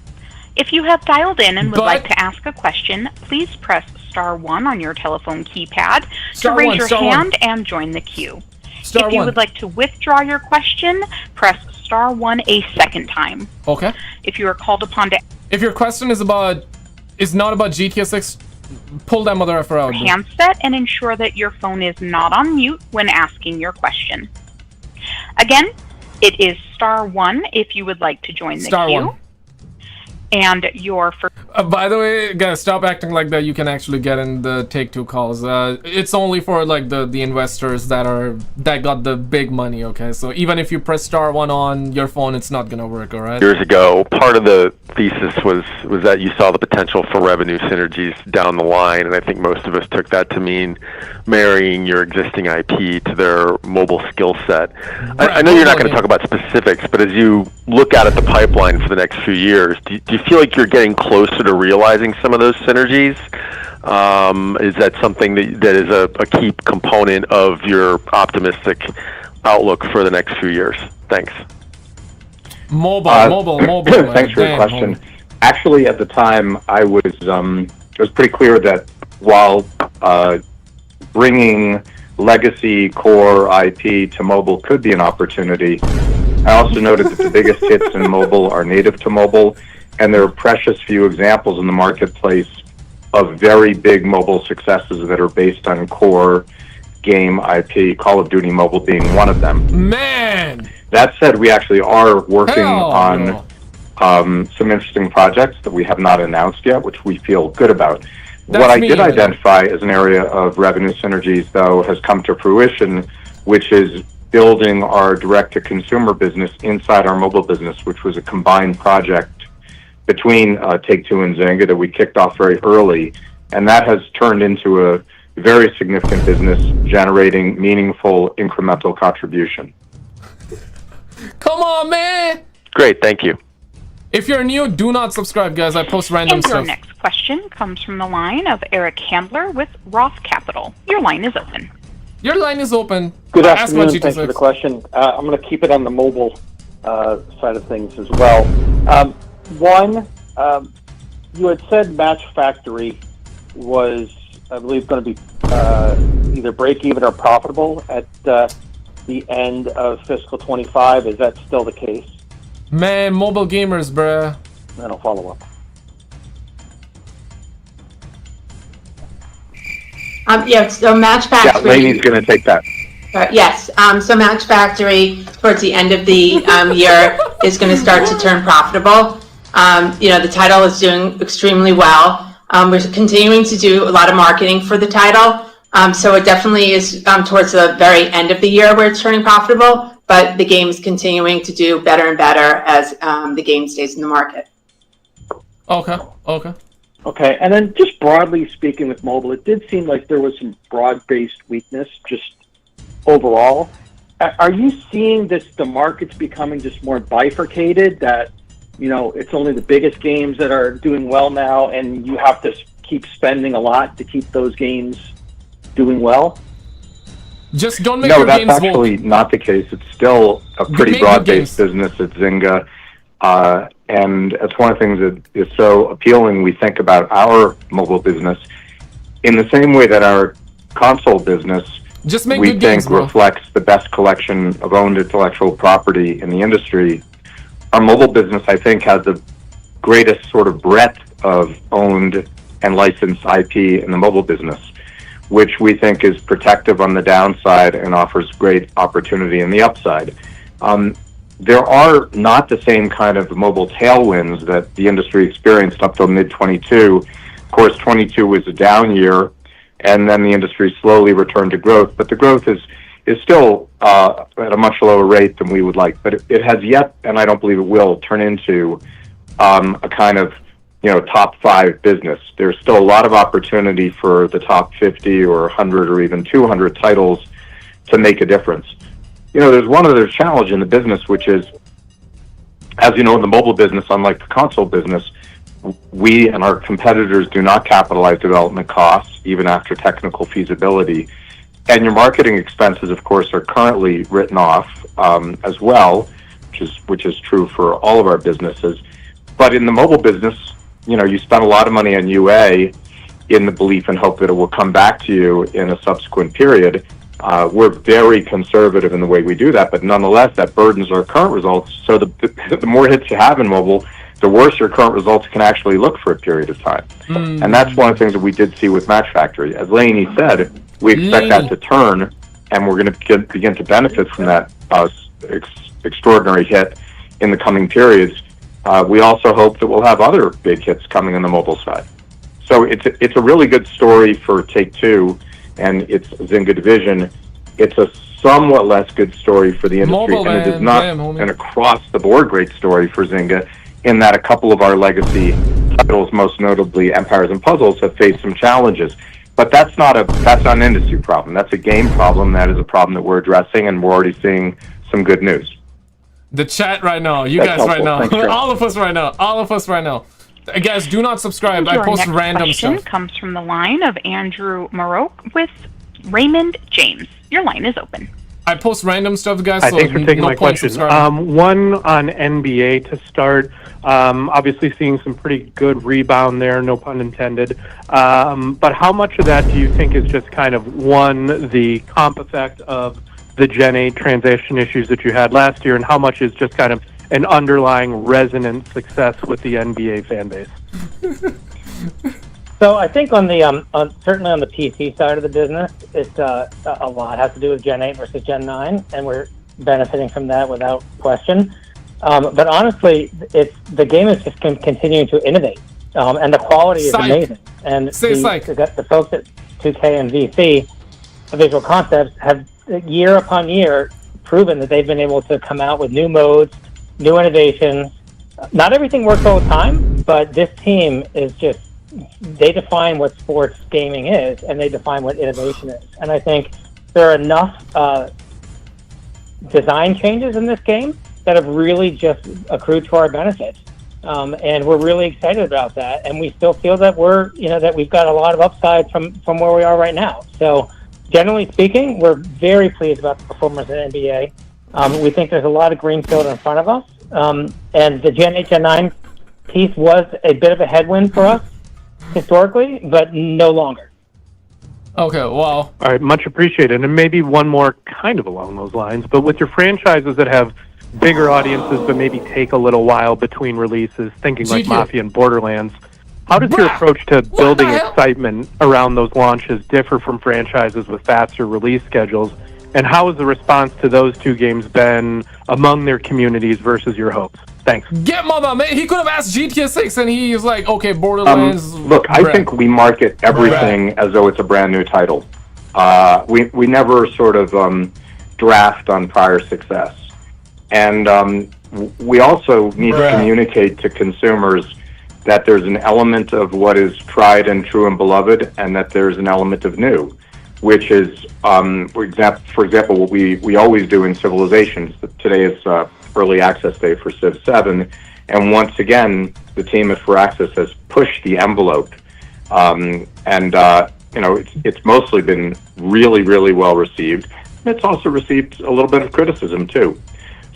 If you have dialed in and would like to ask a question, please press star 1 on your telephone keypad to raise your hand and join the queue. If you would like to withdraw your question, press star 1 a second time. Okay. If you are called upon to If your question is not about GTA 6, pull that mother effer out. handset and ensure that your phone is not on mute when asking your question. Again, it is star 1 if you would like to join the queue. 1. And your first... By the way, guys, stop acting like that. You can actually get in the Take-Two calls. It's only for like the investors that got the big money. Okay, so even if you press star 1 on your phone, it's not gonna work. All right. Years ago, part of the thesis was that you saw the potential for revenue synergies down the line, and I think most of us took that to mean marrying your existing IP to their mobile skill set. I know you're not going to talk about specifics, but as you look out at the pipeline for the next few years, do you feel like you're getting closer to realizing some of those synergies? Is that something that is a key component of your optimistic outlook for the next few years? Thanks. Mobile. Thanks for your question. Actually, at the time, it was pretty clear that while bringing legacy core IP to mobile could be an opportunity, I also noted that the biggest hits in mobile are native to mobile, and there are precious few examples in the marketplace of very big mobile successes that are based on core game IP, Call of Duty Mobile being one of them. Man! That said, we actually are working on some interesting projects that we have not announced yet, which we feel good about. What I did identify as an area of revenue synergies, though, has come to fruition, which is building our direct-to-consumer business inside our mobile business, which was a combined project between Take-Two and Zynga that we kicked off very early, and that has turned into a very significant business, generating meaningful incremental contribution. Come on, man! Great, thank you. If you're new, do not subscribe, guys. I post random and stuff. your next question comes from the line of Eric Handler with Roth Capital. Your line is open. Your line is open. Good afternoon. Thanks for the question. I'm going to keep it on the mobile side of things as well. One, you had said Match Factory was, I believe, going to be either break even or profitable at the end of fiscal 25. Is that still the case? Man, mobile gamers, bruh. Then I'll follow up. Yeah, so Match Factory... Yeah, Laney's going to take that. Yes, so Match Factory, towards the end of the year, is going to start to turn profitable. The title is doing extremely well. We're continuing to do a lot of marketing for the title. So it definitely is towards the very end of the year where it's turning profitable, but the game is continuing to do better and better as the game stays in the market. Okay, and then just broadly speaking with mobile, it did seem like there was some broad-based weakness just overall. Are you seeing the market's becoming just more bifurcated, that, it's only the biggest games that are doing well now and you have to keep spending a lot to keep those games doing well? Just don't make your games that's actually not the case. It's still a pretty broad-based business at Zynga. And it's one of the things that is so appealing, we think, about our mobile business. In the same way that our console business, we think, reflects the best collection of owned intellectual property in the industry, our mobile business, I think, has the greatest sort of breadth of owned and licensed IP in the mobile business, which we think is protective on the downside and offers great opportunity in the upside. There are not the same kind of mobile tailwinds that the industry experienced up till mid-22. Of course, 22 was a down year, and then the industry slowly returned to growth. But the growth is still at a much lower rate than we would like. But it has yet, and I don't believe it will, turn into a kind of top 5 business. There's still a lot of opportunity for the top 50 or 100 or even 200 titles to make a difference. There's one other challenge in the business, which is, as you know, in the mobile business, unlike the console business, we and our competitors do not capitalize development costs, even after technical feasibility. And your marketing expenses, of course, are currently written off as well, which is true for all of our businesses. But in the mobile business, you spend a lot of money on UA in the belief and hope that it will come back to you in a subsequent period. We're very conservative in the way we do that, but nonetheless, that burdens our current results. So the more hits you have in mobile, the worse your current results can actually look for a period of time. And that's one of the things that we did see with Match Factory. As Lainey said, we expect that to turn, and we're going to begin to benefit from that extraordinary hit in the coming periods. We also hope that we'll have other big hits coming on the mobile side. So it's a really good story for Take-Two and its Zynga division. It's a somewhat less good story for the industry, and it is not an across-the-board great story for Zynga, in that a couple of our legacy titles, most notably Empires and Puzzles, have faced some challenges. But that's not an industry problem. That's a game problem. That is a problem that we're addressing, and we're already seeing some good news. The chat right now, you That's guys helpful. right now, Thanks, all of us right now. Guys, do not subscribe. I post random Your stuff. next question comes from the line of Andrew Maroke with Raymond James. Your line is open. I post random stuff, guys. Hi, So thanks for taking no my point question. subscribing. One on NBA to start. Obviously seeing some pretty good rebound there, no pun intended. But how much of that do you think is just kind of, one, the comp effect of the Gen 8 transition issues that you had last year, and how much is just kind of an underlying resonant success with the NBA fan base? So I think on the certainly on the PC side of the business, it's a lot has to do with Gen 8 versus Gen 9, and we're benefiting from that without question. But honestly, the game is just continuing to innovate, and the quality is amazing. And the folks at 2K and VC, Visual Concepts, have year upon year proven that they've been able to come out with new modes, new innovations. Not everything works all the time, but this team is just, they define what sports gaming is, and they define what innovation is. And I think there are enough design changes in this game that have really just accrued to our benefit. And we're really excited about that. And we still feel that that we've got a lot of upside from where we are right now. So generally speaking, we're very pleased about the performance of the NBA. We think there's a lot of greenfield in front of us. And the Gen 8, Gen 9 piece was a bit of a headwind for us historically, but no longer. Okay, well. All right, much appreciated. And maybe one more kind of along those lines, but with your franchises that have bigger audiences but maybe take a little while between releases, thinking like Mafia and Borderlands, how does your approach to building excitement around those launches differ from franchises with faster release schedules? And how has the response to those two games been among their communities versus your hopes? Thanks. Get mother, man. He could have asked GTA 6 and he's like, okay, Borderlands. Look, I think we market everything as though it's a brand new title. We never sort of draft on prior success. And we also need to communicate to consumers that there's an element of what is tried and true and beloved, and that there's an element of new, which is, for example, what we always do in Civilizations. Today is early access day for Civ 7, and once again, the team at Firaxis has pushed the envelope, it's mostly been really, really well received. It's also received a little bit of criticism too.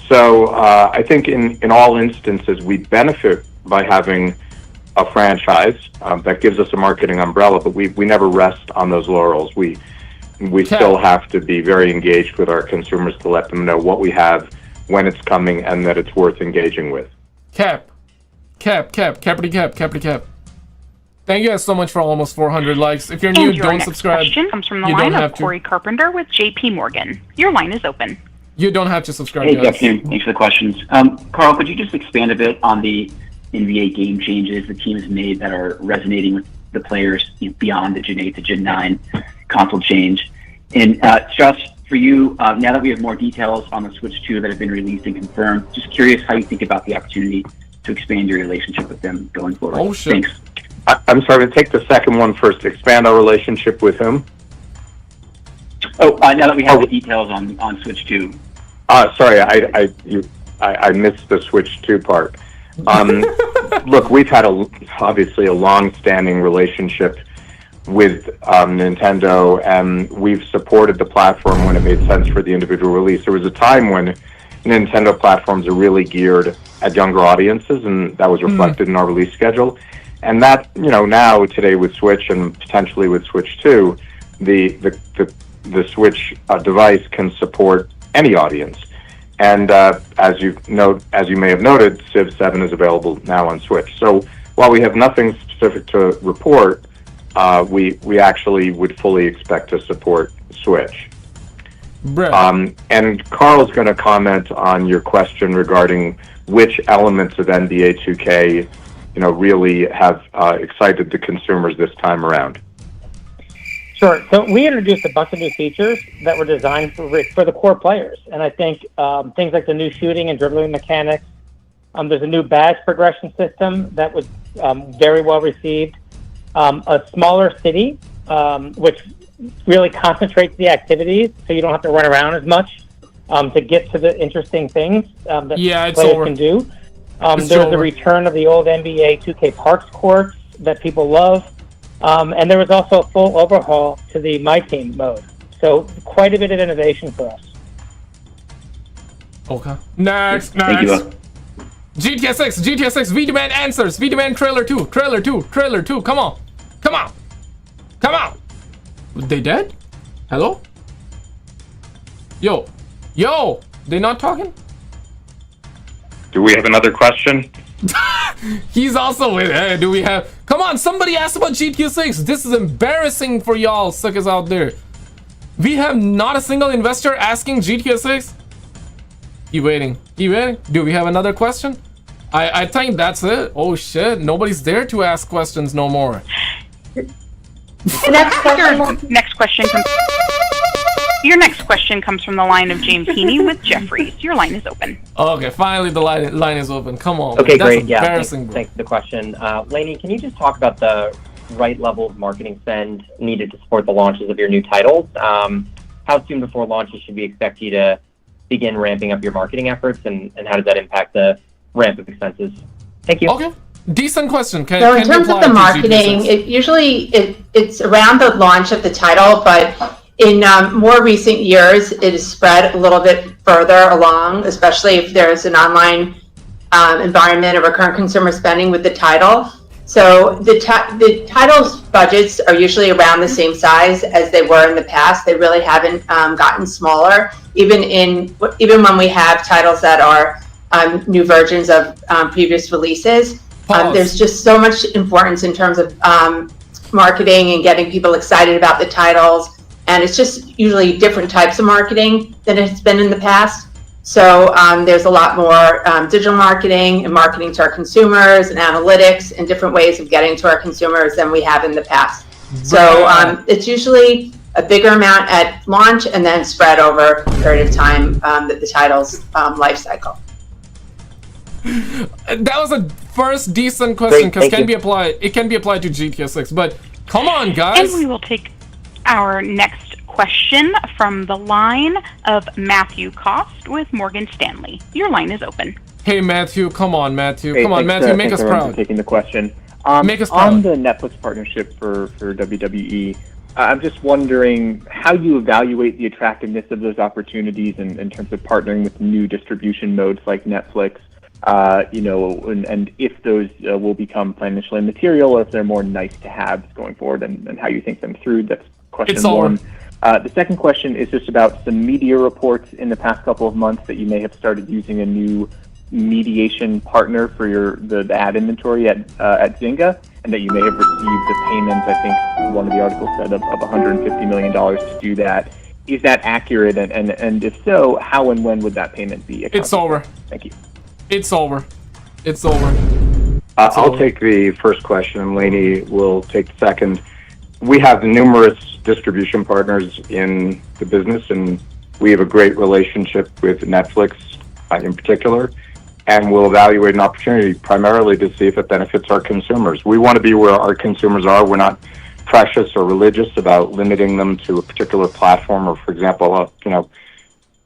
So I think in all instances, we benefit by having a franchise that gives us a marketing umbrella, but we never rest on those laurels. We still have to be very engaged with our consumers to let them know what we have, when it's coming, and that it's worth engaging with. Cap. Thank you guys so much for almost 400 likes. If you're new, don't subscribe. Your next question comes from the line of Corey Carpenter with JP Morgan. Your line is open. You don't have to subscribe, Hey, guys. good afternoon. Thanks for the questions. Carl, could you just expand a bit on the NBA game changes the team has made that are resonating with the players beyond the Gen 8 to Gen 9 console change? And just for you, now that we have more details on the Switch 2 that have been released and confirmed, just curious how you think about the opportunity to expand your relationship with them going forward? Oh, shit. Thanks. I'm sorry, to take the second one first. Expand our relationship with whom? Oh, now that we have the details on Switch 2. Sorry, I missed the Switch 2 part. Look, we've had obviously a long-standing relationship with Nintendo, and we've supported the platform when it made sense for the individual release. There was a time when Nintendo platforms are really geared at younger audiences, and that was reflected in our release schedule. And that, now today with Switch and potentially with Switch 2, the Switch device can support any audience. And as you may have noted, Civ 7 is available now on Switch. So while we have nothing specific to report, we actually would fully expect to support Switch. And Carl's going to comment on your question regarding which elements of NBA 2K, really have excited the consumers this time around. Sure. So we introduced a bunch of new features that were designed for the core players. And I think things like the new shooting and dribbling mechanics, there's a new badge progression system that was very well received, a smaller city, which really concentrates the activities so you don't have to run around as much to get to the interesting things that players can do. There's the return of the old NBA 2K Parks courts that people love. And there was also a full overhaul to the My Team mode. So quite a bit of innovation for us. Okay. Next. Thank you. GTA 6, we demand answers. We demand trailer 2. Come on. They dead? Hello? Yo, they not talking? Do we have another question? He's also with. Hey, do we have? Come on, somebody asked about GTA 6. This is embarrassing for y'all suckers out there. We have not a single investor asking GTA 6. You waiting? Do we have another question? I think that's it. Oh shit, nobody's there to ask questions no more. Your next question comes from the line of James Heaney with Jefferies. Your line is open. Okay, finally the line is open. Come on. Okay, man. great. Yeah, thanks for the question. Lainey, can you just talk about the right level of marketing spend needed to support the launches of your new titles? How soon before launches should we expect you to begin ramping up your marketing efforts, and how does that impact the ramp of expenses? Thank you. Okay, decent question. So in terms of the marketing, it's around the launch of the title, but in more recent years, it is spread a little bit further along, especially if there's an online environment of recurrent consumer spending with the title. So the title's budgets are usually around the same size as they were in the past. They really haven't gotten smaller, even when we have titles that are new versions of previous releases. There's just so much importance in terms of marketing and getting people excited about the titles. And it's just usually different types of marketing than it's been in the past. So there's a lot more digital marketing and marketing to our consumers and analytics and different ways of getting to our consumers than we have in the past. So it's usually a bigger amount at launch and then spread over a period of time that the title's life cycle. That was a first decent question because it can be applied to GTA 6. But come on, guys. And we will take our next question from the line of Matthew Cost with Morgan Stanley. Your line is open. Hey, Matthew. Come on, Matthew. Hey, come on, Matthew. Make us proud. For taking the question. Make us proud. On the Netflix partnership for WWE, I'm just wondering how you evaluate the attractiveness of those opportunities in terms of partnering with new distribution modes like Netflix. And if those will become financially material or if they're more nice to have going forward, and how you think them through. That's question one. The second question is just about some media reports in the past couple of months that you may have started using a new mediation partner for the ad inventory at Zynga, and that you may have received a payment, I think one of the articles said, of $150 million to do that. Is that accurate? And if so, how and when would that payment be accounted? It's over. Thank you. It's over. It's over. I'll take the first question, and Lainey will take the second. We have numerous distribution partners in the business, and we have a great relationship with Netflix in particular. and we'll evaluate an opportunity primarily to see if it benefits our consumers. We want to be where our consumers are. We're not precious or religious about limiting them to a particular platform, or, for example,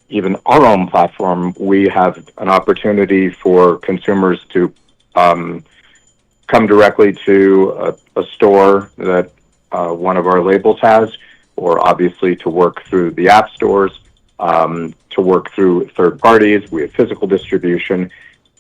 even our own platform. We have an opportunity for consumers to come directly to a store that one of our labels has, or obviously to work through the app stores, to work through third parties. We have physical distribution,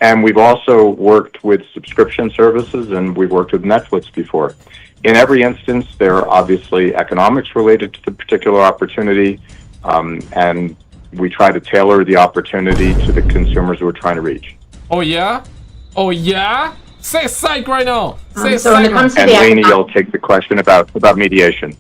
and we've also worked with subscription services, and we've worked with Netflix before. In every instance, there are obviously economics related to the particular opportunity, and we try to tailor the opportunity to the consumers we're trying to reach. Oh yeah? Oh yeah? Say psych right now! Say so when it comes to and Lainey, you'll take the question about mediation.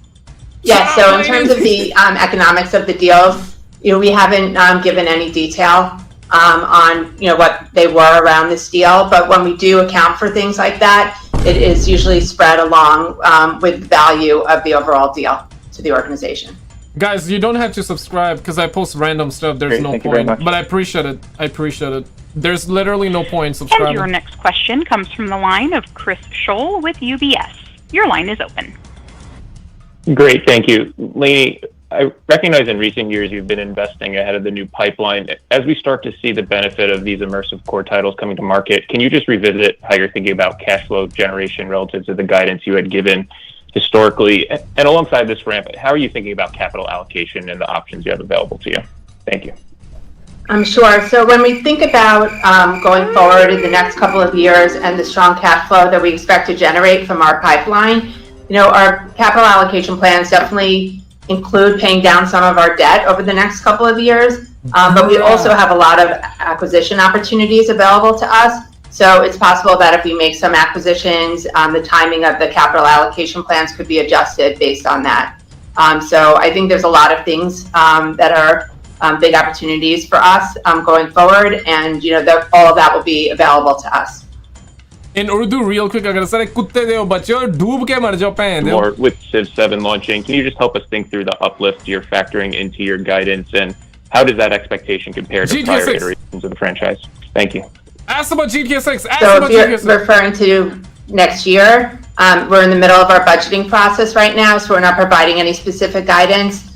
Yeah, so in terms of the economics of the deals, we haven't given any detail on what they were around this deal, but when we do account for things like that, it is usually spread along with the value of the overall deal to the organization. Guys, you don't have to subscribe because I post random stuff. There's no point, but I appreciate it. There's literally no point in subscribing. And your next question comes from the line of Chris Scholl with UBS. Your line is open. Great, thank you. Lainey, I recognize in recent years you've been investing ahead of the new pipeline. As we start to see the benefit of these immersive core titles coming to market, can you just revisit how you're thinking about cash flow generation relative to the guidance you had given historically? And alongside this ramp, how are you thinking about capital allocation and the options you have available to you? Thank you. I'm sure. So when we think about going forward in the next couple of years and the strong cash flow that we expect to generate from our pipeline, our capital allocation plans definitely include paying down some of our debt over the next couple of years. But we also have a lot of acquisition opportunities available to us. So it's possible that if we make some acquisitions, the timing of the capital allocation plans could be adjusted based on that. So I think there's a lot of things that are big opportunities for us going forward, and all of that will be available to us. In Urdu, real quick, agar sare kutte deo bacho doob ke mar jao pain deo. More with Civ 7 launching, can you just help us think through the uplift you're factoring into your guidance, and how does that expectation compare to prior iterations of the franchise? Thank you. Ask about GTA 6. So if you're referring to next year, we're in the middle of our budgeting process right now, so we're not providing any specific guidance.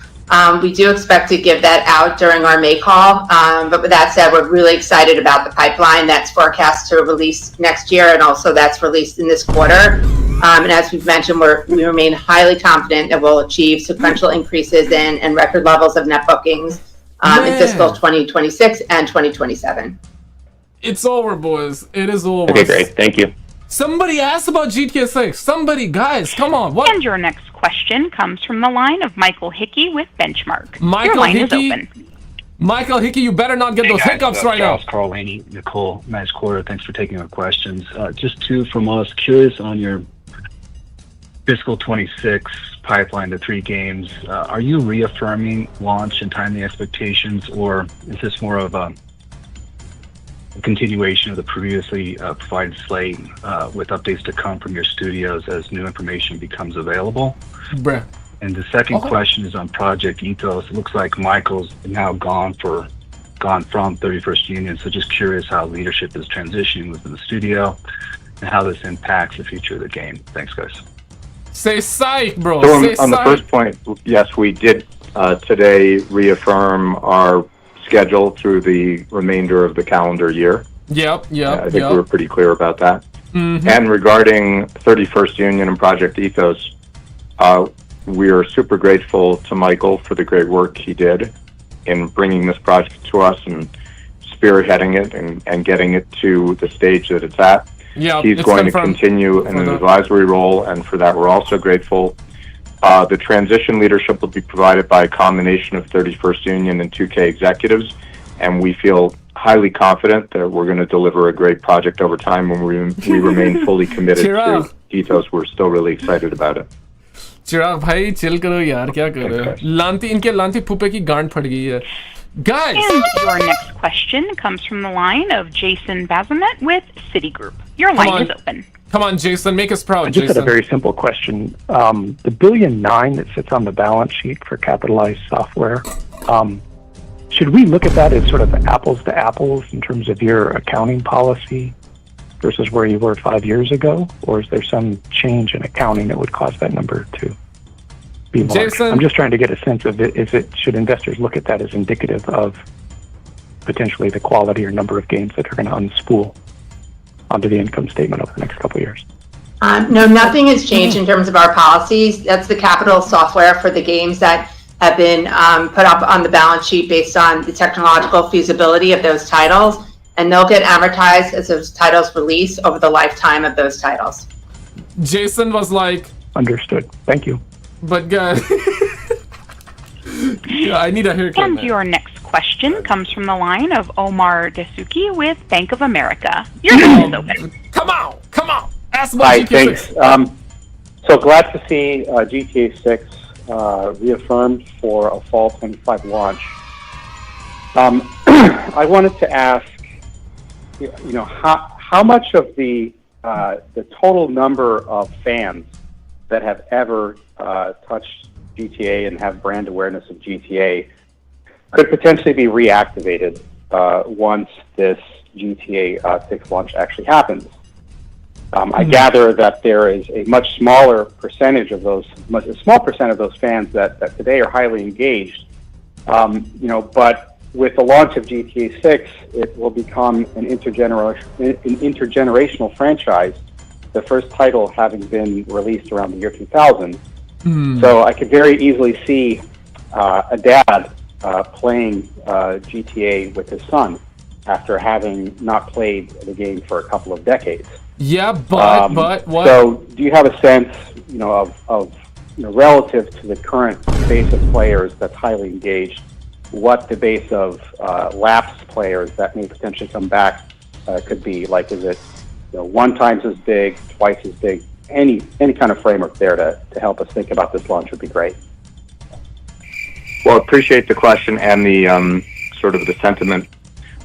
We do expect to give that out during our May call, but with that said, we're really excited about the pipeline that's forecast to release next year, and also that's released in this quarter. And as we've mentioned, we remain highly confident that we'll achieve sequential increases and record levels of net bookings in fiscal 2026 and 2027. It's over, boys. It is over. Okay, great. Thank you. Somebody asked about GTA 6. Somebody, guys, come on. What? And your next question comes from the line of Michael Hickey with Benchmark. Michael your line Hickey, is open. Michael Hickey, you better not get those hiccups right now. Carl, Lainey, Nicole, nice quarter. Thanks for taking our questions. Just two from us. Curious on your fiscal 26 pipeline, the 3 games. Are you reaffirming launch and timely expectations, or is this more of a continuation of the previously provided slate with updates to come from your studios as new information becomes available? Bruh. And the second question is on Project Ethos. It looks like Michael's now gone from 31st Union, so just curious how leadership is transitioning within the studio and how this impacts the future of the game. Thanks, guys. Say psych, bro. So Say on the first point, yes, we did today reaffirm our schedule through the remainder of the calendar year. Yep. I think we were pretty clear about that. Mm-hmm. And regarding 31st Union and Project Ethos, we are super grateful to Michael for the great work he did in bringing this project to us and spearheading it and getting it to the stage that it's at. Yeah, he's going to continue in an advisory role, and for that we're also grateful. The transition leadership will be provided by a combination of 31st Union and 2K executives, and we feel highly confident that we're going to deliver a great project over time. When we remain fully committed to Ethos, we're still really excited about it. चिराग भाई chill करो यार, क्या कर रहे हो? इनके लांती फूफे की गांड फट गई है. Guys! And your next question comes from the line of Jason Bazinet with Citigroup. Your line is open. Come on, Jason, make us proud, I just Jason. had a very simple question. The $1.9 billion that sits on the balance sheet for capitalized software, should we look at that as sort of apples to apples in terms of your accounting policy versus where you were 5 years ago? Or is there some change in accounting that would cause that number to be large? Jason, I'm just trying to get a sense of it. Should investors look at that as indicative of potentially the quality or number of games that are going to unspool onto the income statement over the next couple of years? No, nothing has changed in terms of our policies. That's the capital software for the games that have been put up on the balance sheet based on the technological feasibility of those titles, and they'll get amortized as those titles release over the lifetime of those titles. Jason was like... Understood. Thank you. But guys... yeah, I need a haircut. And your next question comes from the line of Omar Dasuki with Bank of America. Your line is open. Come on! Ask about Hi, GTA 6. thanks. So glad to see GTA 6 reaffirmed for a fall 25 launch. I wanted to ask, how much of the total number of fans that have ever touched GTA and have brand awareness of GTA could potentially be reactivated once this GTA 6 launch actually happens. I gather that there is a much smaller percentage of those, a small percent of those fans that today are highly engaged. But with the launch of GTA 6, it will become an intergenerational franchise, the first title having been released around the year 2000. So I could very easily see a dad playing GTA with his son after having not played the game for a couple of decades. Yeah, but what? So, do you have a sense, of relative to the current base of players that's highly engaged, what the base of lapsed players that may potentially come back could be? Like, is it 1 times as big, twice as big? Any kind of framework there to help us think about this launch would be great. Well, appreciate the question and the sort of the sentiment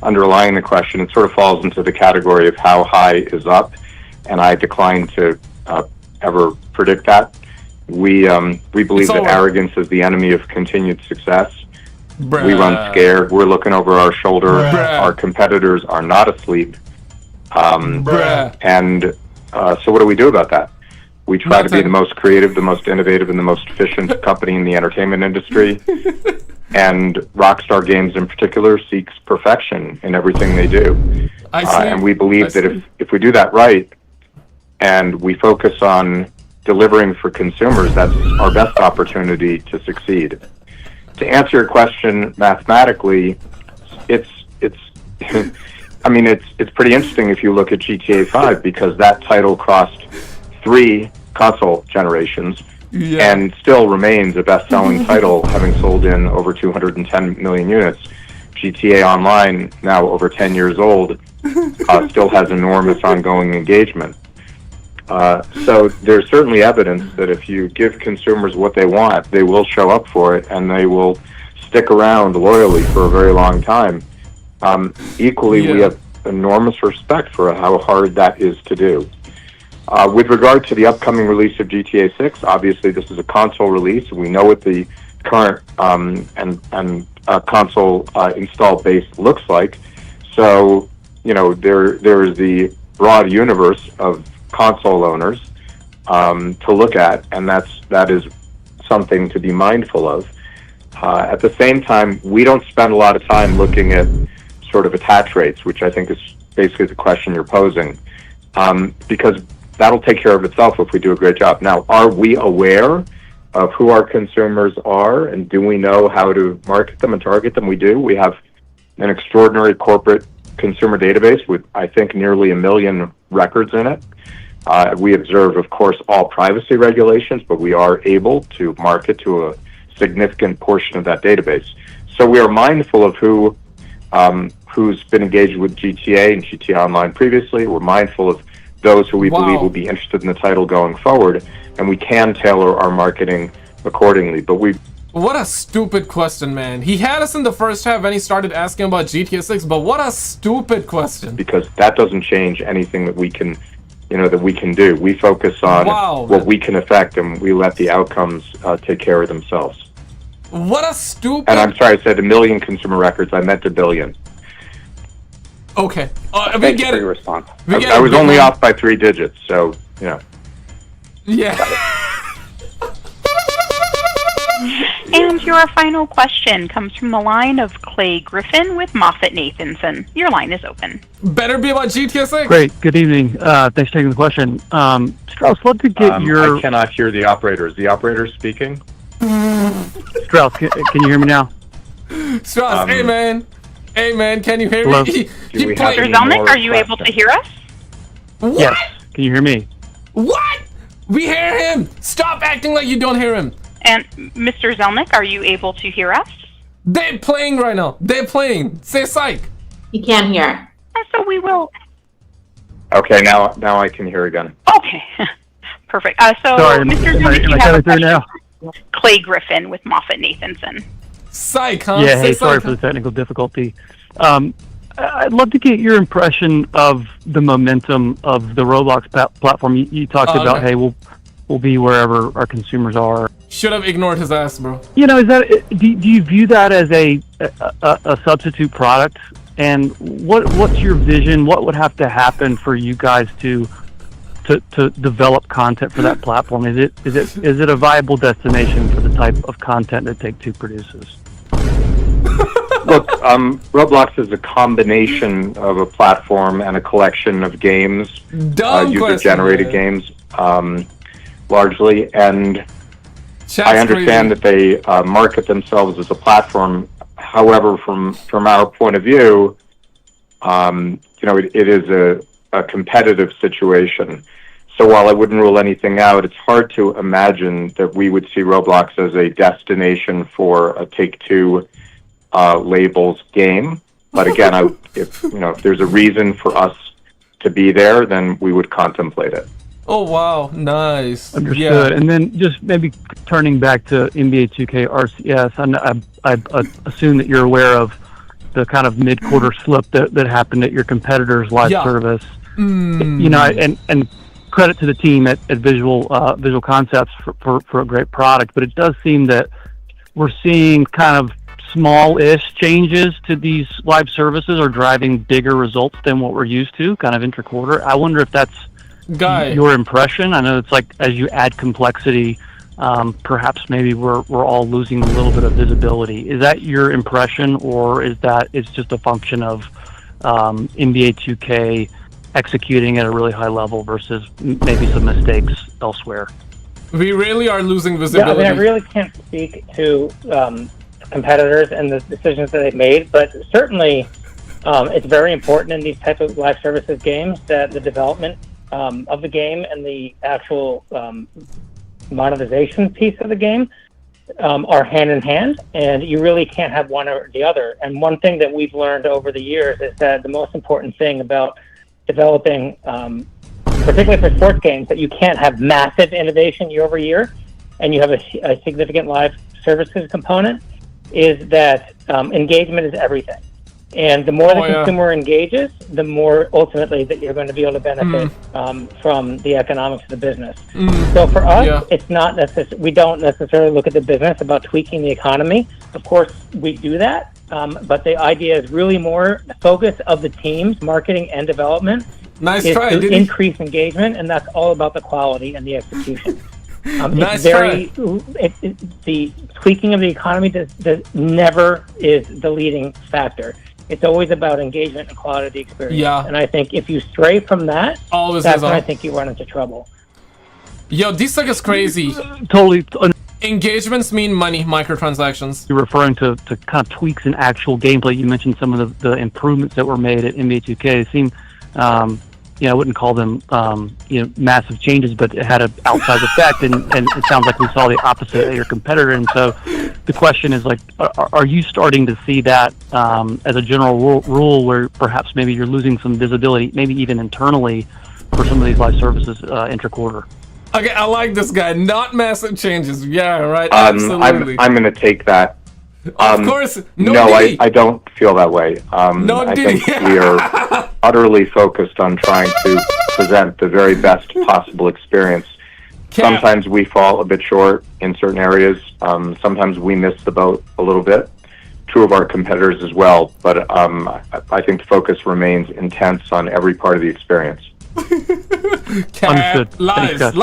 underlying the question. It sort of falls into the category of how high is up, and I decline to ever predict that. We believe that arrogance is the enemy of continued success. Bruh. We run scared. We're looking over our shoulder. Bruh. Our competitors are not asleep. Bruh. And so what do we do about that? We try to be the most creative, the most innovative, and the most efficient company in the entertainment industry. And Rockstar Games in particular seeks perfection in everything they do. And we believe that if we do that right, and we focus on delivering for consumers, that's our best opportunity to succeed. To answer your question mathematically, it's I mean, it's pretty interesting if you look at GTA 5, because that title crossed 3 console generations and still remains a best-selling title, having sold in over 210 million units. GTA Online, now over 10 years old, still has enormous ongoing engagement. So there's certainly evidence that if you give consumers what they want, they will show up for it, and they will stick around loyally for a very long time. Equally, we have enormous respect for how hard that is to do. With regard to the upcoming release of GTA 6, obviously this is a console release. We know what the current console install base looks like. So, there is the broad universe of console owners to look at, and that is something to be mindful of. At the same time, we don't spend a lot of time looking at sort of attach rates, which I think is basically the question you're posing, because that'll take care of itself if we do a great job. Now, are we aware of who our consumers are, and do we know how to market them and target them? We do. We have an extraordinary corporate consumer database with, I think, nearly 1 million records in it. We observe, of course, all privacy regulations, but we are able to market to a significant portion of that database. So we are mindful of who's been engaged with GTA and GTA Online previously. We're mindful of those who we believe will be interested in the title going forward, and we can tailor our marketing accordingly. But what a stupid question, man. He had us in the first half and he started asking about GTA 6, but what a stupid question. Because that doesn't change anything that we can do. We focus on what we can affect, and we let the outcomes take care of themselves. What a stupid... And I'm sorry, I said 1 million consumer records. I meant 1 billion. Okay. We Thank you get for it. your response. I was only off by 3 digits, so, you know. Yeah. And your final question comes from the line of Clay Griffin with MoffettNathanson. Your line is open. Better be about GTA 6. Great. Good evening. Thanks for taking the question. Strauss, love to get your... I cannot hear the operator. Is the operator speaking? Strauss, can you hear me now? Strauss, hey man, can you hear Hello? me? Mr. Zelnick, are you able to hear us? What? Yes. Can you hear me? What? We hear him. Stop acting like you don't hear him. And Mr. Zelnick, are you able to hear us? They're playing right now. They're playing. Say psych. He can't hear. So we will. Okay, now I can hear again. Okay, perfect. So Sorry, Mr. am Zelnick, you I have a coming through now? question. Clay Griffin with MoffettNathanson. Psych, huh? Yeah, hey, Say sorry psych. for the technical difficulty. I'd love to get your impression of the momentum of the Roblox platform. You talked about, okay. hey, we'll be wherever our consumers are. Should have ignored his ass, bro. You know, is that do you view that as a substitute product? And what's your vision? What would have to happen for you guys to develop content for that platform? Is it a viable destination for the type of content that Take-Two produces? Look, Roblox is a combination of a platform and a collection of games, user-generated games, largely. And I understand that they market themselves as a platform. However, from our point of view, it is a competitive situation. So while I wouldn't rule anything out, it's hard to imagine that we would see Roblox as a destination for a Take-Two labels game. But again, if there's a reason for us to be there, then we would contemplate it. Oh wow, nice. Understood. Yeah. And then just maybe turning back to NBA 2K RCS, I assume that you're aware of the kind of mid-quarter slip that happened at your competitor's live service. You know, and credit to the team at Visual Concepts for a great product, but it does seem that we're seeing kind of small-ish changes to these live services are driving bigger results than what we're used to, kind of intra-quarter. I wonder if that's your impression. I know it's like as you add complexity, perhaps maybe we're all losing a little bit of visibility. Is that your impression, or is that it's just a function of NBA 2K executing at a really high level versus maybe some mistakes elsewhere? We really are losing visibility. Yeah, I really can't speak to competitors and the decisions that they've made, but certainly it's very important in these type of live services games that the development of the game and the actual monetization piece of the game are hand in hand, and you really can't have one or the other. And one thing that we've learned over the years is that the most important thing about developing, particularly for sports games, that you can't have massive innovation year over year, and you have a significant live services component, is that engagement is everything. And the more the consumer engages, the more ultimately that you're going to be able to benefit from the economics of the business. So for us, it's not we don't necessarily look at the business about tweaking the economy. Of course, we do that, but the idea is really more the focus of the teams, marketing and development, is to increase engagement, and that's all about the quality and the execution. The tweaking of the economy never is the leading factor. It's always about engagement and quality of the experience. Yeah. And I think if you stray from that, that's when I think you run into trouble. Yo, this suck is crazy. Totally. Engagements mean money, microtransactions. You're referring to kind of tweaks in actual gameplay. You mentioned some of the improvements that were made at NBA 2K. They seem, I wouldn't call them, massive changes, but it had an outsized effect, and it sounds like we saw the opposite at your competitor. And so the question is, like, are you starting to see that as a general rule where perhaps maybe you're losing some visibility, maybe even internally, for some of these live services intra-quarter? Okay, I like this guy. Not massive changes. Yeah, right. Absolutely. I'm going to take that. Of course. No, I don't feel that way. I think we are utterly focused on trying to present the very best possible experience Sometimes we fall a bit short in certain areas. Sometimes we miss the boat a little bit. True of our competitors as well, but I think the focus remains intense on every part of the experience. Understood.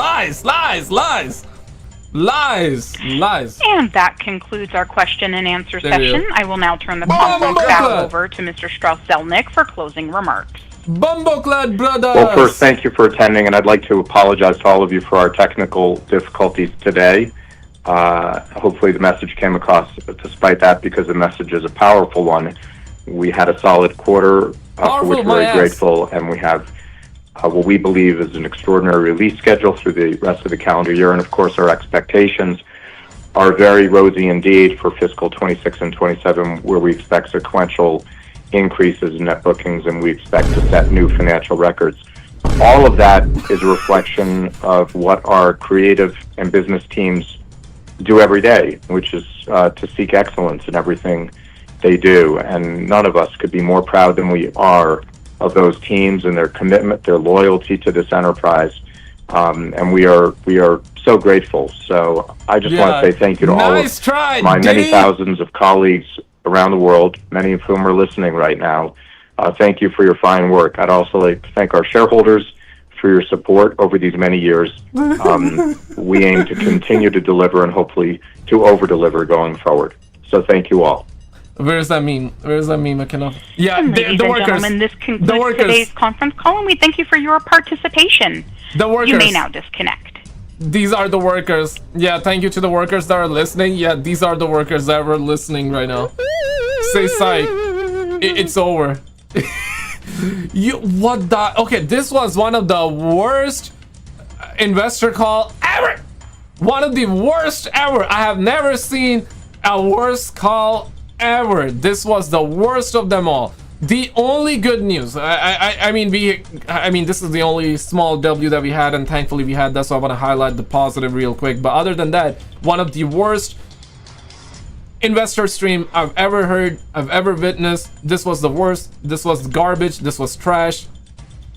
Lies. And that concludes our question and answer session. I will now turn the conference back over to Mr. Strauss-Zelnick for closing remarks. Bumbleclad brothers! Well, first, thank you for attending, and I'd like to apologize to all of you for our technical difficulties today. Hopefully the message came across despite that, because the message is a powerful one. We had a solid quarter, for which we're very grateful, and we have what we believe is an extraordinary release schedule through the rest of the calendar year, and of course our expectations are very rosy indeed for fiscal 26 and 27, where we expect sequential increases in net bookings, and we expect to set new financial records. All of that is a reflection of what our creative and business teams do every day, which is to seek excellence in everything they do, and none of us could be more proud than we are of those teams and their commitment, their loyalty to this enterprise, and we are so grateful. So I just want to say thank you to all of my many thousands of colleagues around the world, many of whom are listening right now. Thank you for your fine work. I'd also like to thank our shareholders for your support over these many years. We aim to continue to deliver and hopefully to over-deliver going forward. So thank you all. Where does that mean? McKenna? Yeah, Ladies and gentlemen, this concludes today's conference call, and we thank you for your participation. The workers. You may now disconnect. These are the workers. Yeah, thank you to the workers that are listening. Yeah, these are the workers that were listening right now. Say psych. It's over. Okay, this was one of the worst investor call ever. One of the worst ever. I have never seen a worse call ever. This was the worst of them all. The only good news, I mean this is the only small W that we had, and thankfully we had that, so I want to highlight the positive real quick. But other than that, one of the worst investor stream I've ever heard, I've ever witnessed. This was the worst. This was garbage. This was trash.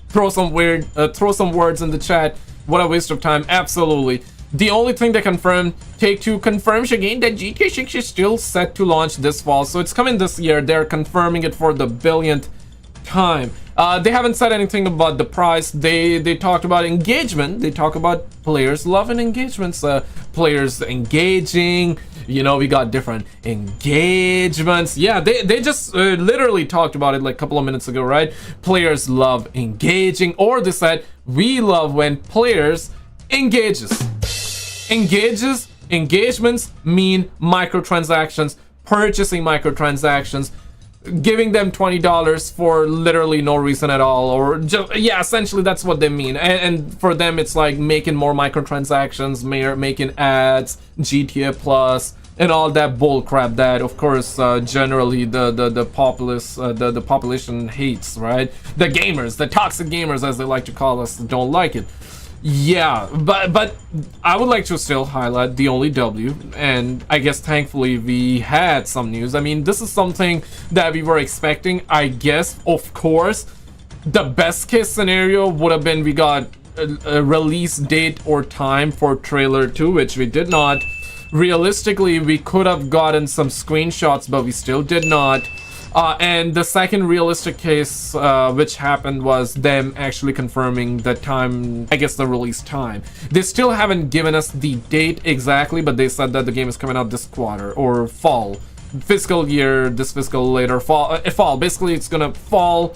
Throw some words in the chat. What a waste of time. Absolutely. The only thing they confirmed, Take-Two confirms again that GTA 6 is still set to launch this fall. So it's coming this year. They're confirming it for the billionth time. They haven't said anything about the price. They talked about engagement. They talk about players loving engagements. Players engaging. You know, we got different engagements. Yeah, they just literally talked about it like a couple of minutes ago, right? Players love engaging, or they said we love when players engagements mean microtransactions, purchasing microtransactions, giving them $20 for literally no reason at all, or just, yeah, essentially that's what they mean. And for them it's like making more microtransactions, making ads, GTA Plus, and all that bull crap that of course generally the populace, the population hates, right? The gamers, the toxic gamers as they like to call us, don't like it. Yeah, but I would like to still highlight the only W, and I guess thankfully we had some news. I mean, this is something that we were expecting. I guess, of course, the best case scenario would have been we got a release date or time for trailer 2, which we did not. Realistically, we could have gotten some screenshots, but we still did not. And the second realistic case which happened was them actually confirming the time, I guess the release time. They still haven't given us the date exactly, but they said that the game is coming out this quarter or fall. Fiscal year, this fiscal later, fall. Basically, it's gonna fall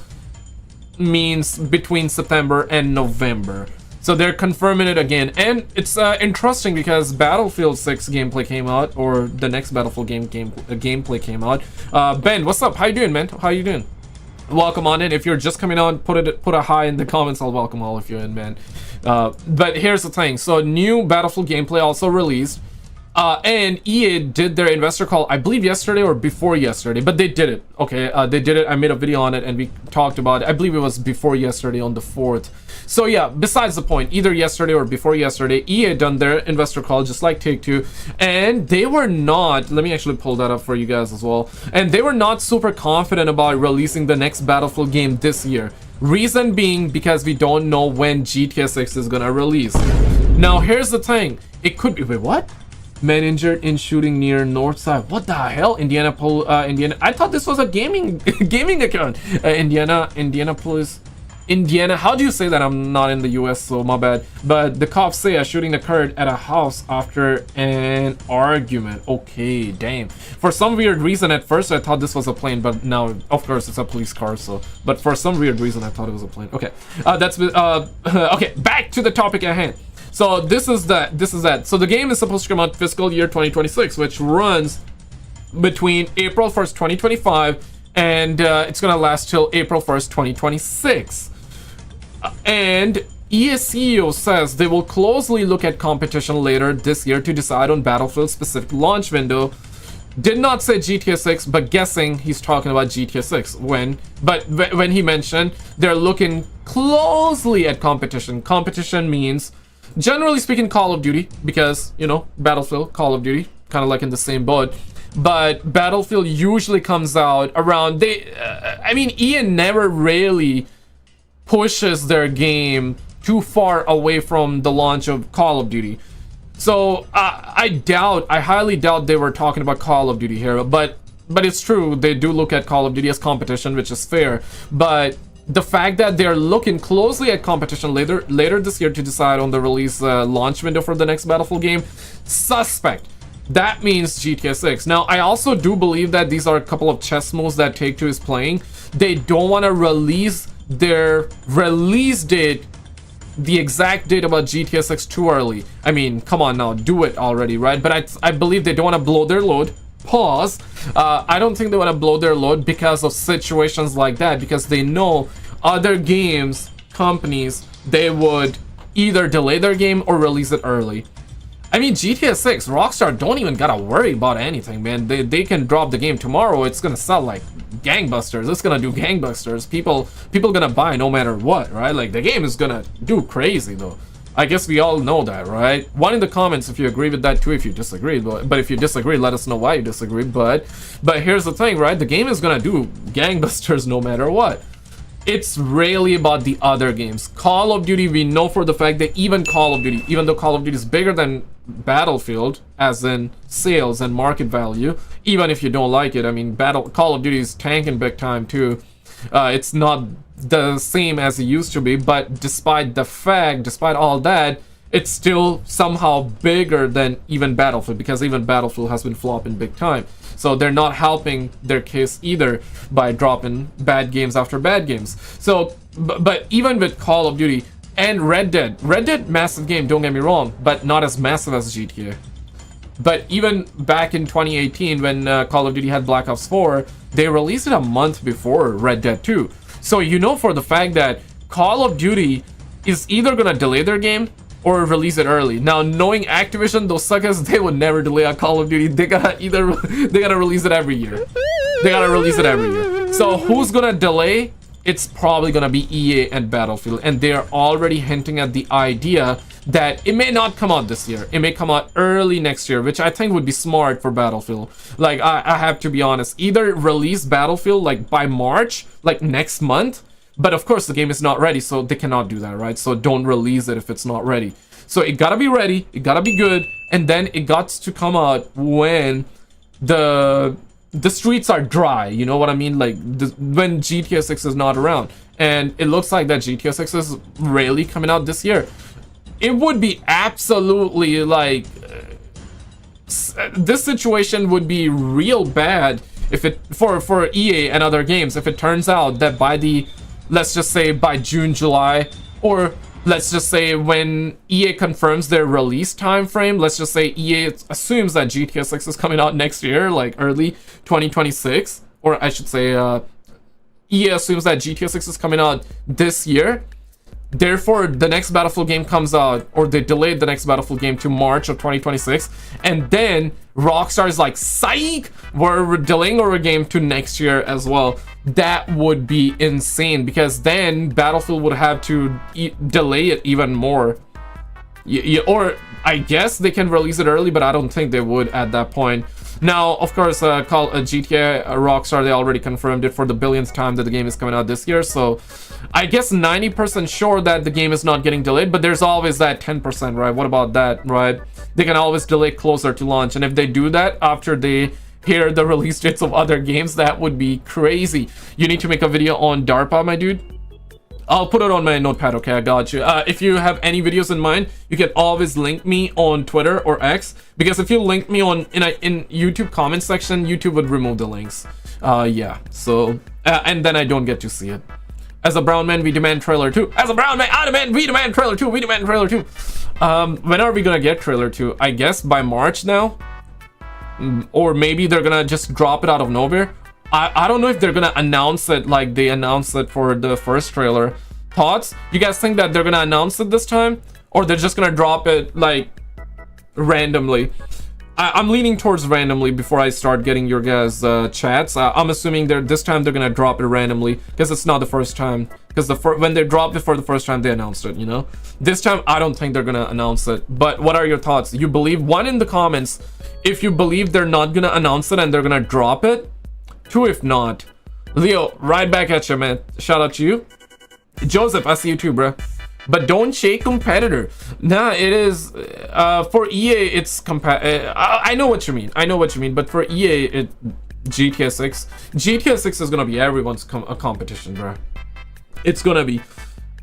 means between September and November. So they're confirming it again, and it's interesting because Battlefield 6 gameplay came out, or the next Battlefield gameplay came out. Ben, what's up? How you doing, man? How you doing? Welcome on in. If you're just coming on, put a hi in the comments. I'll welcome all of you in, man. But here's the thing. So new Battlefield gameplay also released. And EA did their investor call, I believe yesterday or before yesterday, but they did it. Okay, they did it. I made a video on it and we talked about it. I believe it was before yesterday on the 4th. So yeah, besides the point, either yesterday or before yesterday, EA done their investor call just like Take-Two, and they were not, let me actually pull that up for you guys as well, and they were not super confident about releasing the next Battlefield game this year. Reason being because we don't know when GTA 6 is gonna release. Now here's the thing, it could be, wait, what? Man injured in shooting near north side. What the hell? Indiana. I thought this was a gaming account. Indianapolis. Indiana. How do you say that? I'm not in the US, so my bad. But the cops say a shooting occurred at a house after an argument. Okay, damn. For some weird reason, at first I thought this was a plane, but now, of course, it's a police car. So, but for some weird reason, I thought it was a plane. Okay, okay. Back to the topic at hand. So this is that. So the game is supposed to come out fiscal year 2026, which runs between April 1st, 2025, and it's gonna last till April 1st, 2026. And EA CEO says they will closely look at competition later this year to decide on Battlefield's specific launch window. Did not say GTA 6, but guessing he's talking about GTA 6 when he mentioned they're looking closely at competition. Competition means, generally speaking, Call of Duty, because, you know, Battlefield, Call of Duty, kind of like in the same boat. But Battlefield usually comes out around, I mean, EA never really pushes their game too far away from the launch of Call of Duty. So I highly doubt they were talking about Call of Duty here, but it's true, they do look at Call of Duty as competition, which is fair. But the fact that they're looking closely at competition later this year to decide on the release launch window for the next Battlefield game, suspect. That means GTA 6. Now, I also do believe that these are a couple of chess moves that Take-Two is playing. They don't want to release their release date, the exact date about GTA 6 too early. I mean, come on now, do it already, right? But I believe they don't want to blow their load. Pause. I don't think they want to blow their load because of situations like that, because they know other games companies, they would either delay their game or release it early. I mean, GTA 6, Rockstar don't even gotta worry about anything, man. They can drop the game tomorrow. It's gonna sell like gangbusters. It's gonna do gangbusters. People gonna buy no matter what, right? Like, the game is gonna do crazy though. I guess we all know that, right? One in the comments if you agree with that too, if you disagree. But if you disagree, let us know why you disagree. But here's the thing, right? The game is gonna do gangbusters no matter what. It's really about the other games. Call of Duty, we know for the fact that even Call of Duty, even though Call of Duty is bigger than Battlefield, as in sales and market value, even if you don't like it, I mean, Call of Duty is tanking big time too. It's not the same as it used to be, but despite all that, it's still somehow bigger than even Battlefield, because even Battlefield has been flopping big time. So they're not helping their case either by dropping bad games after bad games. So, but even with Call of Duty and Red Dead, massive game, don't get me wrong, but not as massive as GTA. But even back in 2018 when Call of Duty had Black Ops 4, they released it a month before Red Dead 2. So you know for the fact that Call of Duty is either gonna delay their game or release it early. Now, knowing Activision, those suckers, they would never delay a Call of Duty. They gotta release it every year. So who's gonna delay? It's probably gonna be EA and Battlefield, and they're already hinting at the idea that it may not come out this year. It may come out early next year, which I think would be smart for Battlefield. Like, I have to be honest, either release Battlefield like by March, like next month. But of course the game is not ready, so they cannot do that, right? So don't release it if it's not ready. So it gotta be ready, it gotta be good, and then it got to come out when the streets are dry, you know what I mean? Like, when GTA 6 is not around. And it looks like that GTA 6 is really coming out this year. It would be absolutely like... this situation would be real bad if it for EA and other games if it turns out that by the... let's just say by June, July, or let's just say when EA confirms their release time frame, let's just say EA assumes that GTA 6 is coming out next year, like early 2026, or I should say EA assumes that GTA 6 is coming out this year. Therefore, the next Battlefield game comes out, or they delayed the next Battlefield game to March of 2026, and then Rockstar is like, psych, we're delaying our game to next year as well. That would be insane, because then Battlefield would have to delay it even more. Or I guess they can release it early, but I don't think they would at that point. Now, of course, GTA Rockstar, they already confirmed it for the billionth time that the game is coming out this year. So I guess 90% sure that the game is not getting delayed, but there's always that 10%, right? What about that, right? They can always delay closer to launch. And if they do that after they hear the release dates of other games, that would be crazy. You need to make a video on DARPA, my dude. I'll put it on my notepad, okay? I got you. If you have any videos in mind, you can always link me on Twitter or X, because if you link me on in YouTube comment section, YouTube would remove the links. Yeah, so and then I don't get to see it. As a brown man, we demand trailer 2. As a brown man, we demand trailer 2. We demand trailer 2. When are we gonna get trailer 2? I guess by March now, or maybe they're gonna just drop it out of nowhere. I don't know if they're gonna announce it like they announced it for the first trailer. Thoughts? You guys think that they're gonna announce it this time, or they're just gonna drop it like randomly? I'm leaning towards randomly before I start getting your guys chats. I'm assuming this time they're gonna drop it randomly, because it's not the first time. Because when they dropped it for the first time, they announced it, you know? This time, I don't think they're gonna announce it. But what are your thoughts? You believe, one in the comments, if you believe they're not gonna announce it and they're gonna drop it. 2 if not. Leo, right back at you, man. Shout out to you. Joseph, I see you too, bro. But don't shake competitor. Nah, it is for EA. It's I know what you mean. I know what you mean. But for EA, GTA 6 is gonna be everyone's competition, bro. It's gonna be.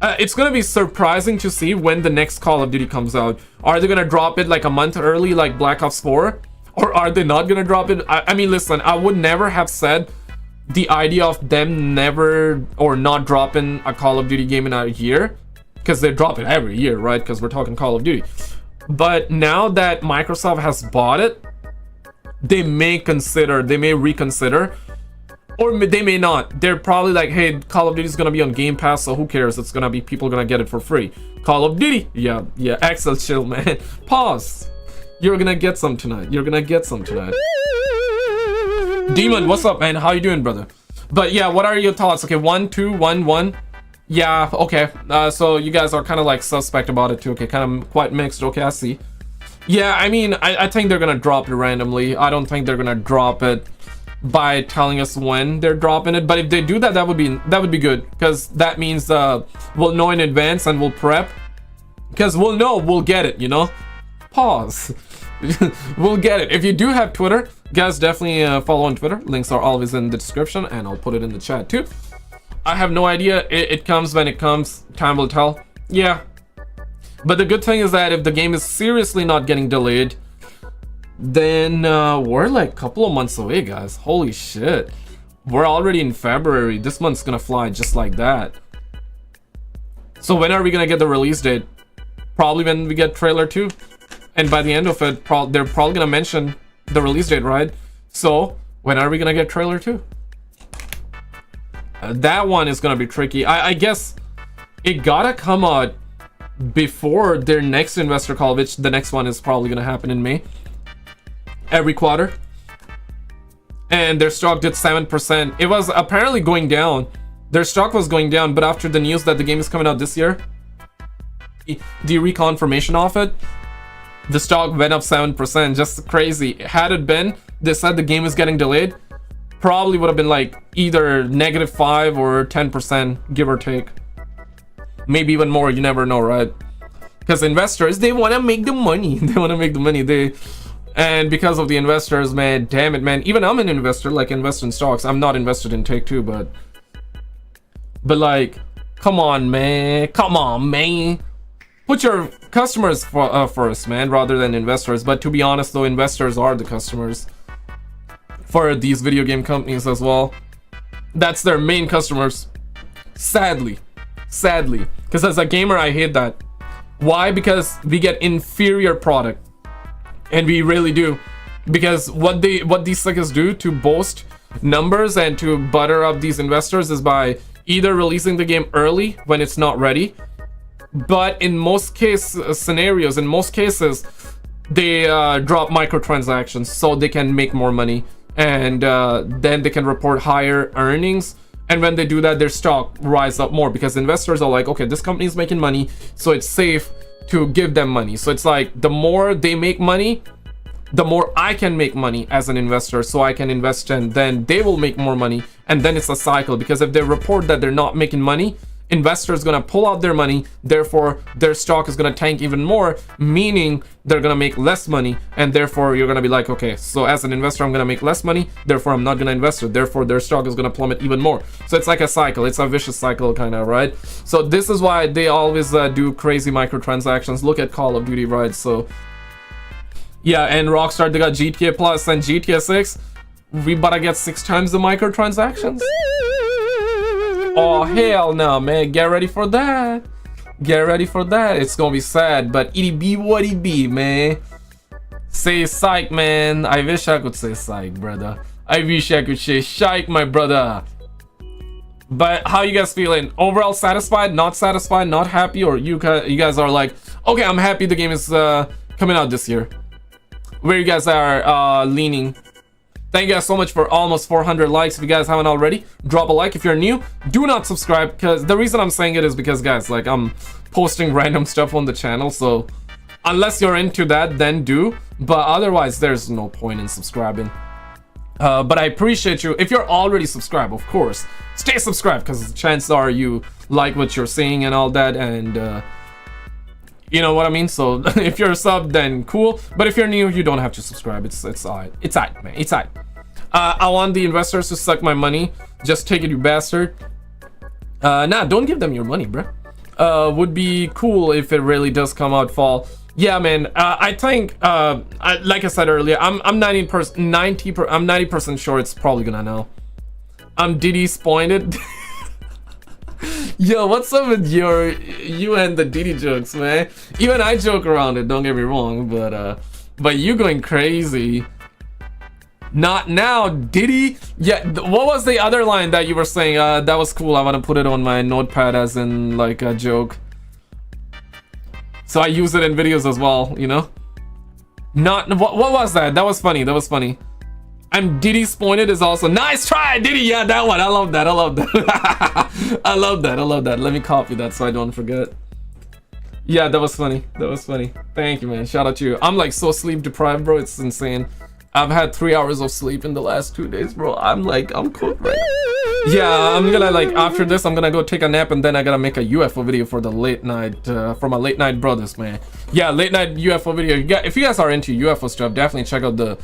It's gonna be surprising to see when the next Call of Duty comes out. Are they gonna drop it like a month early, like Black Ops 4? Or are they not gonna drop it? I mean, listen, I would never have said the idea of them never or not dropping a Call of Duty game in a year, because they drop it every year, right? Because we're talking Call of Duty. But now that Microsoft has bought it, they may reconsider, or they may not. They're probably like, hey, Call of Duty is gonna be on Game Pass, so who cares? It's gonna be, people gonna get it for free. Call of Duty, yeah, Axel, chill, man. Pause. You're gonna get some tonight. You're gonna get some tonight. Demon, what's up, man? How you doing, brother? But yeah, what are your thoughts? Okay, 1, 2, 1, 1. Yeah, okay. So you guys are kind of like suspect about it too. Okay, kind of quite mixed. Okay, I see. Yeah, I mean, I think they're gonna drop it randomly. I don't think they're gonna drop it by telling us when they're dropping it. But if they do that, that would be good, because that means we'll know in advance and we'll prep. Because we'll know, we'll get it, you know? Pause. We'll get it. If you do have Twitter, guys, definitely follow on Twitter. Links are always in the description, and I'll put it in the chat too. I have no idea. It comes when it comes. Time will tell. Yeah. But the good thing is that if the game is seriously not getting delayed, then we're like a couple of months away, guys. Holy shit. We're already in February. This month's gonna fly just like that. So when are we gonna get the release date? Probably when we get trailer 2. And by the end of it, they're probably gonna mention the release date, right? So when are we gonna get trailer 2? That one is gonna be tricky. I guess it gotta come out before their next investor call, which the next one is probably gonna happen in May. Every quarter. And their stock did 7%. It was apparently going down. Their stock was going down, but after the news that the game is coming out this year, the reconfirmation of it, the stock went up 7%. Just crazy. Had it been, they said the game is getting delayed, probably would have been like either -5 or 10%, give or take. Maybe even more, you never know, right? Because investors, they want to make the money. They want to make the money. And because of the investors, man, damn it, man. Even I'm an investor, like invest in stocks. I'm not invested in Take-Two, but like, come on, man. Come on, man. Put your customers first, man, rather than investors. But to be honest, though, investors are the customers for these video game companies as well. That's their main customers. Sadly. Because as a gamer, I hate that. Why? Because we get inferior product. And we really do. Because what these suckers do to boast numbers and to butter up these investors is by either releasing the game early when it's not ready. But in most scenarios, in most cases, they drop microtransactions so they can make more money. And then they can report higher earnings. And when they do that, their stock rise up more, because investors are like, okay, this company is making money, so it's safe to give them money. So it's like the more they make money, the more I can make money as an investor, so I can invest, and then they will make more money, and then it's a cycle. Because if they report that they're not making money, investors gonna pull out their money, therefore their stock is gonna tank even more, meaning they're gonna make less money, and therefore you're gonna be like, okay, so as an investor I'm gonna make less money, therefore I'm not gonna invest it, therefore their stock is gonna plummet even more. So it's like a cycle, it's a vicious cycle kind of, right? So this is why they always do crazy microtransactions. Look at Call of Duty, right? So yeah, and Rockstar, they got GTA Plus and GTA 6. We better get 6 times the microtransactions. Oh, hell no, man. Get ready for that. Get ready for that. It's gonna be sad, but it'd be what it be, man. Say psych, man. I wish I could say psych, brother. I wish I could say psych, my brother. But how you guys feeling? Overall satisfied, not happy, or you guys are like, okay, I'm happy the game is coming out this year? Where you guys are leaning? Thank you guys so much for almost 400 likes. If you guys haven't already, drop a like. If you're new, do not subscribe, because the reason I'm saying it is because, guys, like, I'm posting random stuff on the channel, so unless you're into that, then do, but otherwise there's no point in subscribing. But I appreciate you. If you're already subscribed, of course, stay subscribed, because chances are you like what you're seeing and all that, and you know what I mean? So if you're a sub, then cool. But if you're new, you don't have to subscribe. It's alright. It's alright, man. It's alright. I want the investors to suck my money. Just take it, you bastard. Nah, don't give them your money, bruh. Would be cool if it really does come out fall. Yeah, man. I think, like I said earlier, I'm 90% sure it's probably gonna know. I'm Diddy spointed. Yo, what's up with you and the Diddy jokes, man? Even I joke around it, don't get me wrong, but you going crazy. Not now, Diddy. Yeah, what was the other line that you were saying? That was cool. I want to put it on my notepad as in like a joke, so I use it in videos as well, you know? Not what was that? That was funny. That was funny. I'm Diddy spointed is also nice try, Diddy. Yeah, that one. I love that. I love that. I love that. I love that. Let me copy that so I don't forget. Yeah, that was funny. That was funny. Thank you, man. Shout out to you. I'm like so sleep deprived, bro. It's insane. I've had 3 hours of sleep in the last 2 days, bro. I'm cooked right now. Yeah, I'm gonna like after this, I'm gonna go take a nap, and then I gotta make a UFO video for the late night, for my late night brothers, man. Yeah, late night UFO video. If you guys are into UFO stuff, definitely check out the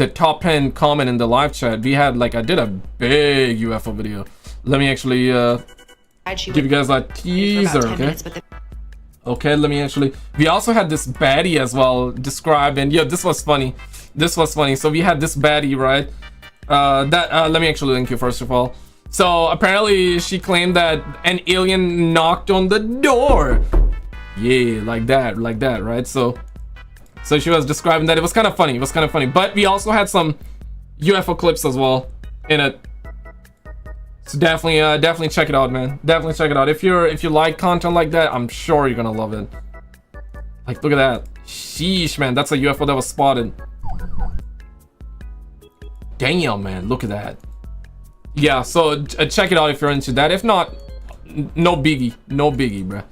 top 10 comment in the live chat. We had like, I did a big UFO video. Let me actually give you guys a teaser, okay? Okay, let me actually, we also had this baddie as well described, and yeah, this was funny. This was funny. So we had this baddie, right? Let me actually link you first of all. So apparently she claimed that an alien knocked on the door. Yeah, like that, right? So she was describing that. It was kind of funny. It was kind of funny. But we also had some UFO clips as well in it. So definitely check it out, man. Definitely check it out. If you like content like that, I'm sure you're gonna love it. Like, look at that. Sheesh, man. That's a UFO that was spotted. Damn, man. Look at that. Yeah, so check it out if you're into that. If not, no biggie. No biggie, bruh.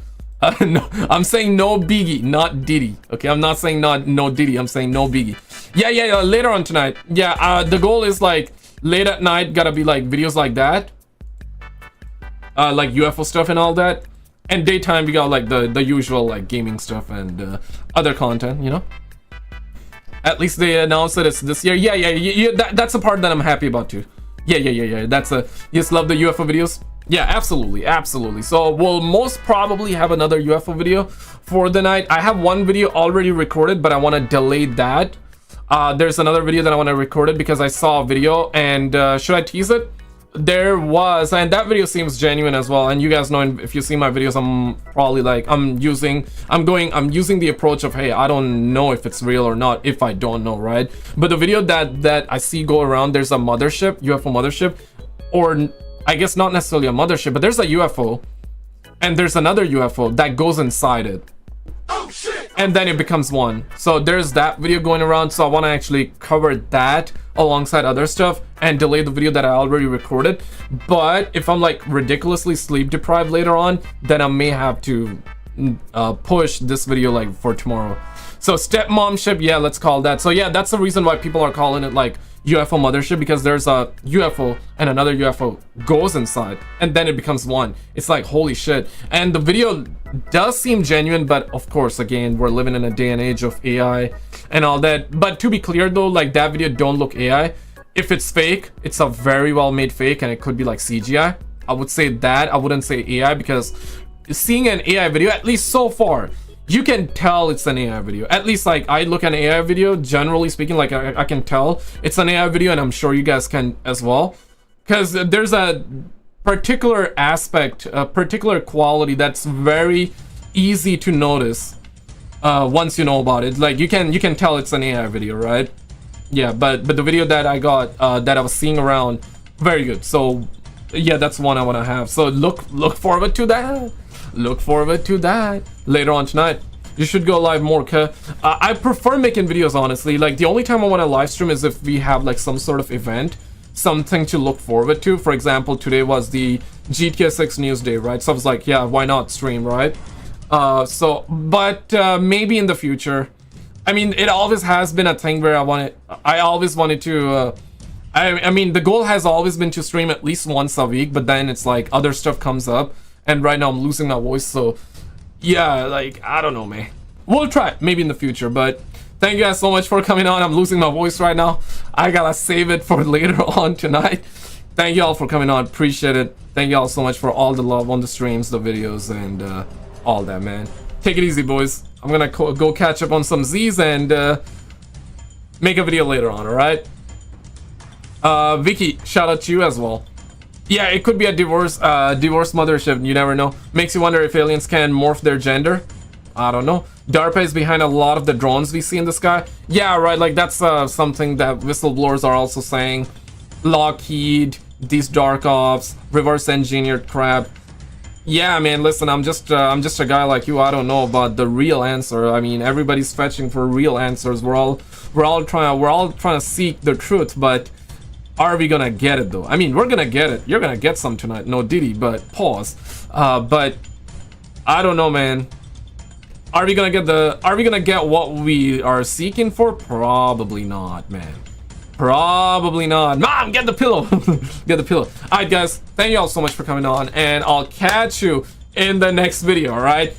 No, I'm saying no biggie, not Diddy. Okay, I'm not saying no Diddy. I'm saying no biggie. Yeah. Later on tonight. Yeah, the goal is like late at night. Gotta be like videos like that, like UFO stuff and all that. And daytime we got like the usual like gaming stuff and other content. You know. At least they announced that it's this year. Yeah. That's the part that I'm happy about too. Yeah. That's you just love the UFO videos. Yeah, absolutely. So we'll most probably have another UFO video for the night. I have one video already recorded, but I want to delay that. There's another video that I want to record it because I saw a video, and should I tease it? There was, and that video seems genuine as well. And you guys know, if you see my videos, I'm probably like, I'm using the approach of, hey, I don't know if it's real or not if I don't know, right? But the video that I see go around, there's a mothership, UFO mothership, or I guess not necessarily a mothership, but there's a UFO and there's another UFO that goes inside it. Oh, shit. And then it becomes one. So there's that video going around. So I want to actually cover that alongside other stuff and delay the video that I already recorded. But if I'm like ridiculously sleep deprived later on, then I may have to push this video like for tomorrow. So stepmomship, yeah, let's call that. So yeah, that's the reason why people are calling it like UFO mothership, because there's a UFO and another UFO goes inside and then it becomes one. It's like, holy shit. And the video does seem genuine, but of course, again, we're living in a day and age of AI and all that. But to be clear though, like that video don't look AI. If it's fake, it's a very well made fake and it could be like CGI. I would say that. I wouldn't say AI, because seeing an AI video, at least so far, you can tell it's an AI video. At least like I look at an AI video, generally speaking, like I can tell it's an AI video, and I'm sure you guys can as well, because there's a particular aspect, a particular quality that's very easy to notice once you know about it. Like you can tell it's an AI video, right? Yeah, but the video that I got that I was seeing around, very good. So yeah, that's one I want to have. So look forward to that. Look forward to that later on tonight. You should go live more, cause I prefer making videos, honestly. Like the only time I want to live stream is if we have like some sort of event, something to look forward to. For example, today was the GTA 6 news day, right? So I was like, yeah, why not stream, right? But maybe in the future. I mean, it always has been a thing where I always wanted to I mean, the goal has always been to stream at least once a week, but then it's like other stuff comes up, and right now I'm losing my voice, so yeah, like I don't know, man. We'll try maybe in the future, but thank you guys so much for coming on. I'm losing my voice right now. I gotta save it for later on tonight. Thank you all for coming on, appreciate it. Thank you all so much for all the love on the streams, the videos, and all that, man. Take it easy, boys. I'm gonna go catch up on some Z's and make a video later on, alright? Vicky, shout out to you as well. Yeah, it could be a divorce mothership, you never know. Makes you wonder if aliens can morph their gender. I don't know. DARPA is behind a lot of the drones we see in the sky. Yeah, right, like that's something that whistleblowers are also saying. Lockheed, these dark ops, reverse engineered crap. Yeah, man, listen, I'm just a guy like you. I don't know about the real answer. I mean, everybody's fetching for real answers. We're all trying to seek the truth, but are we gonna get it though? I mean, we're gonna get it. You're gonna get some tonight. No Diddy, but pause. But I don't know, man. Are we gonna get what we are seeking for? Probably not, man. Probably not. Mom, get the pillow. Get the pillow. Alright, guys. Thank you all so much for coming on, and I'll catch you in the next video, alright?